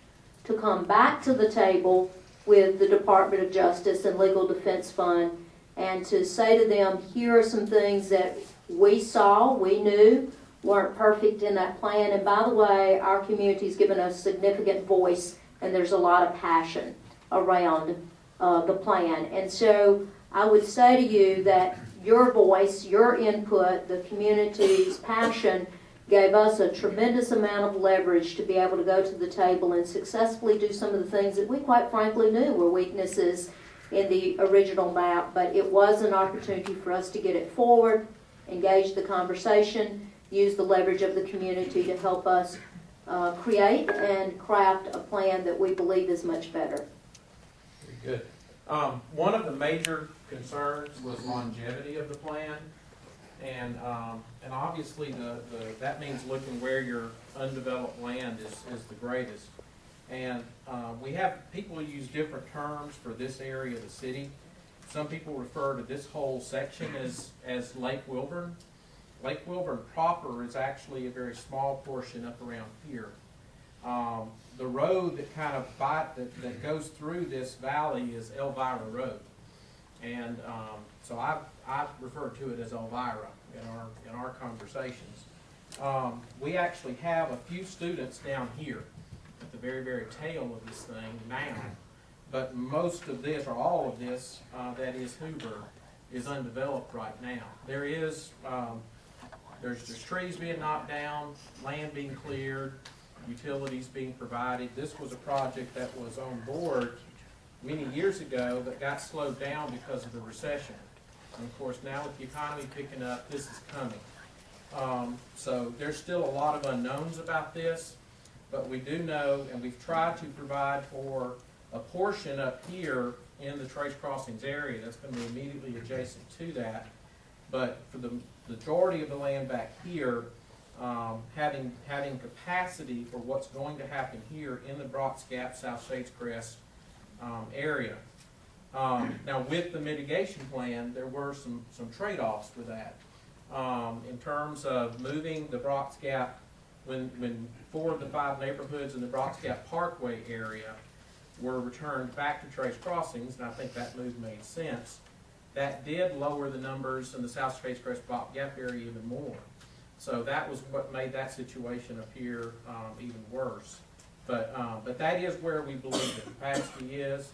to come back to the table with the Department of Justice and Legal Defense Fund and to say to them, here are some things that we saw, we knew, weren't perfect in that plan. And by the way, our community's given us significant voice, and there's a lot of passion around the plan. And so I would say to you that your voice, your input, the community's passion gave us a tremendous amount of leverage to be able to go to the table and successfully do some of the things that we quite frankly knew were weaknesses in the original map. But it was an opportunity for us to get it forward, engage the conversation, use the leverage of the community to help us create and craft a plan that we believe is much better. Very good. One of the major concerns was longevity of the plan, and obviously that means looking where your undeveloped land is the greatest. And we have people use different terms for this area of the city, some people refer to this whole section as Lake Wilburn. Lake Wilburn proper is actually a very small portion up around here. The road that kind of that goes through this valley is Elvira Road, and so I've referred to it as Elvira in our conversations. We actually have a few students down here at the very, very tail of this thing now, but most of this, or all of this, that is Hoover, is undeveloped right now. There's just trees being knocked down, land being cleared, utilities being provided. This was a project that was on board many years ago that got slowed down because of the recession. And of course, now with the economy picking up, this is coming. So there's still a lot of unknowns about this, but we do know, and we've tried to provide for a portion up here in the Trace Crossings area that's going to be immediately adjacent to that. But for the majority of the land back here, having capacity for what's going to happen here in the Brock's Gap, South Shades Crest area. Now with the mitigation plan, there were some trade-offs with that. In terms of moving the Brock's Gap, when 4 of the 5 neighborhoods in the Brock's Gap Parkway area were returned back to Trace Crossings, and I think that move made sense, that did lower the numbers in the South Shades Crest Brock Gap area even more. So that was what made that situation appear even worse. But that is where we believe the capacity is.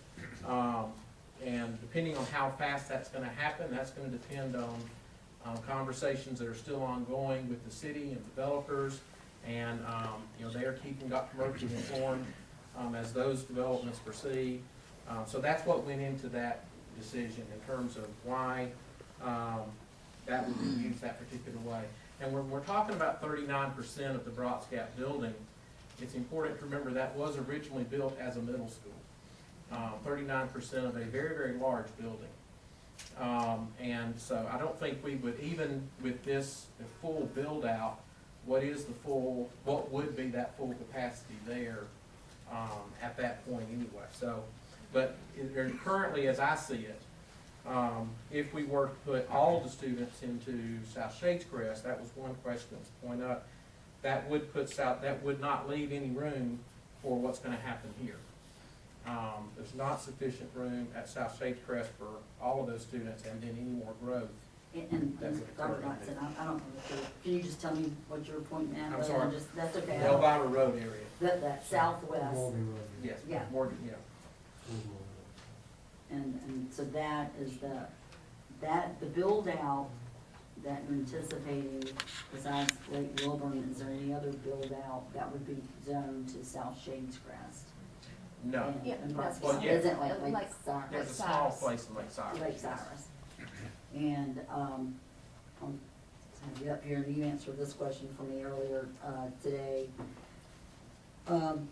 And depending on how fast that's going to happen, that's going to depend on conversations that are still ongoing with the city and developers. And they are keeping Dr. Murphy informed as those developments proceed. So that's what went into that decision in terms of why that would be used that particular way. And when we're talking about 39% of the Brock's Gap building, it's important to remember that was originally built as a middle school. 39% of a very, very large building. And so I don't think we would, even with this full build out, what would be that full capacity there at that point anyway. So, but currently as I see it, if we were to put all the students into South Shades Crest, that was one question that was pointed up, that would not leave any room for what's going to happen here. There's not sufficient room at South Shades Crest for all of those students and then any more growth. And Dr. Watson, I don't know, can you just tell me what you're pointing at? I'm sorry. That's okay. Elvira Road area. That southwest. Yes. Yeah. Morgan, yeah. And so that is the build out that you're anticipating besides Lake Wilburn, is there any other build out that would be zoned to South Shades Crest? No. Well, yeah. Isn't Lake Cyrus? There's a small place in Lake Cyrus. Lake Cyrus. And I'm have you up here, and you answered this question for me earlier today. Actually,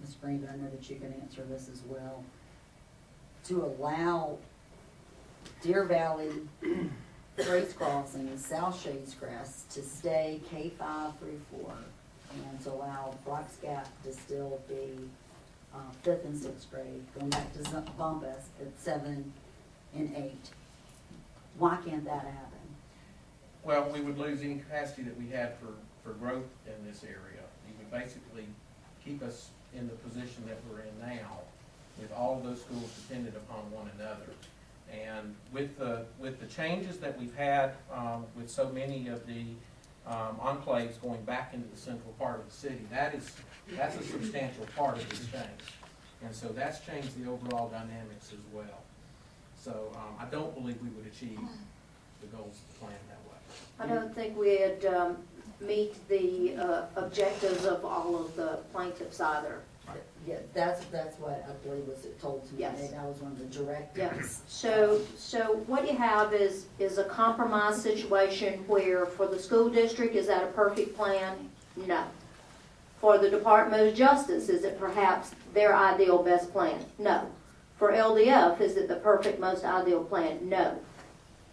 Ms. Green, I know that you can answer this as well. To allow Deer Valley, Trace Crossings, South Shades Crest to stay K-5 through 4, and to allow Brock's Gap to still be 5th and 6th grade, going back to Bumpus at 7 and 8. Why can't that happen? Well, we would lose any capacity that we had for growth in this area. It would basically keep us in the position that we're in now, with all of those schools dependent upon one another. And with the changes that we've had with so many of the enclaves going back into the central part of the city, that's a substantial part of this change. And so that's changed the overall dynamics as well. So I don't believe we would achieve the goals of the plan that way. I don't think we'd meet the objectives of all of the plaintiffs either. Yeah, that's what I believe was told to me. Yes. That was one of the directives. Yes. So what you have is a compromise situation where for the school district, is that a perfect plan? No. For the Department of Justice, is it perhaps their ideal best plan? No. For LDF, is it the perfect, most ideal plan? No.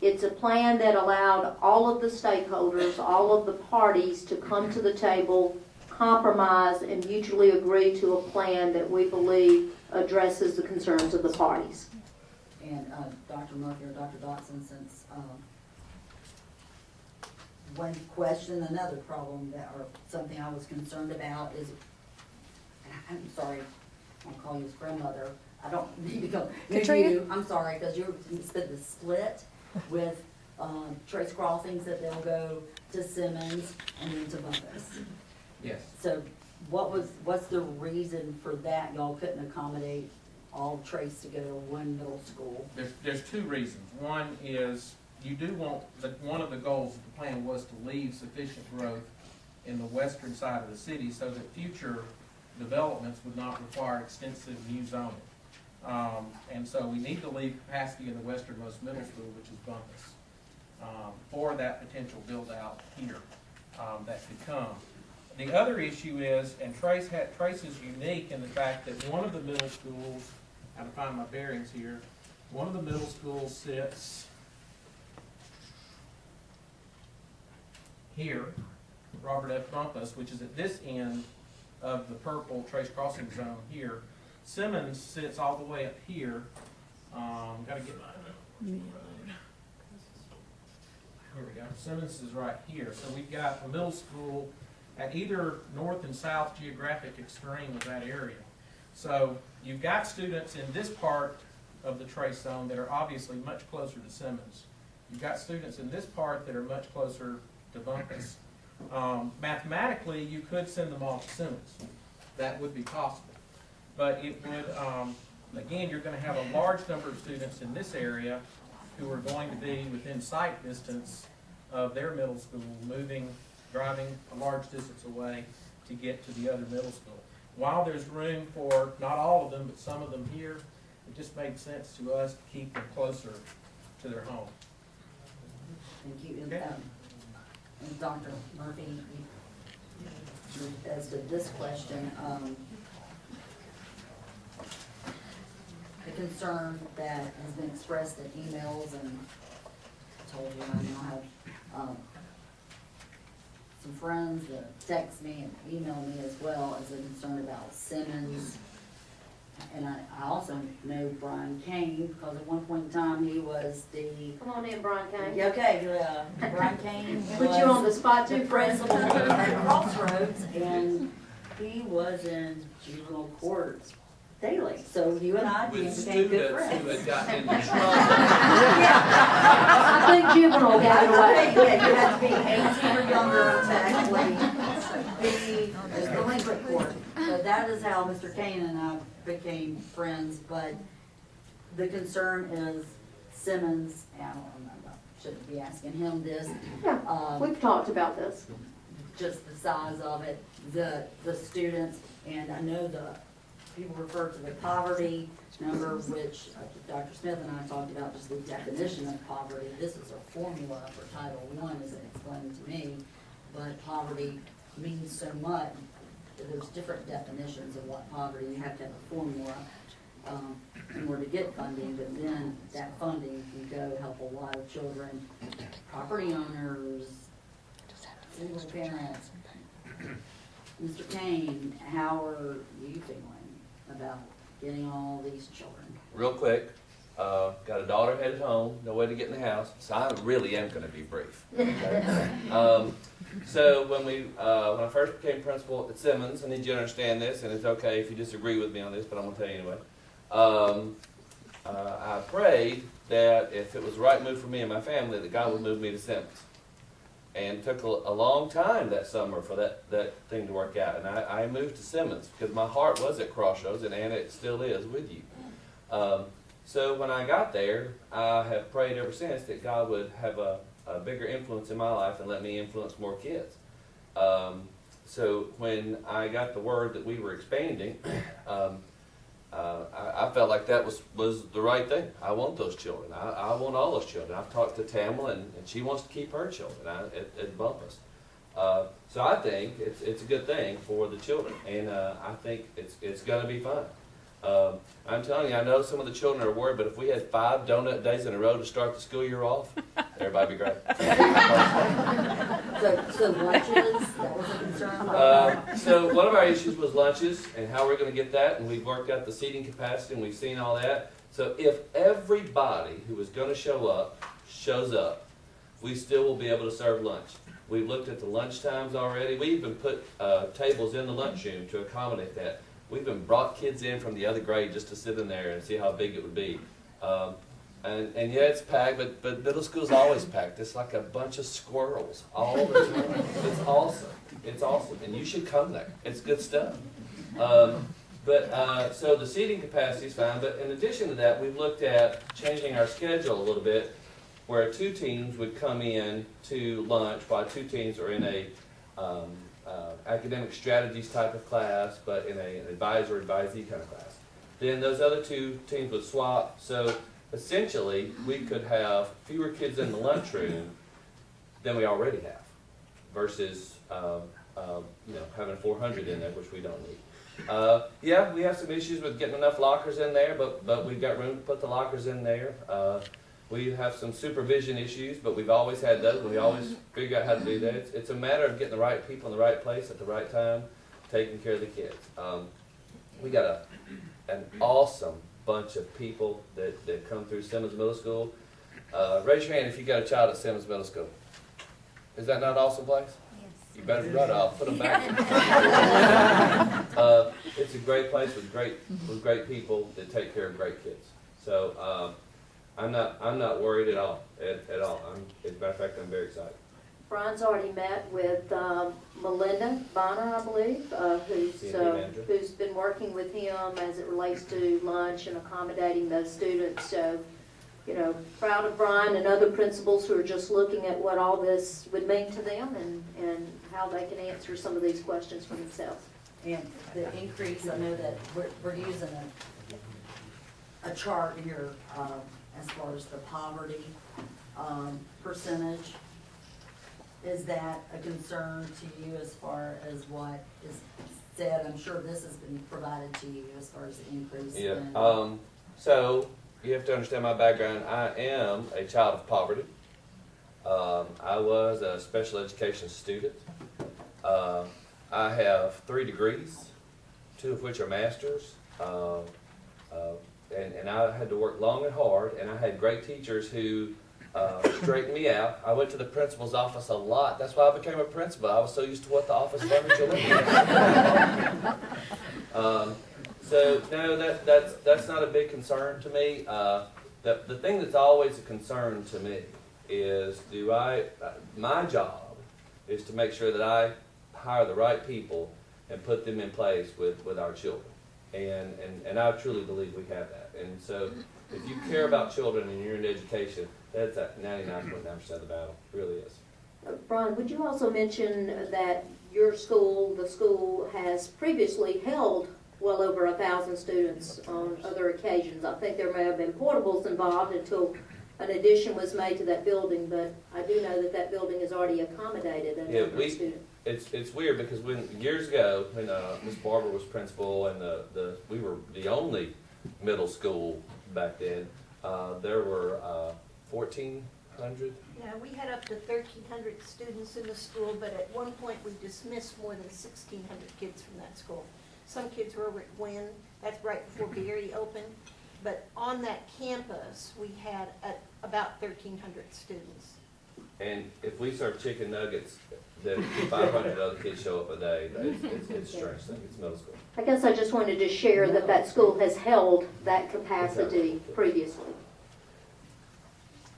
It's a plan that allowed all of the stakeholders, all of the parties to come to the table, compromise and mutually agree to a plan that we believe addresses the concerns of the parties. And Dr. Murphy or Dr. Dotson, since one question, another problem that, or something I was concerned about is, and I'm sorry, I'll call you his grandmother. I don't need to go. Katrina? I'm sorry, because you're the split with Trace Crossings that they'll go to Simmons and then to Bumpus. Yes. So what's the reason for that? Y'all couldn't accommodate all Trace to go to one middle school? There's two reasons. One is you do want, one of the goals of the plan was to leave sufficient growth in the western side of the city so that future developments would not require extensive new zoning. And so we need to leave capacity in the westernmost middle school, which is Bumpus, for that potential build out here that could come. The other issue is, and Trace is unique in the fact that one of the middle schools, I have to find my bearings here, one of the middle schools sits here, Robert F. Bumpus, which is at this end of the purple Trace Crossing zone here. Simmons sits all the way up here. Gotta get my, here we go. Simmons is right here. So we've got a middle school at either north and south geographic extreme of that area. So you've got students in this part of the Trace zone that are obviously much closer to Simmons. You've got students in this part that are much closer to Bumpus. Mathematically, you could send them all to Simmons. That would be possible. But it would, again, you're going to have a large number of students in this area who are going to be within sight distance of their middle school, driving a large distance away to get to the other middle school. While there's room for, not all of them, but some of them here, it just made sense to us to keep them closer to their home. Thank you. Okay. And Dr. Murphy, as to this question, the concern that has been expressed in emails, and I told you I now have some friends that text me and email me as well as a concern about Simmons. And I also know Brian Kane, because at one point in time he was the... Come on in, Brian Kane. Yeah, okay, Brian Kane Put you on the spot too, principal at Crossroads, and he was in juvenile court daily. So you and I became good friends. Who had gotten into trouble. I think juvenile got it away. Yeah, you have to be 18 or younger to actually be a delinquent court. So that is how Mr. Kane and I became friends, but the concern is Simmons, and I shouldn't be asking him this. Yeah, we've talked about this. Just the size of it, the students, and I know the people refer to the poverty number, which Dr. Smith and I talked about, just the definition of poverty. This is a formula for Title I, as it explained to me, but poverty means so much. There's different definitions of what poverty. You have to have a formula in order to get funding, but then that funding can go help a lot of children, property owners, single parents. Mr. Kane, how are you feeling about getting all these children? Real quick, got a daughter headed home, no way to get in the house, so I really am going to be brief. Okay? So when I first became principal at Simmons, I need you to understand this, and it's okay if you disagree with me on this, but I'm going to tell you anyway. I prayed that if it was the right move for me and my family, that God would move me to Simmons. And it took a long time that summer for that thing to work out. And I moved to Simmons because my heart was at Crossroads, and Anna, it still is with you. So when I got there, I have prayed ever since that God would have a bigger influence in my life and let me influence more kids. So when I got the word that we were expanding, I felt like that was the right thing. I want those children. I want all those children. I've talked to Tamla, and she wants to keep her children at Bumpus. So I think it's a good thing for the children, and I think it's going to be fun. I'm telling you, I know some of the children are worried, but if we had 5 donut days in a row to start the school year off, everybody would be great. So lunches, that was a concern. So one of our issues was lunches and how we're going to get that, and we've worked out the seating capacity and we've seen all that. So if everybody who is going to show up shows up, we still will be able to serve lunch. We've looked at the lunch times already. We even put tables in the lunchroom to accommodate that. We even brought kids in from the other grade just to sit in there and see how big it would be. And yeah, it's packed, but middle school's always packed. It's like a bunch of squirrels all the time. It's awesome. It's awesome, and you should come there. It's good stuff. So the seating capacity is fine, but in addition to that, we've looked at changing our schedule a little bit, where 2 teams would come in to lunch while 2 teams are in a academic strategies type of class, but in an advisee kind of class. Then those other 2 teams would swap. So essentially, we could have fewer kids in the lunchroom than we already have, versus having 400 in there, which we don't need. Yeah, we have some issues with getting enough lockers in there, but we've got room to put the lockers in there. We have some supervision issues, but we've always had those, and we always figure out how to do that. It's a matter of getting the right people in the right place at the right time, taking care of the kids. We got an awesome bunch of people that come through Simmons Middle School. Raise your hand if you got a child at Simmons Middle School. Is that not an awesome place? Yes. You better run off. Put them back. It's a great place with great people that take care of great kids. So I'm not worried at all. At all. As a matter of fact, I'm very excited. Brian's already met with Melinda Bonner, I believe, who's been working with him as it relates to lunch and accommodating those students. So, proud of Brian and other principals who are just looking at what all this would mean to them and how they can answer some of these questions for themselves. And the increase, I know that we're using a chart here as far as the poverty percentage. Is that a concern to you as far as what is said? I'm sure this has been provided to you as far as the increase. Yeah. So you have to understand my background. I am a child of poverty. I was a special education student. I have 3 degrees, 2 of which are masters. And I had to work long and hard, and I had great teachers who straightened me out. I went to the principal's office a lot. That's why I became a principal. I was so used to what the office furniture looked like. So no, that's not a big concern to me. The thing that's always a concern to me is my job is to make sure that I hire the right people and put them in place with our children. And I truly believe we have that. And so if you care about children and you're in education, that's at 99.9% of the battle. It really is. Brian, would you also mention that your school, the school, has previously held well over 1,000 students on other occasions? I think there may have been portables involved until an addition was made to that building, but I do know that building has already accommodated a number of students. It's weird because years ago when Ms. Barber was principal and we were the only middle school back then, there were 1,400. Yeah, we had up to 1,300 students in the school, but at one point we dismissed more than 1,600 kids from that school. Some kids were over at Gwynn, that's right before Berry opened, but on that campus we had about 1,300 students. And if we serve chicken nuggets, then 500 other kids show up a day. It's a strange thing. It's middle school. I guess I just wanted to share that school has held that capacity previously.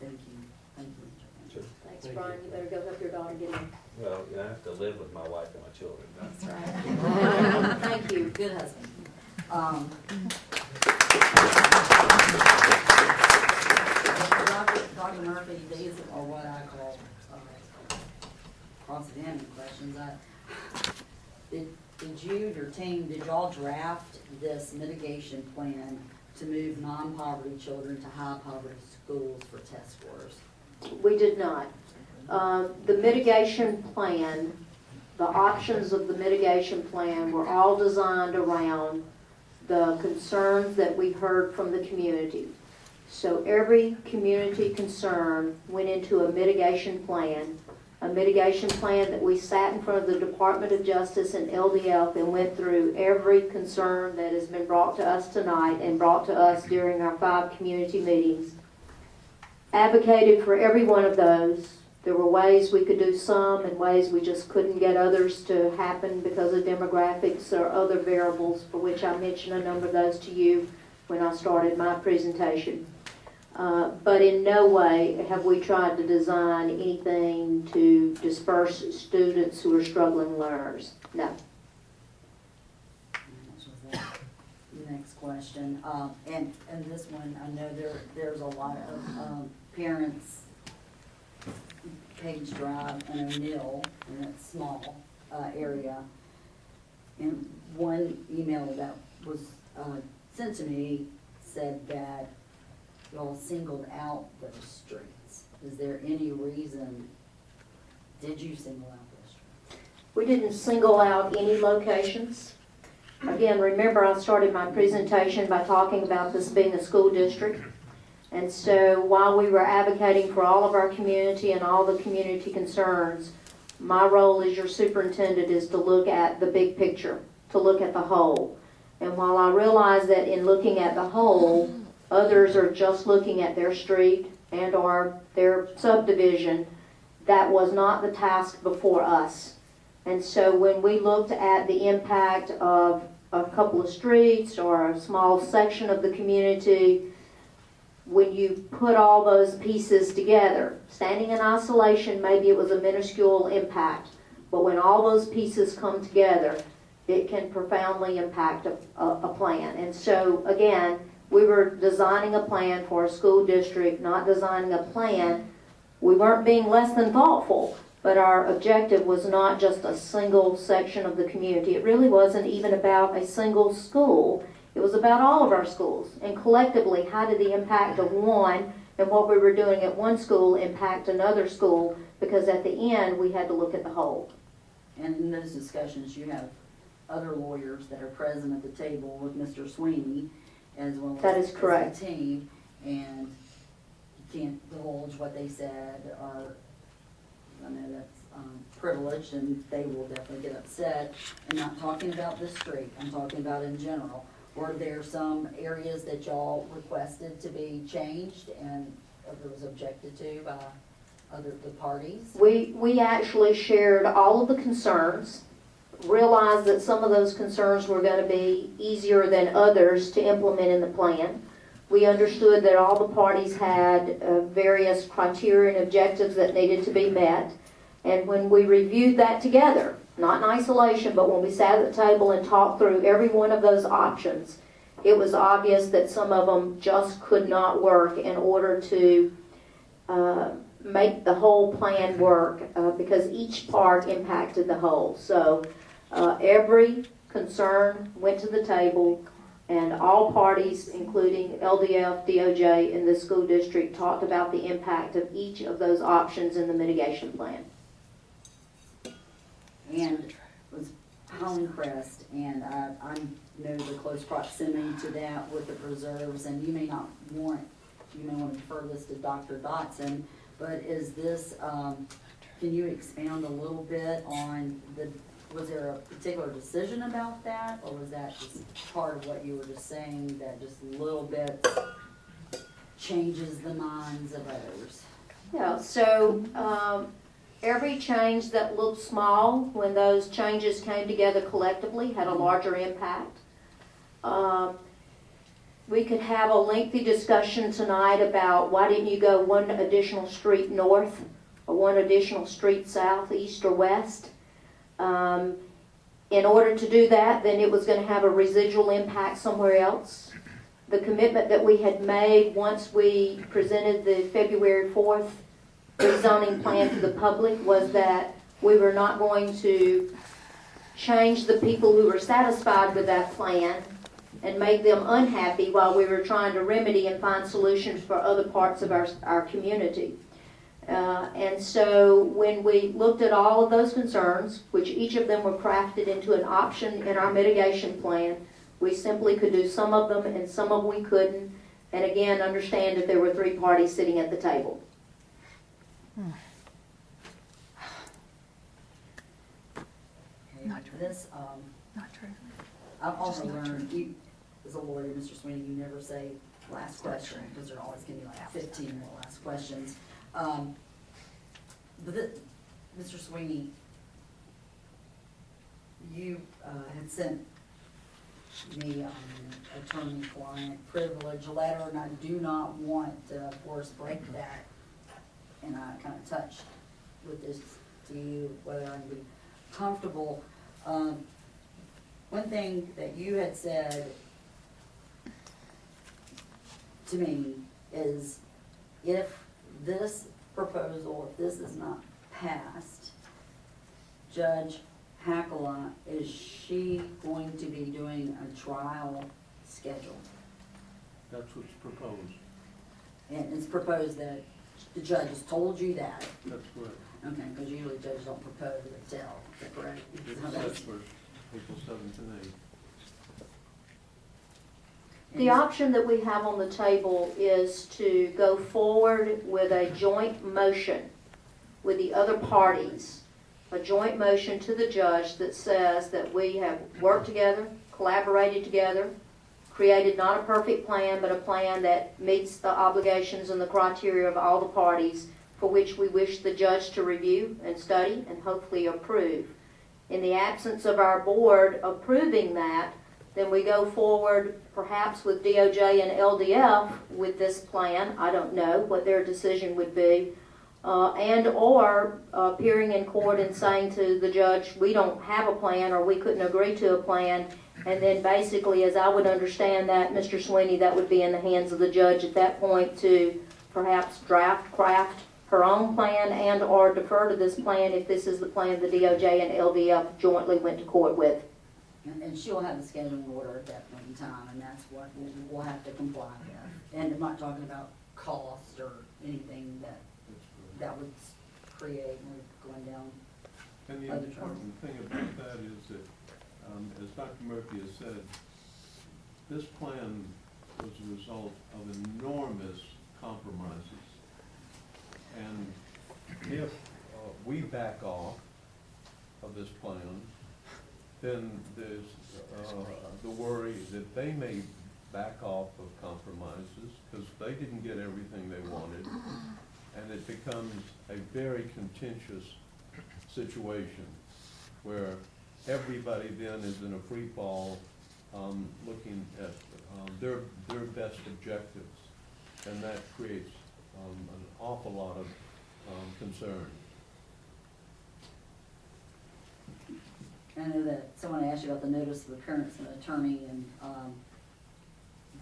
Thank you. Thank you. Sure. Thanks, Brian. You better go help your daughter get in. Well, I have to live with my wife and my children. That's right. Thank you. Good husband. Dr. Murphy, these are what I call cross-examining questions. Did you, your team, did y'all draft this mitigation plan to move non-poverty children to high-poverty schools for test scores? We did not. The mitigation plan, the options of the mitigation plan were all designed around the concerns that we heard from the community. So every community concern went into a mitigation plan a mitigation plan that we sat in front of the Department of Justice and LDF and went through every concern that has been brought to us tonight and brought to us during our 5 community meetings. Advocated for every one of those. There were ways we could do some and ways we just couldn't get others to happen because of demographics or other variables, for which I mentioned a number of those to you when I started my presentation. But in no way have we tried to design anything to disperse students who are struggling learners. No. Next question, and this one, I know there's a lot of parents, Page Drive and O'Neill, in that small area. And one email that was sent to me said that y'all singled out those streets. Is there any reason, did you single out those streets? We didn't single out any locations. Again, remember I started my presentation by talking about this being a school district. And so while we were advocating for all of our community and all the community concerns, my role as your superintendent is to look at the big picture, to look at the whole. And while I realize that in looking at the whole, others are just looking at their street and or their subdivision, that was not the task before us. And so when we looked at the impact of a couple of streets or a small section of the community, when you put all those pieces together, standing in isolation, maybe it was a minuscule impact, but when all those pieces come together, it can profoundly impact a plan. And so, again, we were designing a plan for a school district, not designing a plan. We weren't being less than thoughtful, but our objective was not just a single section of the community. It really wasn't even about a single school. It was about all of our schools. And collectively, how did the impact of one and what we were doing at one school impact another school? Because at the end, we had to look at the whole. And in those discussions, you have other lawyers that are present at the table with Mr. Sweeney, as well That as is correct. the team, and you can't divulge what they said, or I know that's privileged, and they will definitely get upset. I'm not talking about this street, I'm talking about in general. Were there some areas that y'all requested to be changed and it was objected to by the parties? We actually shared all of the concerns, realized that some of those concerns were going to be easier than others to implement in the plan. We understood that all the parties had various criteria and objectives that needed to be met. And when we reviewed that together, not in isolation, but when we sat at the table and talked through every one of those options, it was obvious that some of them just could not work in order to make the whole plan work, because each part impacted the whole. So every concern went to the table, and all parties, including LDF, DOJ, and the school district, talked about the impact of each of those options in the mitigation plan. And was Pinecrest, and I know the close proximity to that with the preserves, and you may want to defer this to Dr. Dotson, but is this, can you expound a little bit on was there a particular decision about that, or was that just part of what you were just saying, that just a little bit changes the minds of others? Yeah, so every change that looked small, when those changes came together collectively, had a larger impact. We could have a lengthy discussion tonight about why didn't you go one additional street north or one additional street south, east or west. In order to do that, then it was going to have a residual impact somewhere else. The commitment that we had made once we presented the February 4th rezoning plan to the public was that we were not going to change the people who were satisfied with that plan and make them unhappy while we were trying to remedy and find solutions for other parts of our community. And so when we looked at all of those concerns, which each of them were crafted into an option in our mitigation plan, we simply could do some of them and some of them we couldn't. And again, understand that there were three parties sitting at the table. Not true. This, Not true. I've also Just not learned, you, as a lawyer, Mr. Sweeney, you never say last question, because there always can be like 15 more last questions. Mr. Sweeney, you had sent me attorney-client privilege letter, and I do not want to, of course, break that. And I kind of touched with this to you, whether I'd be comfortable. One thing that you had said to me is, if this proposal, if this is not passed, Judge Hackala, is she going to be doing a trial schedule? That's what's proposed. And it's proposed that the judge has told you that? That's correct. Okay, because usually judges don't propose, they tell, is that correct? It's How set that's- for April 7th and 8th. The option that we have on the table is to go forward with a joint motion with the other parties, a joint motion to the judge that says that we have worked together, collaborated together, created not a perfect plan, but a plan that meets the obligations and the criteria of all the parties, for which we wish the judge to review and study and hopefully approve. In the absence of our board approving that, then we go forward perhaps with DOJ and LDF with this plan. I don't know what their decision would be. And/or appearing in court and saying to the judge, we don't have a plan, or we couldn't agree to a plan. And then basically, as I would understand that, Mr. Sweeney, that would be in the hands of the judge at that point to perhaps craft her own plan and/or defer to this plan if this is the plan the DOJ and LDF jointly went to court with. And she'll have the scheduling order at that point in time, and that's what we'll have to comply with. And I'm not talking about cost or anything that would create, we're going down And the other important thing about that is that, as Dr. Murphy has said, this plan was a result of enormous compromises. And if we back off of this plan, then there's the worry that they may back off of compromises because they didn't get everything they wanted, and it becomes a very contentious situation where everybody then is in a free fall, looking at their best objectives, and that creates an awful lot of concern. I know that someone asked you about the notice of appearance of an attorney, and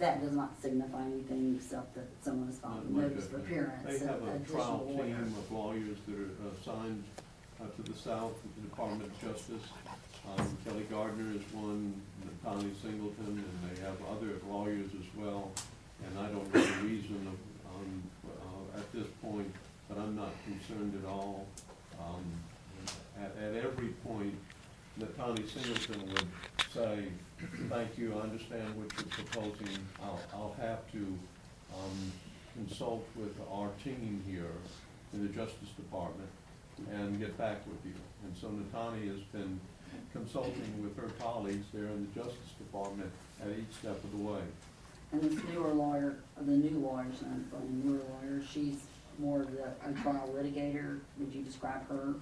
that does not signify anything except that someone has filed a notice of appearance. They have a trial additional lawyer. team of lawyers that are assigned to the South, the Department of Justice. Kelly Gardner is one, Connie Singleton, and they have other lawyers as well. And I don't know the reason of, at this point, but I'm not concerned at all. At every point, Connie Singleton would say, thank you, I understand what you're proposing. I'll have to consult with our team here in the Justice Department and get back with you. And so Natani has been consulting with her colleagues there in the Justice Department at each step of the way. And this newer lawyer, the new lawyer, she's more of a trial litigator. Would you describe her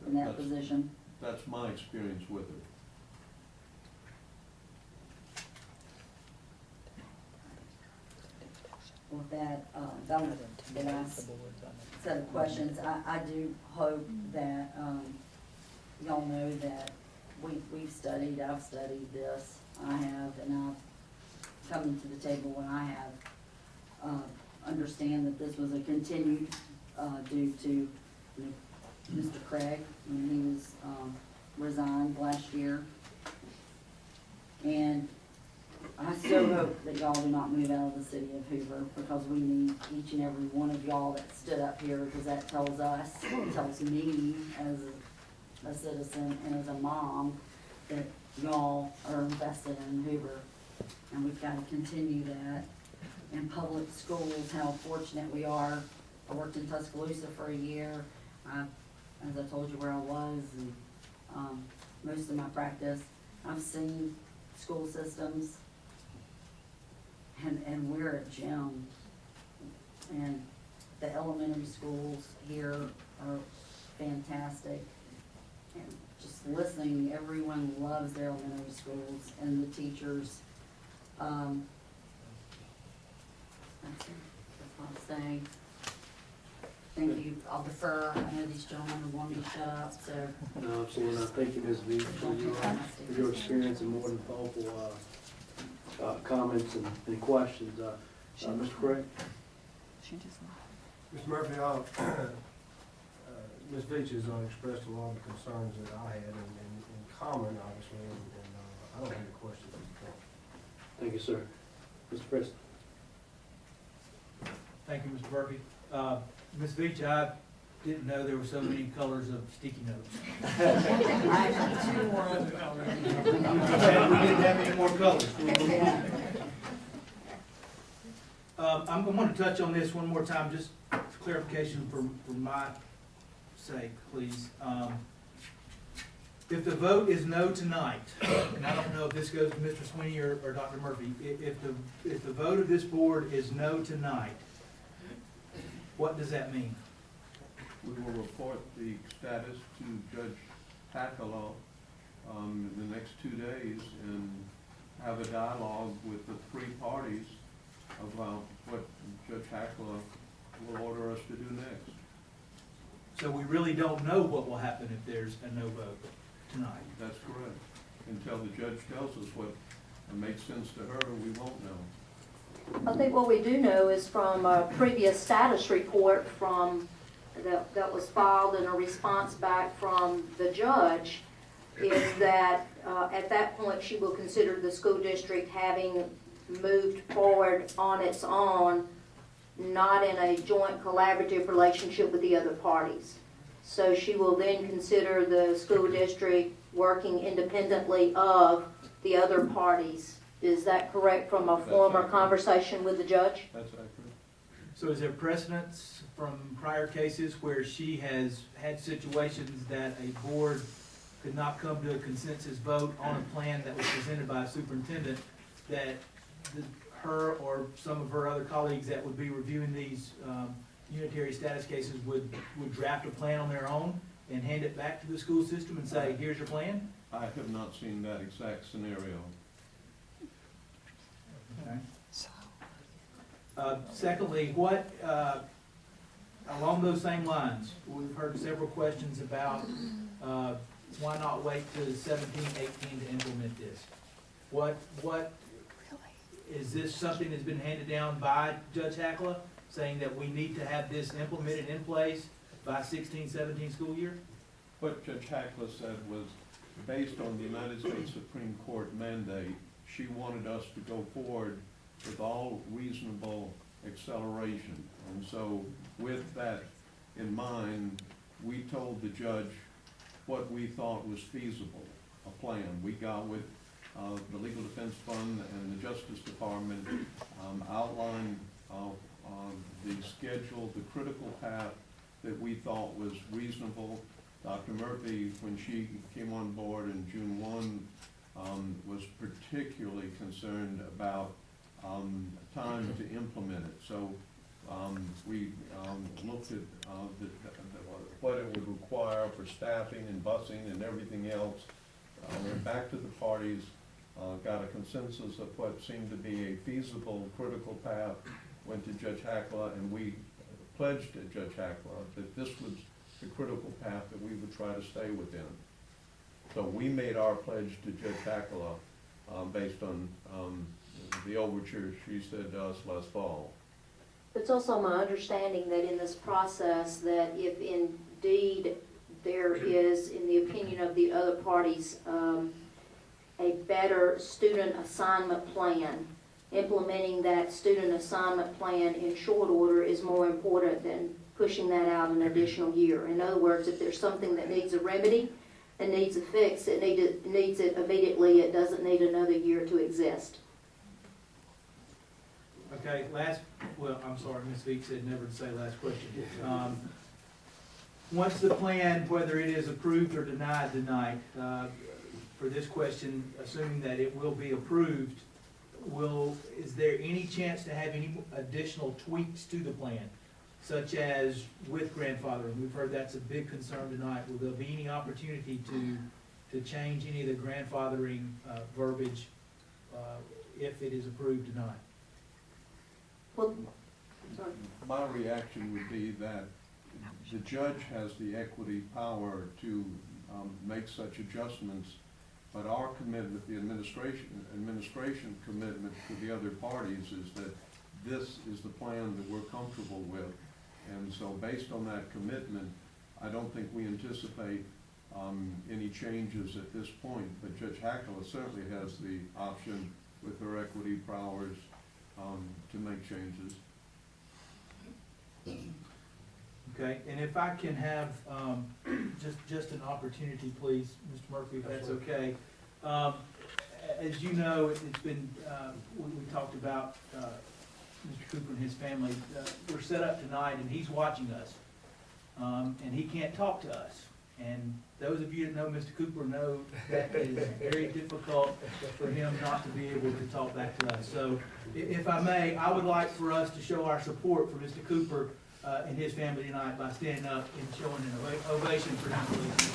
in that position? That's my experience with her. With that, that was the last set of questions. I do hope that, y'all know that I've studied this. I have, and I've come to the table when I have, understand that this was a continued, due to Mr. Craig, when he was, resigned last year. And I so hope that y'all do not move out of the city of Hoover, because we need each and every one of y'all that stood up here, because that tells us, it tells me as a citizen and as a mom, that y'all are invested in Hoover. And we've got to continue that. In public schools, how fortunate we are. I worked in Tuscaloosa for a year. As I told you where I was, and most of my practice. I've seen school systems, and we're a gem. And the elementary schools here are fantastic. And just listening, everyone loves their elementary schools and the teachers. That's it. That's what I'm saying. Thank you. I'll defer. I know these gentlemen want me to shut up, so. No, absolutely not. Thank you, Ms. V, for your experience and more than thoughtful comments and questions. Mr. Craig? Mr. Murphy, Ms. Beach has expressed a lot of concerns that I had in common, obviously, and I don't have any questions at this point. Thank you, sir. Mr. Preston? Thank you, Mr. Murphy. Ms. Beach, I didn't know there were so many colors of sticky notes. I have 2 more of them already. We didn't have any more colors. I'm going to touch on this one more time, just for clarification for my sake, please. If the vote is no tonight, and I don't know if this goes to Mr. Sweeney or Dr. Murphy, if the vote of this board is no tonight, what does that mean? We will report the status to Judge Tackala in the next 2 days and have a dialogue with the 3 parties about what Judge Tackala will order us to do next. So we really don't know what will happen if there's a no vote tonight. That's correct. Until the judge tells us what makes sense to her, we won't know. I think what we do know is from a previous status report that was filed and a response back from the judge is that at that point she will consider the school district having moved forward on its own, not in a joint collaborative relationship with the other parties. So she will then consider the school district working independently of the other parties. Is that correct from a former conversation with the judge? That's accurate. So is there precedence from prior cases where she has had situations that a board could not come to a consensus vote on a plan that was presented by a superintendent, that her or some of her other colleagues that would be reviewing these unitary status cases would draft a plan on their own and hand it back to the school system and say, here's your plan? I have not seen that exact scenario. Okay. Secondly, what, along those same lines, we've heard several questions about why not wait to 17, 18 to implement this? What is this something that's been handed down by Judge Hackla, saying that we need to have this implemented in place by 16, 17 school year? What Judge Hackla said was, based on the United States Supreme Court mandate, she wanted us to go forward with all reasonable acceleration. And so with that in mind, we told the judge what we thought was feasible, a plan. We got with the Legal Defense Fund and the Justice Department, outlined the schedule, the critical path that we thought was reasonable. Dr. Murphy, when she came on board in June 1, was particularly concerned about time to implement it. So we looked at what it would require for staffing and busing and everything else. Went back to the parties, got a consensus of what seemed to be a feasible critical path, went to Judge Hackla, and we pledged to Judge Hackla that this was the critical path that we would try to stay within. So we made our pledge to Judge Hackla based on the overture she said to us last fall. It's also my understanding that in this process, that if indeed there is, in the opinion of the other parties, a better student assignment plan, implementing that student assignment plan in short order is more important than pushing that out an additional year. In other words, if there's something that needs a remedy and needs a fix, it needs it immediately. It doesn't need another year to exist. Okay, I'm sorry, Ms. Veek said never to say last question. Once the plan, whether it is approved or denied tonight, for this question, assuming that it will be approved, is there any chance to have any additional tweaks to the plan, such as with grandfathering? We've heard that's a big concern tonight. Will there be any opportunity to change any of the grandfathering verbiage if it is approved tonight? Well, sorry. My reaction would be that the judge has the equity power to make such adjustments, but our commitment, the administration commitment to the other parties is that this is the plan that we're comfortable with. And so based on that commitment, I don't think we anticipate any changes at this point, but Judge Hackler certainly has the option with her equity powers to make changes. Okay, and if I can have just an opportunity, please, Mr. Murphy, if that's okay. As you know, it's been, we talked about Mr. Cooper and his family. We're set up tonight, and he's watching us, and he can't talk to us. And those of you that know Mr. Cooper know that it is very difficult for him not to be able to talk back to us. So if I may, I would like for us to show our support for Mr. Cooper and his family tonight by standing up and showing an ovation for him, please.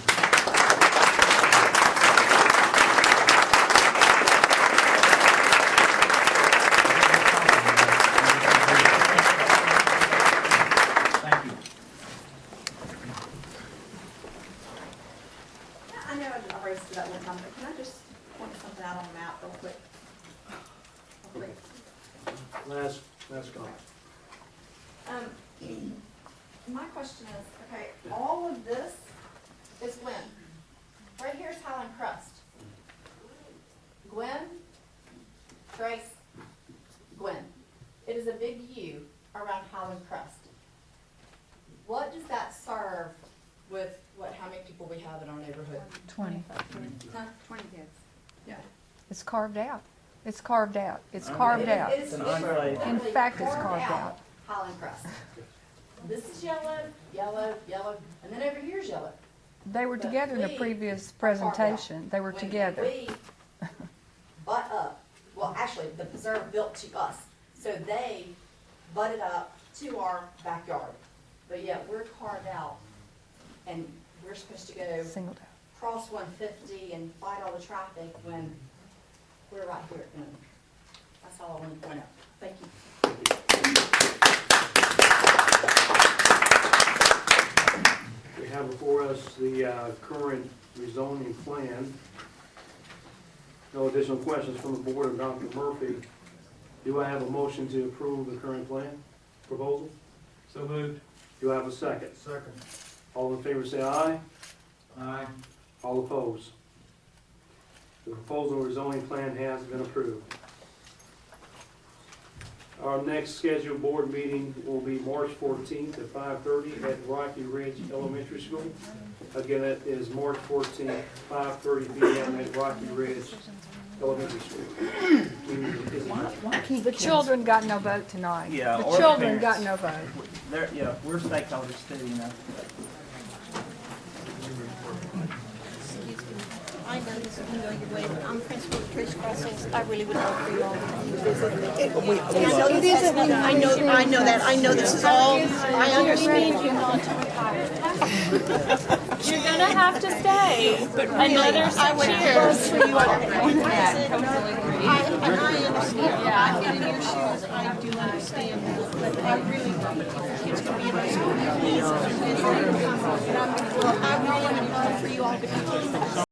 That one time, but can I just point something out on the map real quick? Last comment. My question is, okay, all of this is Gwen. Right here's Highland Crust. Gwen, Trace, Gwen. It is a big U around Highland Crust. What does that serve with how many people we have in our neighborhood? 20. Huh? 20 kids. Yeah. It's carved out. It's carved out. It's carved out. It's an enclave. In fact, it's carved out. Highland Crust. This is yellow, yellow, yellow, and then over here's yellow. They were together in the previous presentation. They were together. We butt up. Well, actually, the preserve built to us, so they butted up to our backyard. But yet we're carved out, and we're supposed to go Singled out. cross 150 and fight all the traffic when we're right here at the moment. That's all I want to point out. Thank you. We have before us the current rezoning plan. No additional questions from the board of Dr. Murphy. Do I have a motion to approve the current plan proposal? So moved. Do I have a second? Second. All in favor say aye. Aye. All opposed. The proposal rezoning plan has been approved. Our next scheduled board meeting will be March 14th at 5:30 at Rocky Ridge Elementary School. Again, that is March 14th, 5:30 p.m. at Rocky Ridge Elementary School. The children got no vote tonight. Yeah, The or the children got parents. no vote. Yeah, we're stakeholders too, you know. I know this isn't going your way, but I'm principal of Trace Crossings. I really would love for you all to visit. I know that. I know this is all, I understand you not to retire. You're gonna have to stay. But really, I would love for you all to visit. And I understand. I've been in your shoes. I do understand. But I really think kids can be in my school. And I really would love for you all to come.